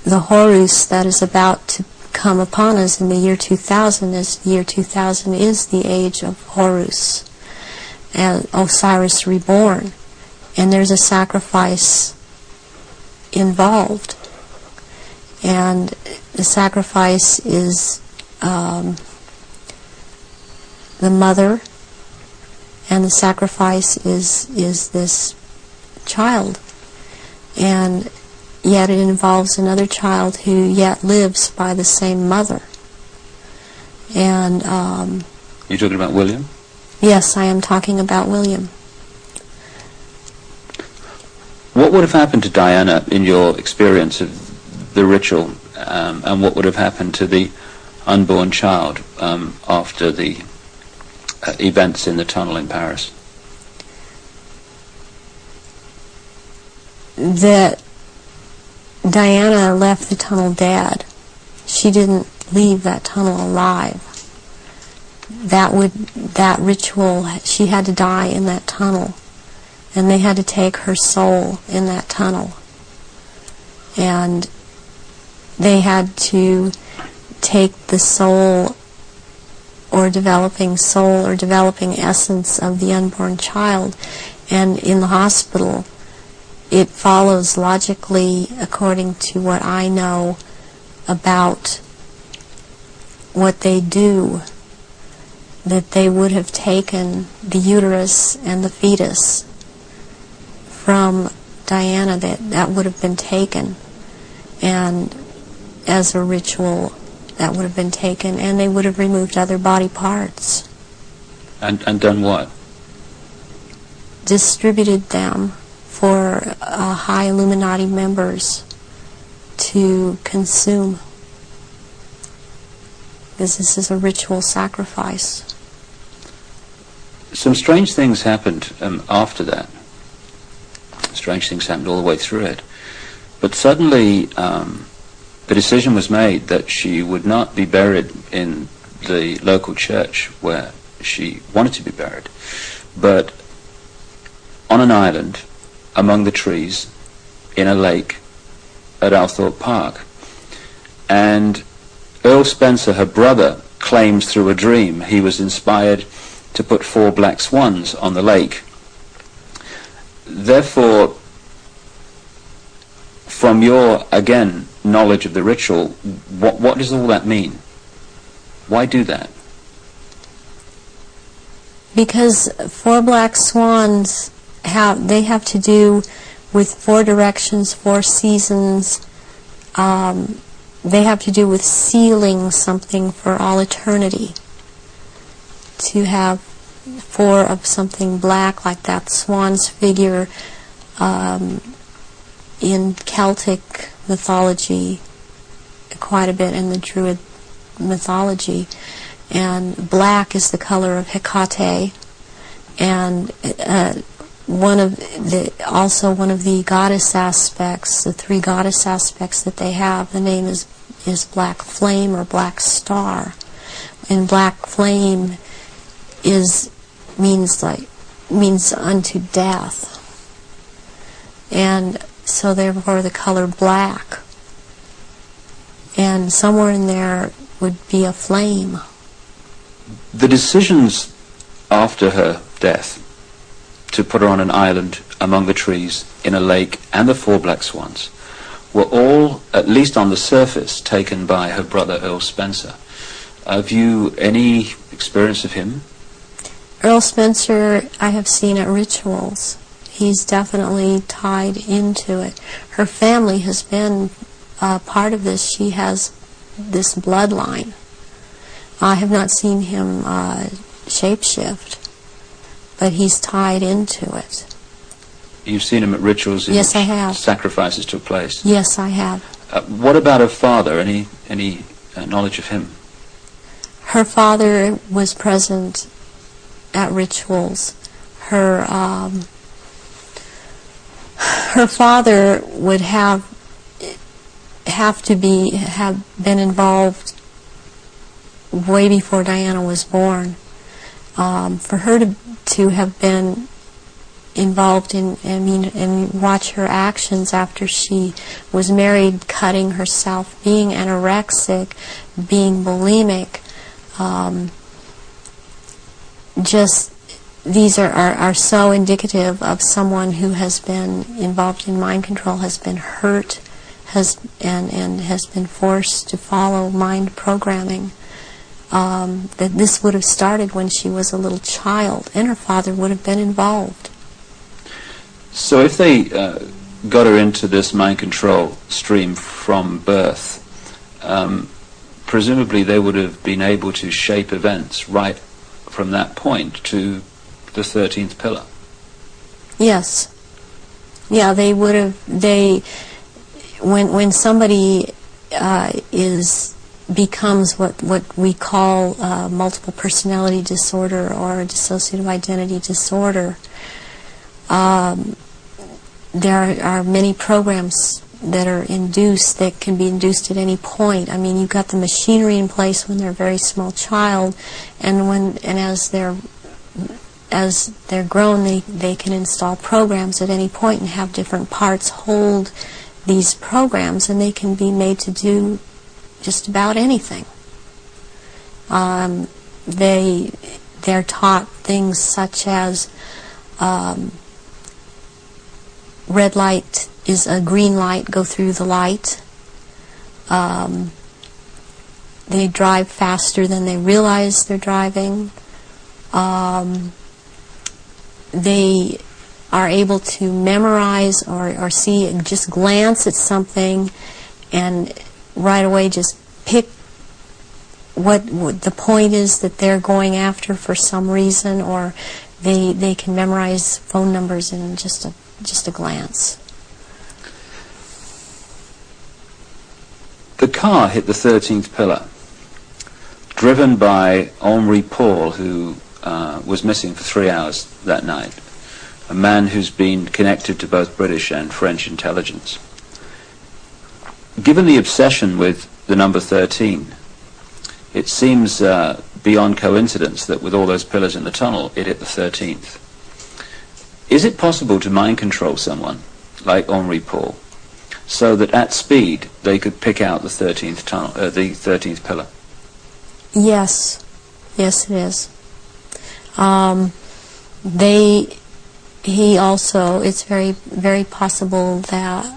Horus that is about to come upon us in the year 2000, as the year 2000 is the age of Horus and Osiris reborn. And there's a sacrifice involved. And the sacrifice is the mother, and the sacrifice is this child. And yet it involves another child who yet lives by the same mother. And you're talking about William? Yes, I am talking about William. What would have happened to Diana in your experience of the ritual, and what would have happened to the unborn child after the events in the tunnel in Paris? That Diana left the tunnel dead. She didn't leave that tunnel alive. That ritual, she had to die in that tunnel, and they had to take her soul in that tunnel, and they had to take the soul or developing essence of the unborn child. And in the hospital, it follows logically, according to what I know about what they do, that they would have taken the uterus and the fetus from Diana, that would have been taken, and as a ritual that would have been taken, and they would have removed other body parts. And done what? Distributed them for high Illuminati members to consume, because this is a ritual sacrifice. Some strange things happened after that. Strange things happened all the way through it. But suddenly the decision was made that she would not be buried in the local church where she wanted to be buried, but on an island among the trees in a lake at Althorpe Park. And Earl Spencer, her brother, claims through a dream he was inspired to put 4 black swans on the lake. Therefore, from your, again, knowledge of the ritual, what does all that mean? Why do that? Because 4 black swans have to do with 4 directions, 4 seasons. They have to do with sealing something for all eternity. To have 4 of something black, like that swan's figure in Celtic mythology, quite a bit in the Druid mythology. And black is the color of Hecate, and also one of the goddess aspects, the 3 goddess aspects that they have, the name is Black Flame or Black Star. And Black Flame means unto death. And so therefore the color black. And somewhere in there would be a flame. The decisions after her death to put her on an island among the trees in a lake and the 4 black swans were all, at least on the surface, taken by her brother Earl Spencer. Have you any experience of him? Earl Spencer I have seen at rituals. He's definitely tied into it. Her family has been part of this. She has this bloodline. I have not seen him shapeshift, but he's tied into it. You've seen him at rituals in Yes, I which have. sacrifices took place? Yes, I have. What about her father? Any knowledge of him? Her father was present at rituals. Her father would have been involved way before Diana was born. For her to have been involved and watch her actions after she was married, cutting herself, being anorexic, being bulimic, these are so indicative of someone who has been involved in mind control, has been hurt, and has been forced to follow mind programming. That this would have started when she was a little child, and her father would have been involved. So if they got her into this mind control stream from birth, presumably they would have been able to shape events right from that point to the 13th pillar. Yes. Yeah, they would have. When somebody becomes what we call multiple personality disorder or dissociative identity disorder, there are many programs that are induced, that can be induced at any point. I mean, you've got the machinery in place when they're a very small child, and as they're grown, they can install programs at any point and have different parts hold these programs, and they can be made to do just about anything. They're taught things such as red light is a green light, go through the light. They drive faster than they realize they're driving. They are able to memorize or see, just glance at something and right away just pick what the point is that they're going after for some reason, or they can memorize phone numbers in just a glance. The car hit the 13th pillar, driven by Henri Paul, who was missing for 3 hours that night, a man who's been connected to both British and French intelligence. Given the obsession with the number 13, it seems beyond coincidence that with all those pillars in the tunnel, it hit the 13th. Is it possible to mind control someone like Henri Paul so that at speed they could pick out the 13th tunnel, the 13th pillar? Yes, yes, it is. He also, it's very, very possible that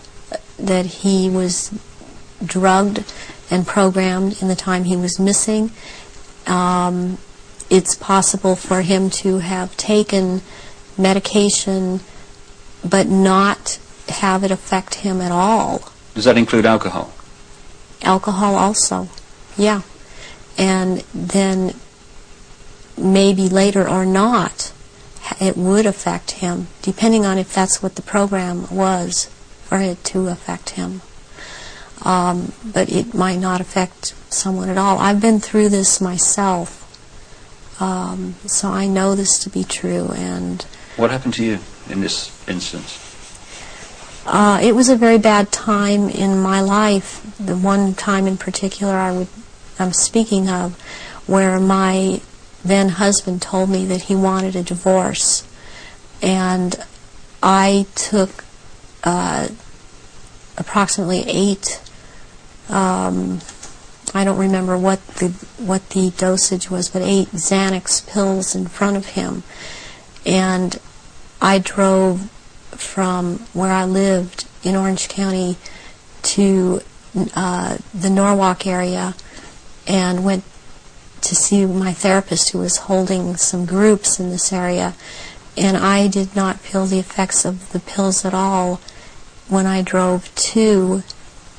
he was drugged and programmed in the time he was missing. It's possible for him to have taken medication but not have it affect him at all. Does that include alcohol? Alcohol also, yeah. And then maybe later or not, it would affect him, depending on if that's what the program was, for it to affect him. But it might not affect someone at all. I've been through this myself, so I know this to be true. And what happened to you in this instance? It was a very bad time in my life. The one time in particular I'm speaking of, where my then husband told me that he wanted a divorce, and I took approximately 8. I don't remember what the dosage was, but 8 Xanax pills in front of him, and I drove from where I lived in Orange County to the Norwalk area and went to see my therapist, who was holding some groups in this area, and I did not feel the effects of the pills at all when I drove to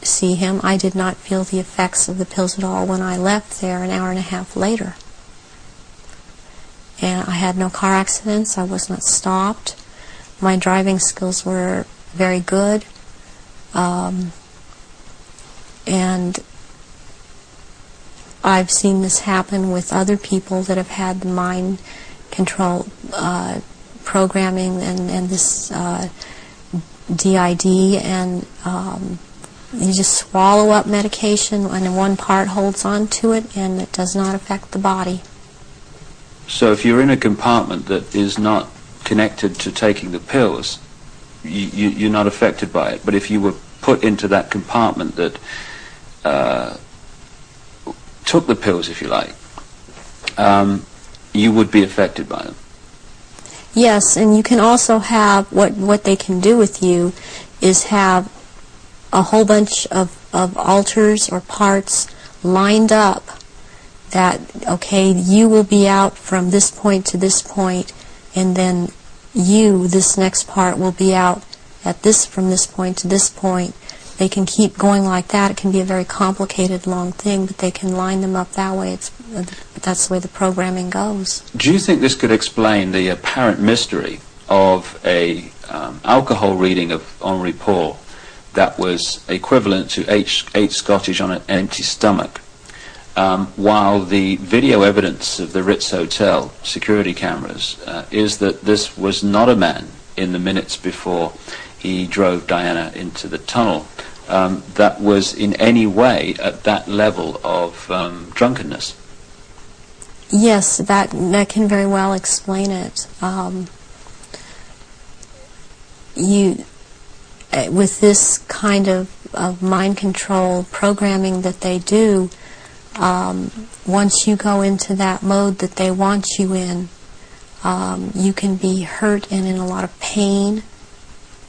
see him. I did not feel the effects of the pills at all when I left there an hour and a half later. And I had no car accidents. I was not stopped. My driving skills were very good. And I've seen this happen with other people that have had the mind control programming and this DID, and you just swallow up medication and one part holds on to it and it does not affect the body. So if you're in a compartment that is not connected to taking the pills, you're not affected by it. But if you were put into that compartment that took the pills, if you like, you would be affected by them. Yes, and you can also have, what they can do with you is have a whole bunch of alters or parts lined up that, okay, you will be out from this point to this point, and then this next part, will be out at from this point to this point. They can keep going like that. It can be a very complicated, long thing, but they can line them up that way. That's the way the programming goes. Do you think this could explain the apparent mystery of a alcohol reading of Henri Paul that was equivalent to 8 Scottish on an empty stomach, while the video evidence of the Ritz Hotel security cameras is that this was not a man in the minutes before he drove Diana into the tunnel that was in any way at that level of drunkenness? Yes, that can very well explain it. With this kind of mind control programming that they do, once you go into that mode that they want you in, you can be hurt and in a lot of pain,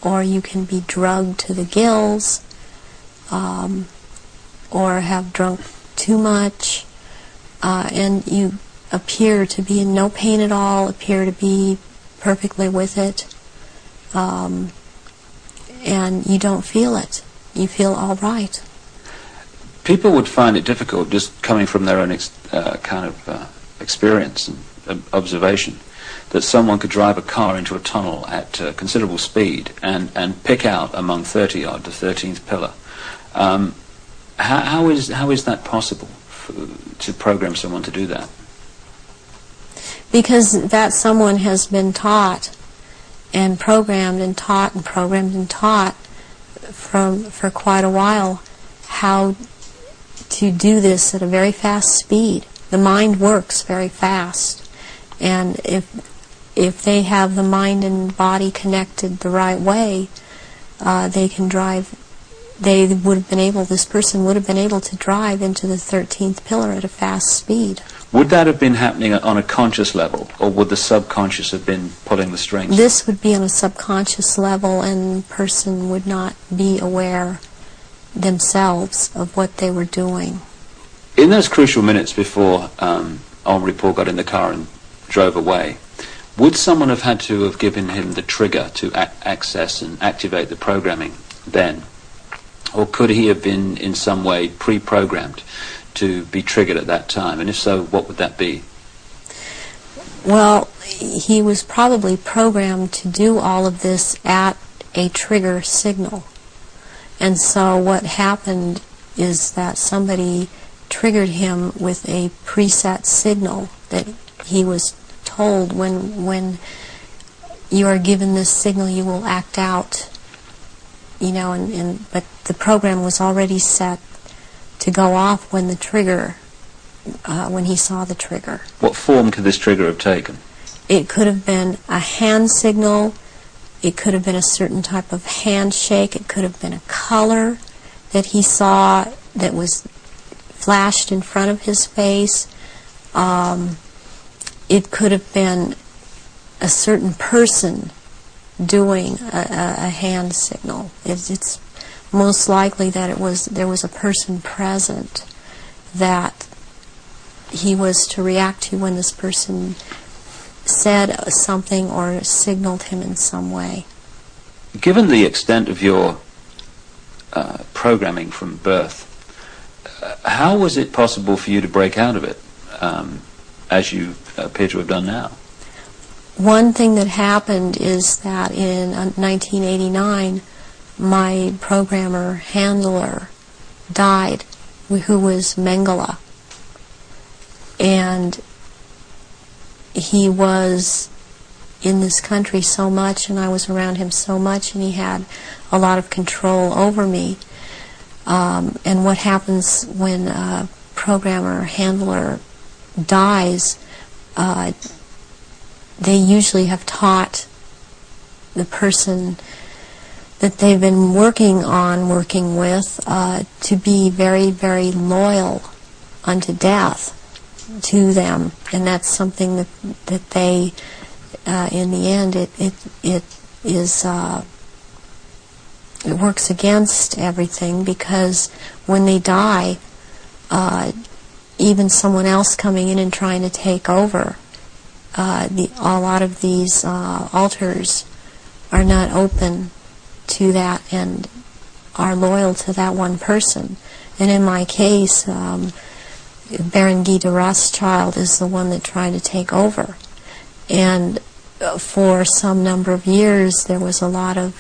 or you can be drugged to the gills, or have drunk too much, and you appear to be in no pain at all, appear to be perfectly with it, and you don't feel it. You feel all right. People would find it difficult, just coming from their own kind of experience and observation that someone could drive a car into a tunnel at considerable speed and pick out among 30 odd the 13th pillar. How is that possible to program someone to do that? Because that someone has been taught and programmed and taught and programmed and taught for quite a while how to do this at a very fast speed. The mind works very fast, and if they have the mind and body connected the right way, they can drive. They would have been able. This person would have been able to drive into the 13th pillar at a fast speed. Would that have been happening on a conscious level, or would the subconscious have been pulling the strings? This would be on a subconscious level, and the person would not be aware themselves of what they were doing. In those crucial minutes before Henri Paul got in the car and drove away, would someone have had to have given him the trigger to access and activate the programming then? Or could he have been in some way pre-programmed to be triggered at that time? And if so, what would that be? Well, he was probably programmed to do all of this at a trigger signal. And so what happened is that somebody triggered him with a preset signal that he was told when you are given this signal you will act out, you know, but the program was already set to go off when the trigger, when he saw the trigger. What form could this trigger have taken? It could have been a hand signal, it could have been a certain type of handshake, it could have been a color that he saw that was flashed in front of his face. It could have been a certain person doing a hand signal. It's most likely that there was a person present that he was to react to when this person said something or signaled him in some way. Given the extent of your programming from birth, how was it possible for you to break out of it, as you appear to have done now? One thing that happened is that in 1989, my programmer handler died, who was Mengele. And he was in this country so much, and I was around him so much, and he had a lot of control over me. And what happens when a programmer handler dies, they usually have taught the person that they've been working with, to be very, very loyal unto death to them, and that's something that they, in the end, it works against everything, because when they die, even someone else coming in and trying to take over, a lot of these altars are not open to that and are loyal to that one person. And in my case, Baron Guy de Rothschild is the one that tried to take over. And for some number of years, there was a lot of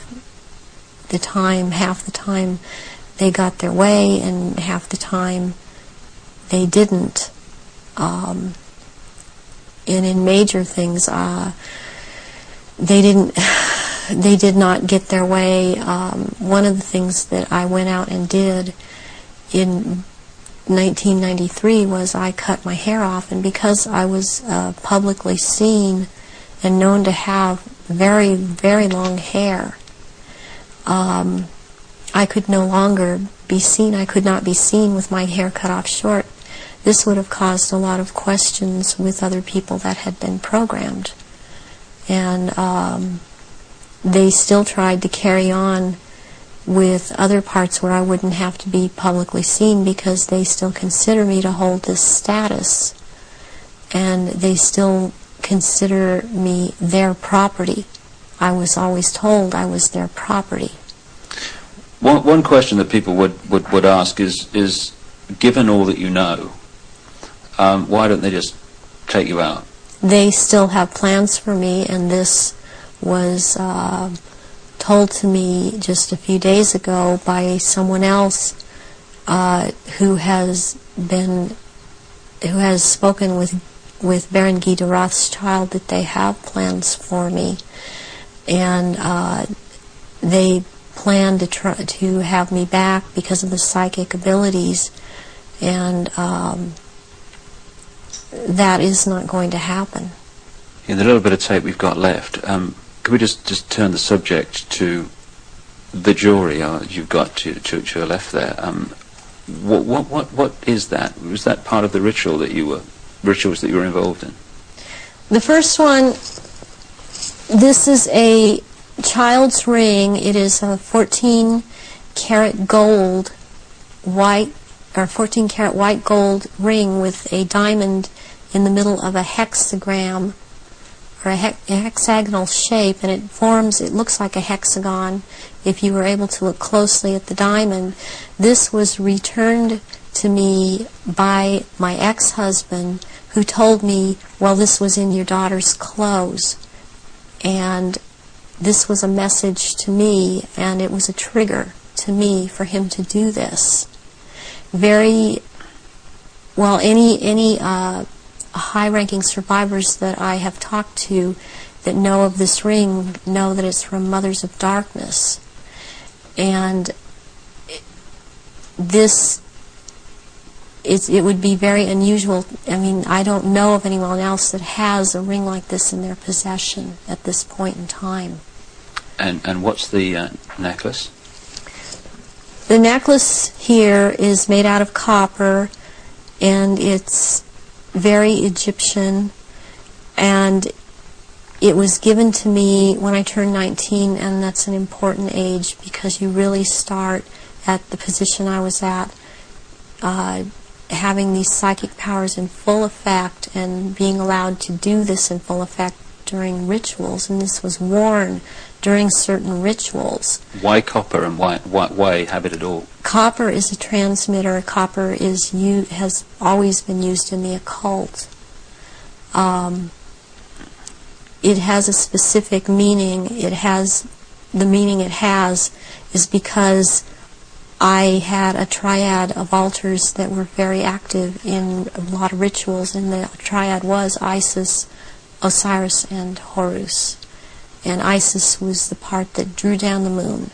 the time, half the time they got their way, and half the time they didn't. And in major things, they did not get their way. One of the things that I went out and did in 1993 was I cut my hair off, and because I was publicly seen and known to have very, very long hair, I could no longer be seen. I could not be seen with my hair cut off short. This would have caused a lot of questions with other people that had been programmed. And they still tried to carry on with other parts where I wouldn't have to be publicly seen, because they still consider me to hold this status. And they still consider me their property. I was always told I was their property. One question that people would ask is, given all that you know, Why don't they just take you out? They still have plans for me, and this was told to me just a few days ago by someone else who has spoken with Baron Guy de Rothschild that they have plans for me, and they plan to try to have me back because of the psychic abilities, and that is not going to happen. In the little bit of tape we've got left, could we just turn the subject to the jewelry you've got to your left there? What is that? Was that part of the rituals that you were involved in? The first one, this is a child's ring. It is a 14-karat gold white, or 14-karat white gold ring with a diamond in the middle of a hexagram, or a hexagonal shape, and it looks like a hexagon if you were able to look closely at the diamond. This was returned to me by my ex-husband, who told me, well, this was in your daughter's clothes. And this was a message to me, and it was a trigger to me for him to do this. Any high-ranking survivors that I have talked to that know of this ring know that it's from Mothers of Darkness. And it would be very unusual. I mean, I don't know of anyone else that has a ring like this in their possession at this point in time. And what's the necklace? The necklace here is made out of copper, and it's very Egyptian, and it was given to me when I turned 19, and that's an important age because you really start at the position I was at, having these psychic powers in full effect and being allowed to do this in full effect during rituals, and this was worn during certain rituals. Why copper, and why have it at all? Copper is a transmitter. Copper has always been used in the occult. It has a specific meaning. The meaning it has is because I had a triad of altars that were very active in a lot of rituals, and the triad was Isis, Osiris, and Horus. And Isis was the part that drew down the moon,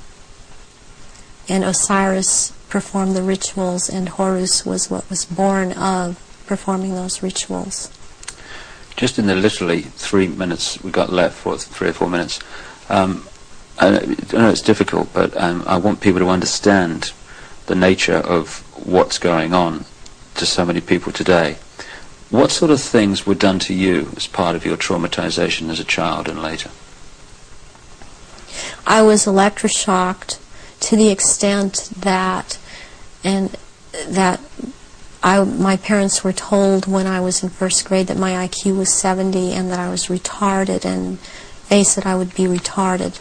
and Osiris performed the rituals, and Horus was what was born of performing those rituals. Just in the literally 3 minutes we got left, for 3 or 4 minutes, I know it's difficult, but I want people to understand the nature of what's going on to so many people today. What sort of things were done to you as part of your traumatization as a child and later? I was electroshocked to the extent that my parents were told when I was in first grade that my IQ was 70 and that I was retarded, and they said I would be retarded.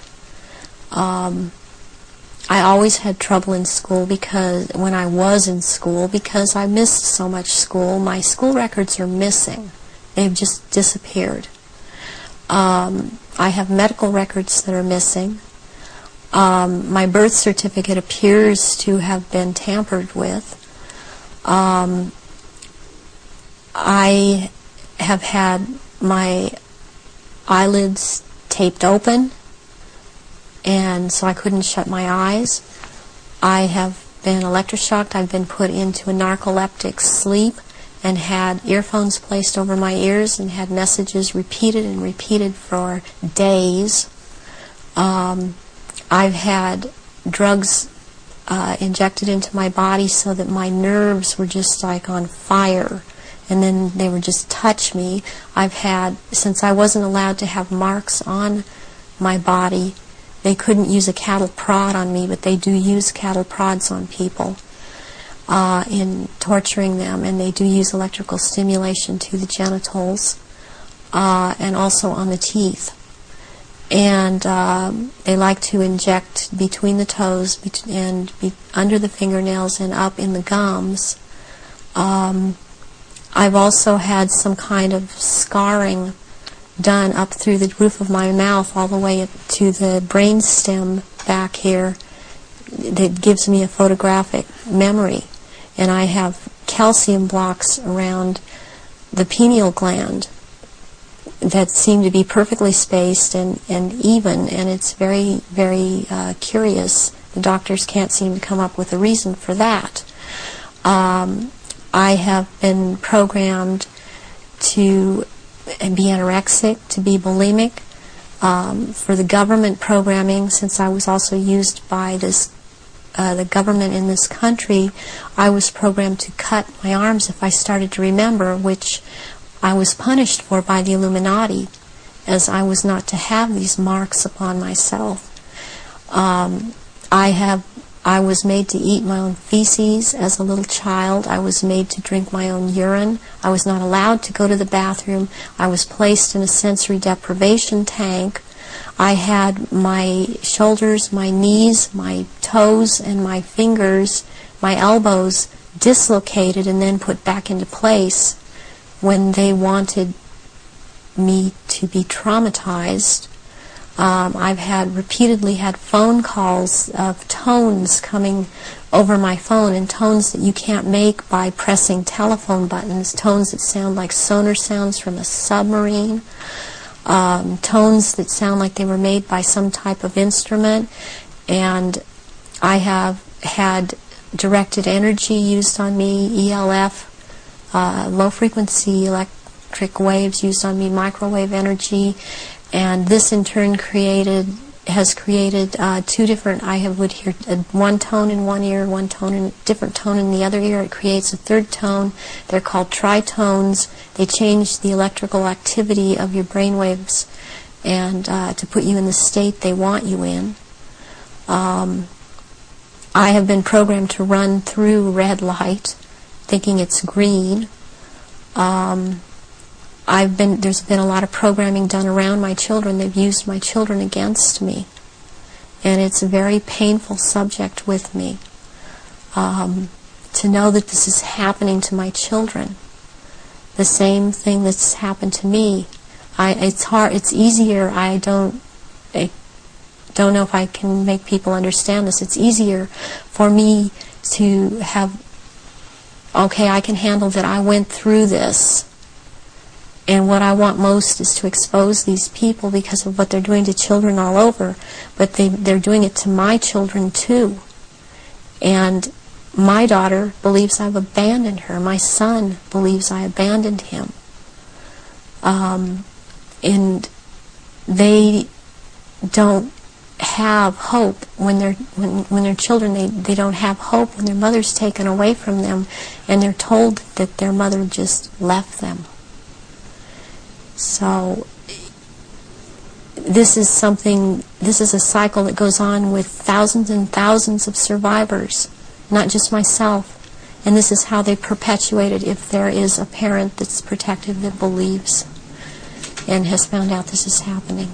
I always had trouble in school when I was in school because I missed so much school. My school records are missing. They've just disappeared. I have medical records that are missing. My birth certificate appears to have been tampered with. I have had my eyelids taped open, and so I couldn't shut my eyes. I have been electroshocked. I've been put into a narcoleptic sleep and had earphones placed over my ears and had messages repeated and repeated for days. I've had drugs injected into my body so that my nerves were just like on fire, and then they would just touch me. Since I wasn't allowed to have marks on my body, they couldn't use a cattle prod on me, but they do use cattle prods on people in torturing them, and they do use electrical stimulation to the genitals and also on the teeth. And they like to inject between the toes and under the fingernails and up in the gums. I I've also had some kind of scarring done up through the roof of my mouth all the way to the brain stem back here that gives me a photographic memory. And I have calcium blocks around the pineal gland that seem to be perfectly spaced and even, and it's very, very curious. The doctors can't seem to come up with a reason for that. I have been programmed to be anorexic, to be bulimic. For the government programming, since I was also used by the government in this country, I was programmed to cut my arms if I started to remember, which I was punished for by the Illuminati, as I was not to have these marks upon myself. I was made to eat my own feces as a little child. I was made to drink my own urine. I was not allowed to go to the bathroom. I was placed in a sensory deprivation tank. I had my shoulders, my knees, my toes, and my fingers, my elbows dislocated and then put back into place when they wanted me to be traumatized. I've repeatedly had phone calls of tones coming over my phone, and tones that you can't make by pressing telephone buttons, tones that sound like sonar sounds from a submarine, tones that sound like they were made by some type of instrument. And I have had directed energy used on me, ELF, low frequency electric waves used on me, microwave energy. And this in turn has created two different, would hear one tone in one ear, one tone in different tone in the other ear. It creates a third tone. They're called tritones. They change the electrical activity of your brain waves and to put you in the state they want you in. I have been programmed to run through red light, thinking it's green. There's been a lot of programming done around my children. They've used my children against me. And it's a very painful subject with me to know that this is happening to my children. The same thing that's happened to me. It's easier. I don't know if I can make people understand this. It's easier for me to have, okay, I can handle that I went through this. And what I want most is to expose these people because of what they're doing to children all over. But they're doing it to my children too. And my daughter believes I've abandoned her. My son believes I abandoned him. And they don't have hope when they're children. They don't have hope when their mother's taken away from them and they're told that their mother just left them. So this is a cycle that goes on with thousands and thousands of survivors, not just myself. And this is how they perpetuate it if there is a parent that's protective that believes and has found out this is happening.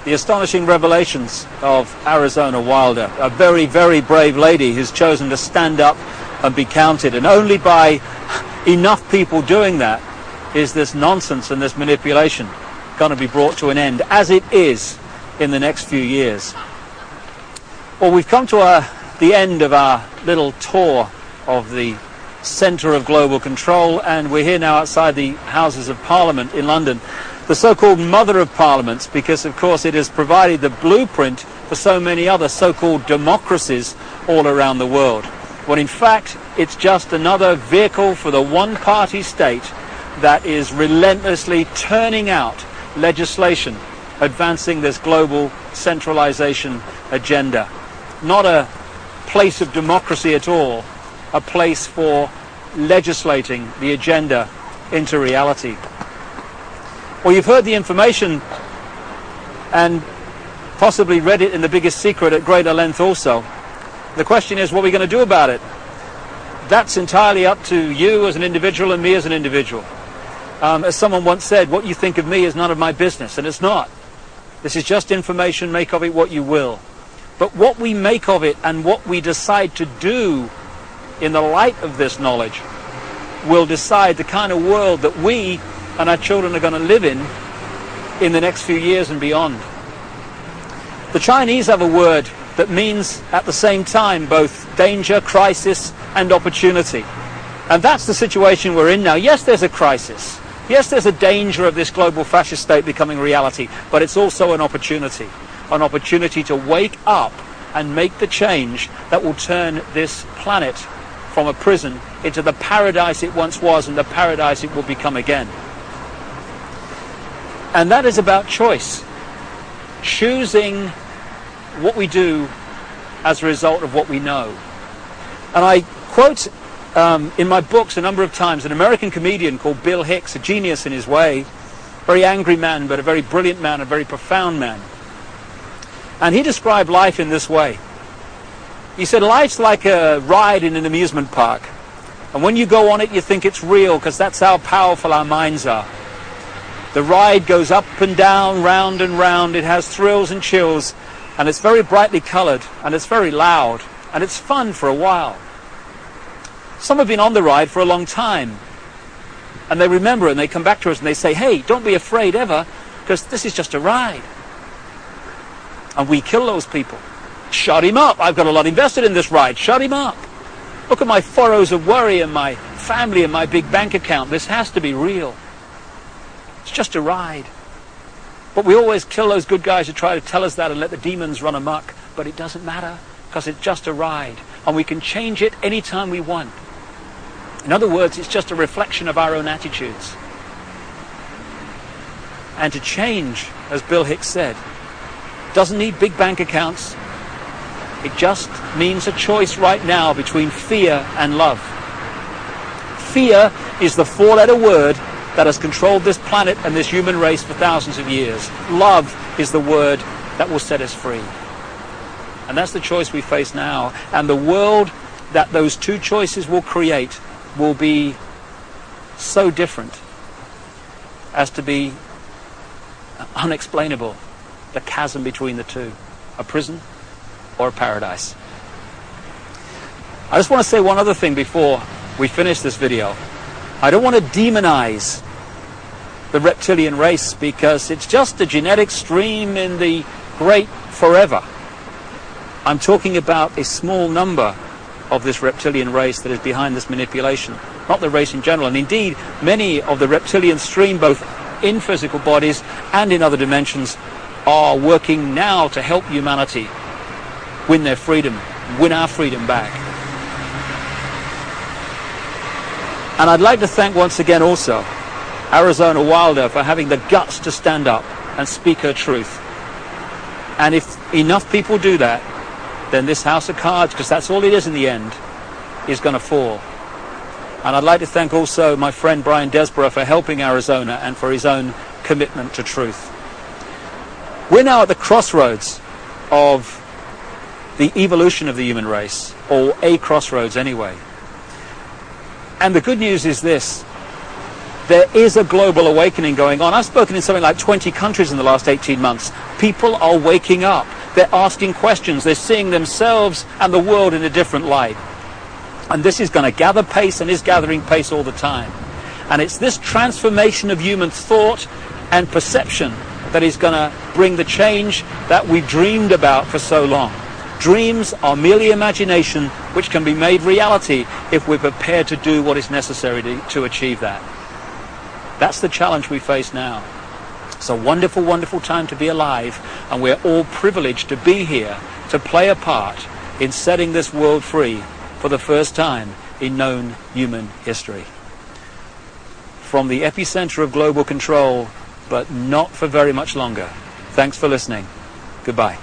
The astonishing revelations of Arizona Wilder, a very, very brave lady who's chosen to stand up and be counted. And only by enough people doing that is this nonsense and this manipulation going to be brought to an end, as it is in the next few years. Well, we've come to the end of our little tour of the centre of global control, and we're here now outside the Houses of Parliament in London, the so-called mother of parliaments, because of course it has provided the blueprint for so many other so-called democracies all around the world. When in fact it's just another vehicle for the one-party state that is relentlessly turning out legislation advancing this global centralization agenda. Not a place of democracy at all, a place for legislating the agenda into reality. Well, you've heard the information and possibly read it in The Biggest Secret at greater length also. The question is, what are we going to do about it? That's entirely up to you as an individual and me as an individual. As someone once said, what you think of me is none of my business, and it's not. This is just information, make of it what you will. But what we make of it and what we decide to do in the light of this knowledge will decide the kind of world that we and our children are going to live in the next few years and beyond. The Chinese have a word that means at the same time both danger, crisis, and opportunity. And that's the situation we're in now. Yes, there's a crisis. Yes, there's a danger of this global fascist state becoming reality, but it's also an opportunity to wake up and make the change that will turn this planet from a prison into the paradise it once was and the paradise it will become again. And that is about choice. Choosing what we do as a result of what we know. And I quote in my books a number of times an American comedian called Bill Hicks, a genius in his way, very angry man, but a very brilliant man, a very profound man. And he described life in this way. He said, life's like a ride in an amusement park. And when you go on it, you think it's real, because that's how powerful our minds are. The ride goes up and down, round and round. It has thrills and chills, and it's very brightly colored, and it's very loud, and it's fun for a while. Some have been on the ride for a long time, and they remember, and they come back to us and they say, hey, don't be afraid ever, because this is just a ride. And we kill those people. Shut him up. I've got a lot invested in this ride. Shut him up. Look at my furrows of worry and my family and my big bank account. This has to be real. It's just a ride. But we always kill those good guys who try to tell us that and let the demons run amok. But it doesn't matter, because it's just a ride. And we can change it anytime we want. In other words, it's just a reflection of our own attitudes. And to change, as Bill Hicks said, doesn't need big bank accounts. It just means a choice right now between fear and love. Fear is the four-letter word that has controlled this planet and this human race for thousands of years. Love is the word that will set us free. And that's the choice we face now. And the world that those two choices will create will be so different as to be unexplainable. The chasm between the two. A prison or a paradise. I just want to say one other thing before we finish this video. I don't want to demonize the reptilian race, because it's just a genetic stream in the great forever. I'm talking about a small number of this reptilian race that is behind this manipulation, not the race in general. And indeed, many of the reptilian stream, both in physical bodies and in other dimensions, are working now to help humanity win their freedom, win our freedom back. And I'd like to thank once again also Arizona Wilder for having the guts to stand up and speak her truth. And if enough people do that, then this house of cards, because that's all it is in the end, is going to fall. And I'd like to thank also my friend Brian Desborough for helping Arizona and for his own commitment to truth. We're now at the crossroads of the evolution of the human race, or a crossroads anyway. And the good news is this: there is a global awakening going on. I've spoken in something like 20 countries in the last 18 months. People are waking up. They're asking questions. They're seeing themselves and the world in a different light. And this is going to gather pace and is gathering pace all the time. And it's this transformation of human thought and perception that is going to bring the change that we've dreamed about for so long. Dreams are merely imagination which can be made reality if we're prepared to do what is necessary to achieve that. That's the challenge we face now. It's a wonderful, wonderful time to be alive, and we're all privileged to be here to play a part in setting this world free for the first time in known human history. From the epicenter of global control, but not for very much longer. Thanks for listening. Goodbye.